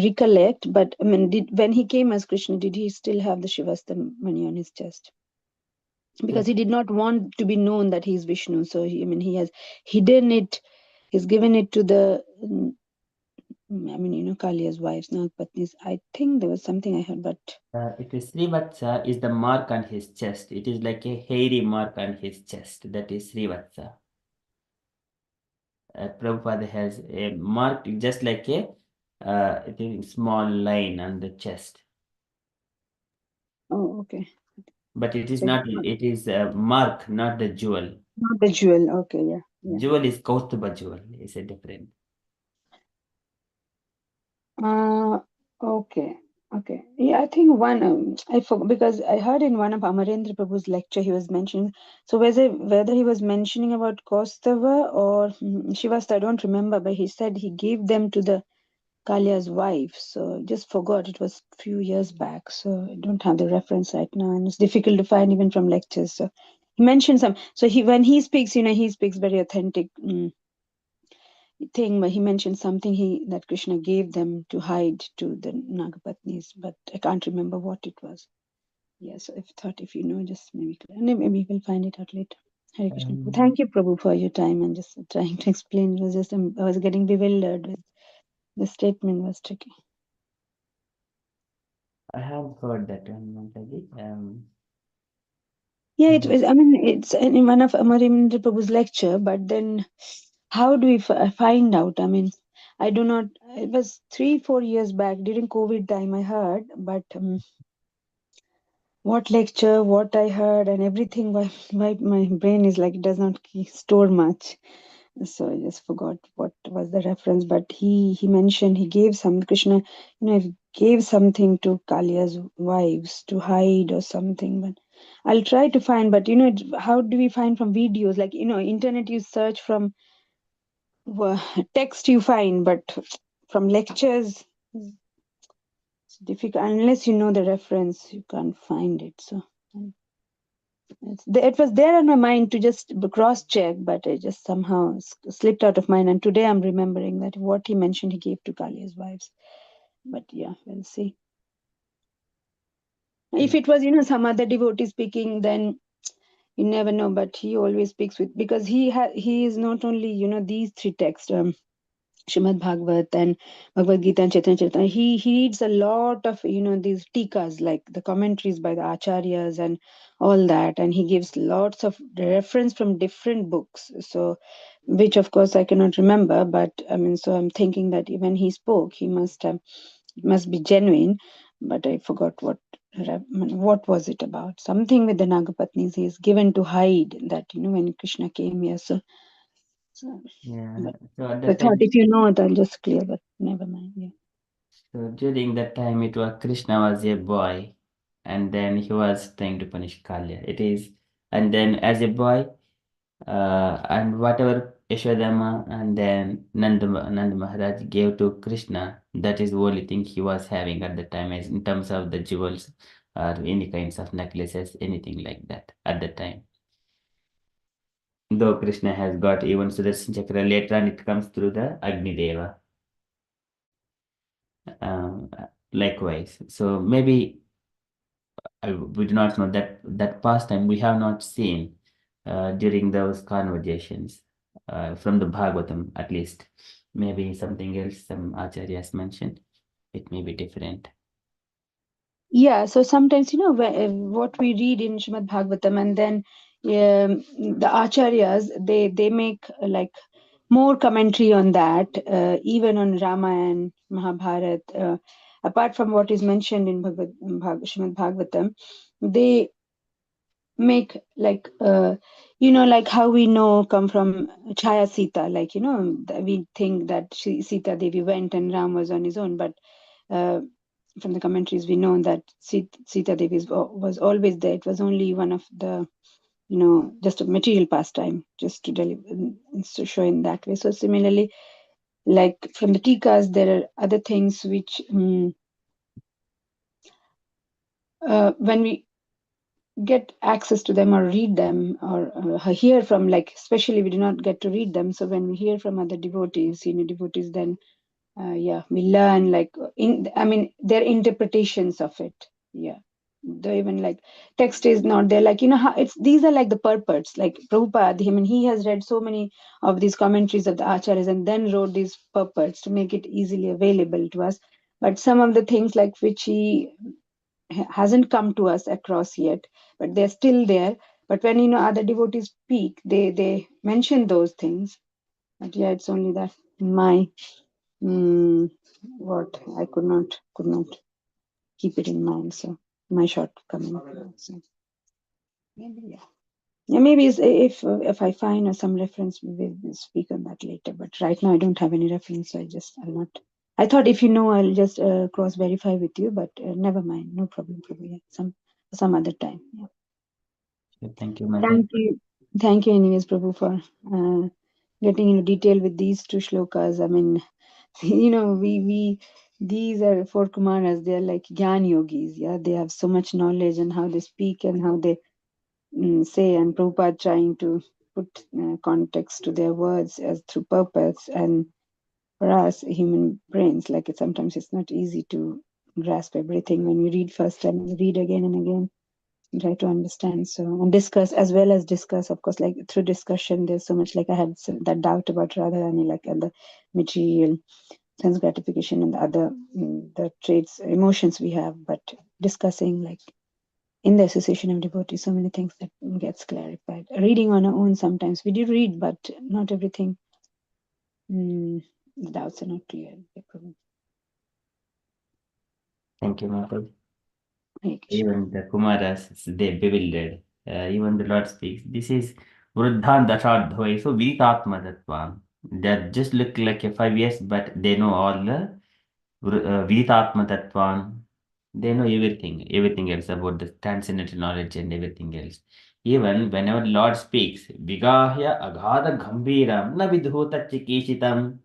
recollect, but I mean, when he came as Krishna, did he still have the Shivastamani on his chest? Because he did not want to be known that he is Vishnu, so he has hidden it. He's given it to the Kalia's wives, Nagapatnis. I think there was something I heard, but It is Srivatsa is the mark on his chest. It is like a hairy mark on his chest. That is Srivatsa. Prabhupada has a mark just like a I think small line on the chest. oh, okay. But it is So not, it is a mark, not the jewel. not the jewel. Okay, yeah. Jewel is Kaustuba jewel. It's a different. Okay. Yeah, I think I forgot because I heard in one of Amarendra Prabhu's lecture he was mentioning. So whether he was mentioning about Kaustava or Shivasta, I don't remember, but he said he gave them to the Kalia's wife. So just forgot, it was a few years back. So I don't have the reference right now, and it's difficult to find even from lectures. So he mentioned some. So when he speaks, he speaks very authentic. Thing where he mentioned something that Krishna gave them to hide to the Nagapatnis, but I can't remember what it was. Yeah, so if you know, just maybe we'll find it out later. Hare Krishna. Thank you, Prabhu, for your time and just trying to explain. It was just I was getting bewildered with the statement was tricky. I have heard that one, Mataji. Yeah, it was. I mean, it's in one of Amarendra Prabhu's lecture, but then how do we find out? I mean, I do not. It was 3-4 years back during COVID time. I heard, but what lecture, what I heard, and everything. Why my brain is like it does not store much. So I just forgot what was the reference. But he mentioned he gave some Krishna, he gave something to Kalia's wives to hide or something. But I'll try to find. But how do we find from videos? Like internet, you search from text, you find, but from lectures, it's difficult unless you know the reference. You can't find it. So. It was there on my mind to just cross check, but it just somehow slipped out of mind. And today I'm remembering that what he mentioned he gave to Kalia's wives. But yeah, we'll see. If it was some other devotee speaking, then you never know. But he always speaks with, because he is not only these three texts. Srimad Bhagavat and Bhagavad Gita and Chaitanya Charitamrita. He reads a lot of these tikas, like the commentaries by the acharyas and all that, and he gives lots of reference from different books. So, which of course I cannot remember, but I mean, so I'm thinking that when he spoke, he must have, it must be genuine. But I forgot what was it about. Something with the Nagapatnis. He is given to hide that when Krishna came here. So Yeah. but So at I that thought time, if you know it, I'll just clear, but never mind. Yeah. so during that time, it was Krishna was a boy, and then he was trying to punish Kalya. It is, and then as a boy, and whatever Yashodama and then Nanda Maharaj gave to Krishna, that is the only thing he was having at the time, as in terms of the jewels or any kinds of necklaces, anything like that at the time. Though Krishna has got even Sudarshan Chakra, later on it comes through the Agni Deva. Um, Likewise. So maybe we do not know that pastime we have not seen during those conversations from the Bhagavatam at least. Maybe something else some acharyas mentioned. It may be different. Yeah, so sometimes what we read in Srimad Bhagavatam, and then the acharyas, they make like more commentary on that, even on Ramayana, Mahabharata. Apart from what is mentioned in Srimad Bhagavatam, they make like like how we know come from Chaya Sita, like we think that Sita Devi went and Ram was on his own, but from the commentaries we know that Sita Devi was always there. It was only one of the just a material pastime, just to deliver, to show in that way. So similarly, like from the tikas, there are other things which when we get access to them or read them or hear from, like especially we do not get to read them, so when we hear from other devotees, senior devotees, then we learn like their interpretations of it. Though even like text is not there, like how it's, these are like the purports, like Prabhupada, he has read so many of these commentaries of the acharyas and then wrote these purports to make it easily available to us. But some of the things like which he hasn't come to us across yet, but they're still there. But when other devotees speak, they mention those things. But it's only that my what I could not keep it in mind. So my shortcoming. So maybe maybe if I find some reference, we will speak on that later. But right now I don't have any reference, so I'll not. I thought if I'll just cross verify with you, but never mind, no problem. Probably some other time. Thank you, Mother. Thank you, anyways, Prabhu, for getting into detail with these two shlokas. I mean, we these are four Kumaras. They are like Gyan yogis. Yeah, they have so much knowledge and how they speak and how they say. And Prabhupada trying to put context to their words as through purpose. And for us, human brains, like sometimes it's not easy to grasp everything when we read first and we read again and again. Try to understand, so, and discuss, as well as discuss, of course, like through discussion there's so much, like I had that doubt about Radharani, like and the material sense gratification and the other the traits, emotions we have, but discussing like in the association of devotees, so many things that gets clarified. Reading on our own, sometimes we do read, but not everything, the doubts are not clear. Thank you, Mother. Hare Krishna. Even the Kumaras, they bewildered. Even the Lord speaks. This is Vruddhan Dashadhvai, so Vitatma Tattvam. They just look like a 5 years, but they know all the Vitatma Tattvam. They know everything else about the transcendental knowledge and everything else. Even whenever Lord speaks, Vigahya Aghada Gambhiram Na Vidhuta Chikishitam.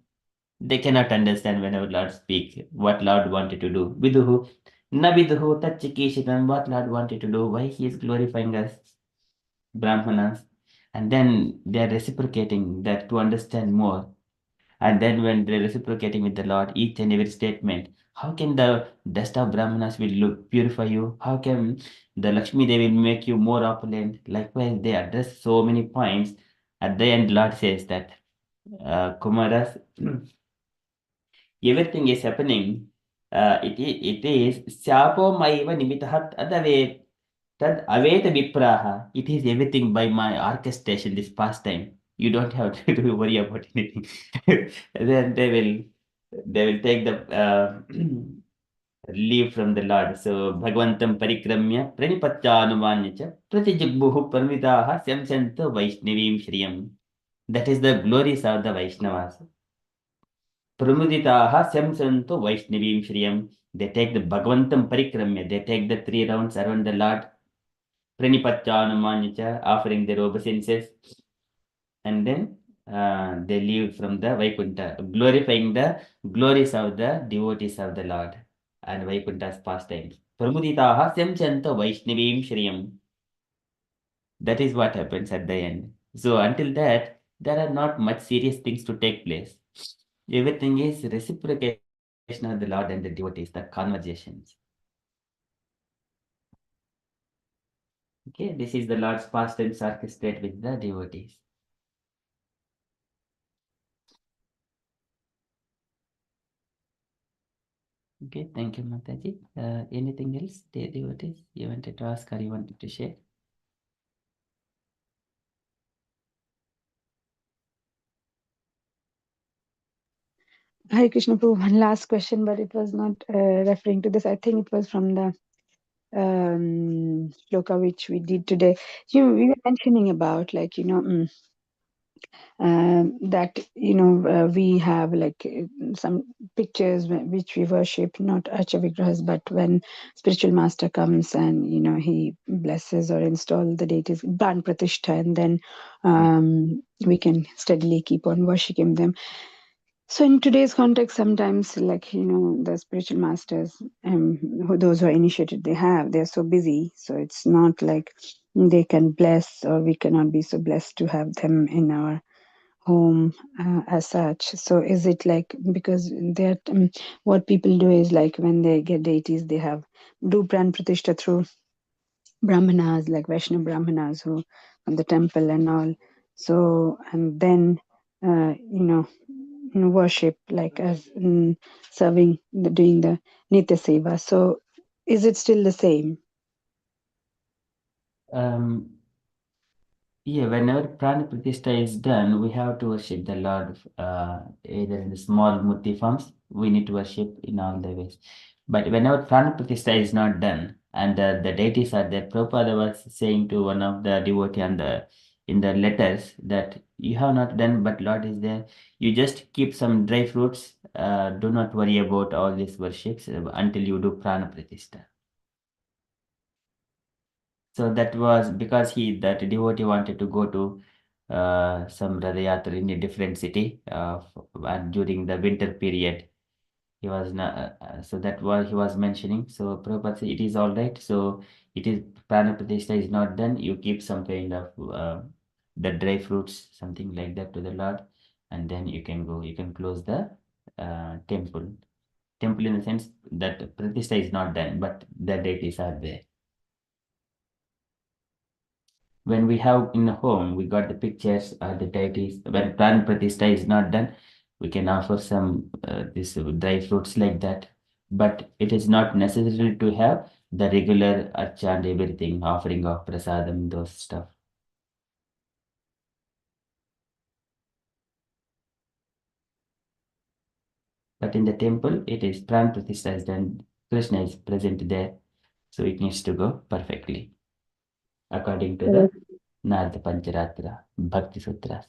They cannot understand whenever Lord speaks what Lord wanted to do. Viduhu Na Vidhu Tachikishitam, what Lord wanted to do, why He is glorifying us, Brahmanas. And then they are reciprocating that to understand more. And then when they're reciprocating with the Lord, each and every statement, how can the dust of Brahmanas will look purify you? How can the Lakshmi they will make you more opulent? Likewise, they address so many points. At the end, Lord says that Kumaras, everything is happening. It is Syapo Maiva Nimitahat Adavet. Tad Aveta Vipraha. It is everything by my orchestration, this pastime. You don't have to worry about anything. Then they will take the leave from the Lord. So Bhagwantam Parikramya Pranipatyanumanyacha Pratijagbuhu Parmitaha Samsanta Vaishnavim Shriyam. That is the glories of the Vaishnavas. Pramuditaha Samsanto Vaishnavim Shriyam. They take the Bhagwantam Parikramya. They take the 3 rounds around the Lord. Pranipatyanumanyacha, offering their obeisances. And then they leave from the Vaikuntha, glorifying the glories of the devotees of the Lord and Vaikuntha's pastimes. Pramuditaha Samsanta Vaishnavim Shriyam. That is what happens at the end. So until that, there are not much serious things to take place. Everything is reciprocation of the Lord and the devotees, the conversations. Okay, this is the Lord's pastimes orchestrated with the devotees. Okay, thank you, Mataji. Anything else, dear devotees, you wanted to ask or you wanted to share? Hare Krishna Prabhu, one last question, but it was not referring to this. I think it was from the shloka which we did today. We were mentioning about like that we have like some pictures which we worship, not Archa Vigrahas, but when spiritual master comes and he blesses or install the deities, Ban Pratishtha, and then we can steadily keep on worshipping them. So in today's context, sometimes like the spiritual masters, those who are initiated, they're so busy, so it's not like they can bless, or we cannot be so blessed to have them in our home as such. So is it like, because that what people do is like when they get deities, they do pran pratishtha through brahmanas, like Vaishnava brahmanas who from the temple and all. So and then worship like as serving doing the nitya seva. So is it still the same? Um, Yeah, whenever Prana Pratishtha is done, we have to worship the Lord either in the small murti forms, we need to worship in all the ways. But whenever Prana Pratishtha is not done and the deities are there, Prabhupada was saying to one of the devotee in the letters that you have not done, but Lord is there. You just keep some dry fruits. Do not worry about all these worships until you do Prana Pratishtha. So that was because that devotee wanted to go to some Ratha Yatra in a different city and during the winter period. He was not, so that was he was mentioning. So Prabhupada said it is all right. So it is Prana Pratishtha is not done. You keep some kind of the dry fruits, something like that to the Lord, and then you can go. You can close the temple. Temple in the sense that Pratishtha is not done, but the deities are there. When we have in the home, we got the pictures of the deities. When Pran Pratishtha is not done, we can offer some this dry fruits like that. But it is not necessary to have the regular archa and everything, offering of prasadam, those stuff. But in the temple, it is Pran Pratishtha is done. Krishna is present there, so it needs to go perfectly according to the Narada Pancharatra Bhakti Sutras.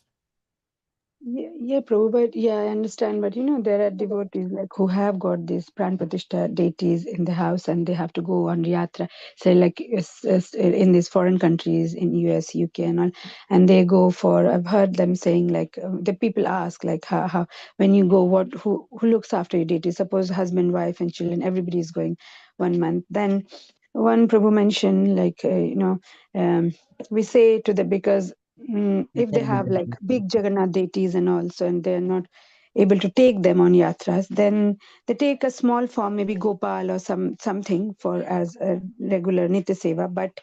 Yeah, Prabhu, but yeah, I understand. But there are devotees like who have got these pran pratishtha deities in the house, and they have to go on yatra. Say like in these foreign countries, in US, UK, and all, and they go for. I've heard them saying like the people ask like how when you go, who looks after your deity? Suppose husband, wife, and children, everybody is going 1 month. Then one Prabhu mentioned like we say to the, because if they have like big Jagannath deities and also, and they're not able to take them on yatras, then they take a small form, maybe Gopal or something for as a regular Nitya Seva, but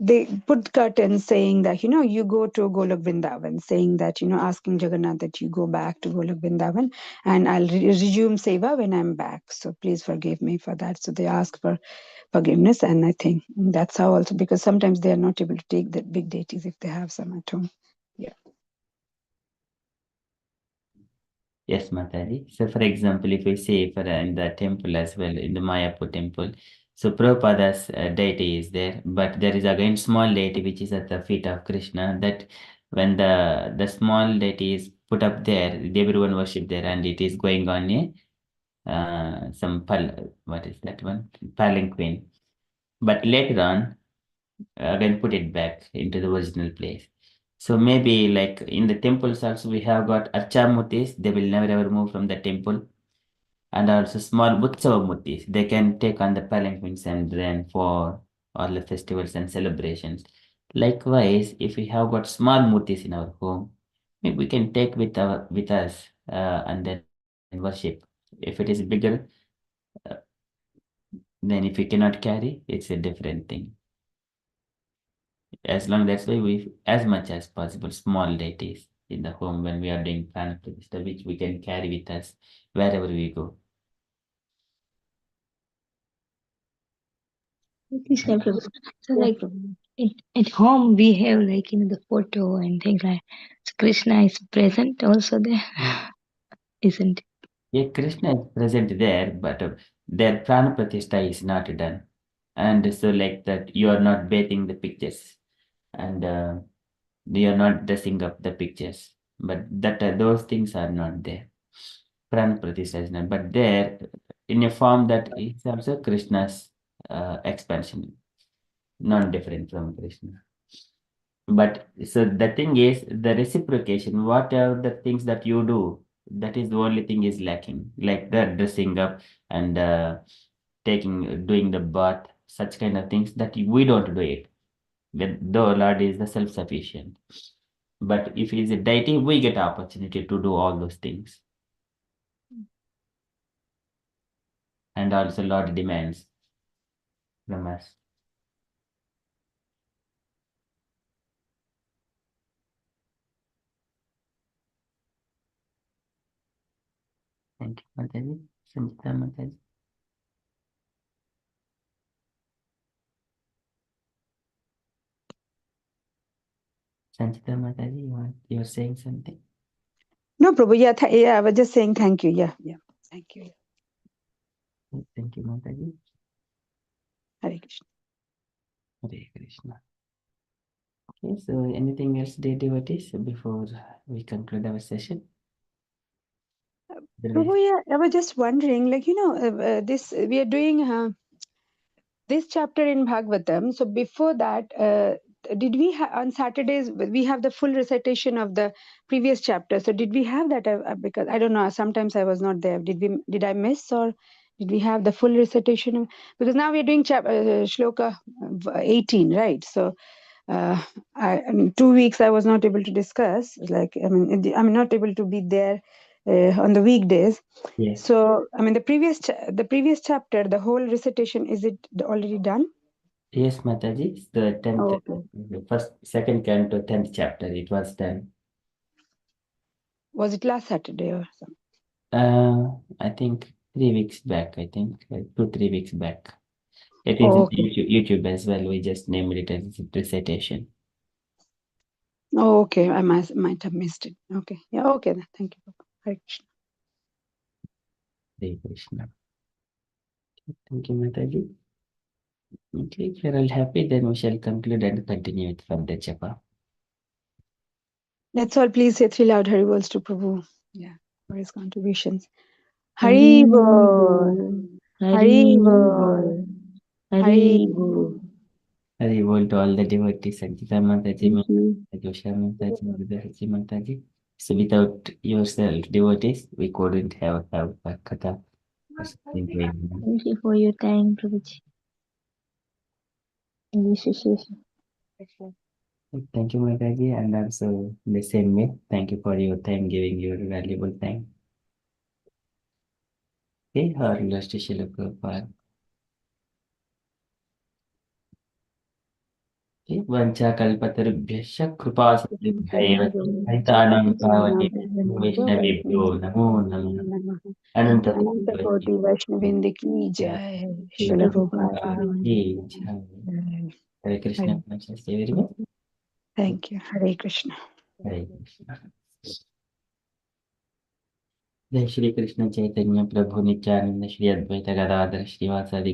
they put curtains saying that you go to Golok Vrindavan, saying that asking Jagannath that you go back to Golok Vrindavan, and I'll resume Seva when I'm back. So please forgive me for that. So they ask for forgiveness, and I think that's how also, because sometimes they are not able to take the big deities if they have some at home. Yeah. Yes, Mataji. So, for example, if we see for in the temple as well, in the Mayapur temple, so Prabhupada's deity is there, but there is again small deity which is at the feet of Krishna. That when the small deity is put up there, everyone worship there, and it is going on a what is that one, palanquin. But later on, again put it back into the original place. So maybe like in the temples also we have got Archamurtis, they will never ever move from the temple. And also small Utsava they can take on the palanquins and then for all the festivals and celebrations. Likewise, if we have got small murtis in our home, maybe we can take with us and then worship. If it is bigger, uh, then if we cannot carry, it's a different thing. As long that's why we, as much as possible, small deities in the home when we are doing prana pratishtha, which we can carry with us wherever we go. Krishna Prabhu. So Yeah, like Prabhu. At home we have like the photo and things like so Krishna is present also there, isn't it? Yeah, Krishna is present there, but their prana pratishtha is not done. And so like that, you are not bathing the pictures and you are not dressing up the pictures. But that those things are not there. Prana pratishtha is not. But there, in a form that is also Krishna's expansion, not different from Krishna. But so the thing is, the reciprocation, whatever the things that you do, that is the only thing is lacking, like the dressing up and doing the bath, such kind of things that we don't do it. Though Lord is the self-sufficient. But if he is a deity, we get opportunity to do all those things. And also Lord demands from us. Thank you, Mataji. Sanjita Mataji. Sanjita Mataji, you're saying something? No, Prabhu. Yeah, yeah, I was just saying thank you. Yeah, yeah. Thank you. Thank you, Mataji. Hare Krishna. Hare Krishna. Okay, so anything else, dear devotees, before we conclude our session? Prabhu, yeah, I was just wondering, like, this we are doing this chapter in Bhagavatam. So before that, did we on Saturdays we have the full recitation of the previous chapter? So did we have that? Because I don't know. Sometimes I was not there. Did I miss, or did we have the full recitation? Because now we are doing shloka 18, right? So I mean, 2 weeks I was not able to discuss. Like, I'm not able to be there on the weekdays. Yes. So, I mean, the previous chapter, the whole recitation, is it already done? Yes, Mataji, it's the 10th, Okay. the first, second canto, 10th chapter, it was done. Was it last Saturday or something? I think 3 weeks back, I think, 2, 3 weeks back. It is Oh, in okay. YouTube as well. We just named it as recitation. Oh, okay. I might have missed it. Okay. Yeah. Okay. Then. Thank you. Hare Krishna. Hare Krishna. Thank you, Mataji. Okay, if you're all happy, then we shall conclude and continue with further japa. Let's all please say 3 loud Hari Bols to Prabhu. Yeah, for his contributions. Hari Hari Bol. Bol, Hari Hari Bol. Bol, Hari Hari Bol. Bol. Hari Bol to all the devotees, Sanjita Mataji, Thank you. Josha Mataji, Mataji Mataji. So without yourself, devotees, we couldn't have a katha or something going on. Thank you for your time, Prabhuji. Initiation. Thank you, Mataji, and also the same way, thank you for your time, giving your valuable time. Okay, our last Srila Prabhupada. Okay, Vanchakalpatarubhyascha कृपासिन्धुभ्यैव पतितानां पावनेभ्यो वैष्णवेभ्यो नमो नमः Ananta Vaishnavindi ki jai. Srila Srila Prabhupada. Prabhupada ki jai. Hare Krishna, everyone. Thank you. Hare Krishna. Hare Krishna. जय श्री कृष्ण चैतन्य प्रभु नित्यानंद श्री अद्वैत गदाधर श्रीवासादि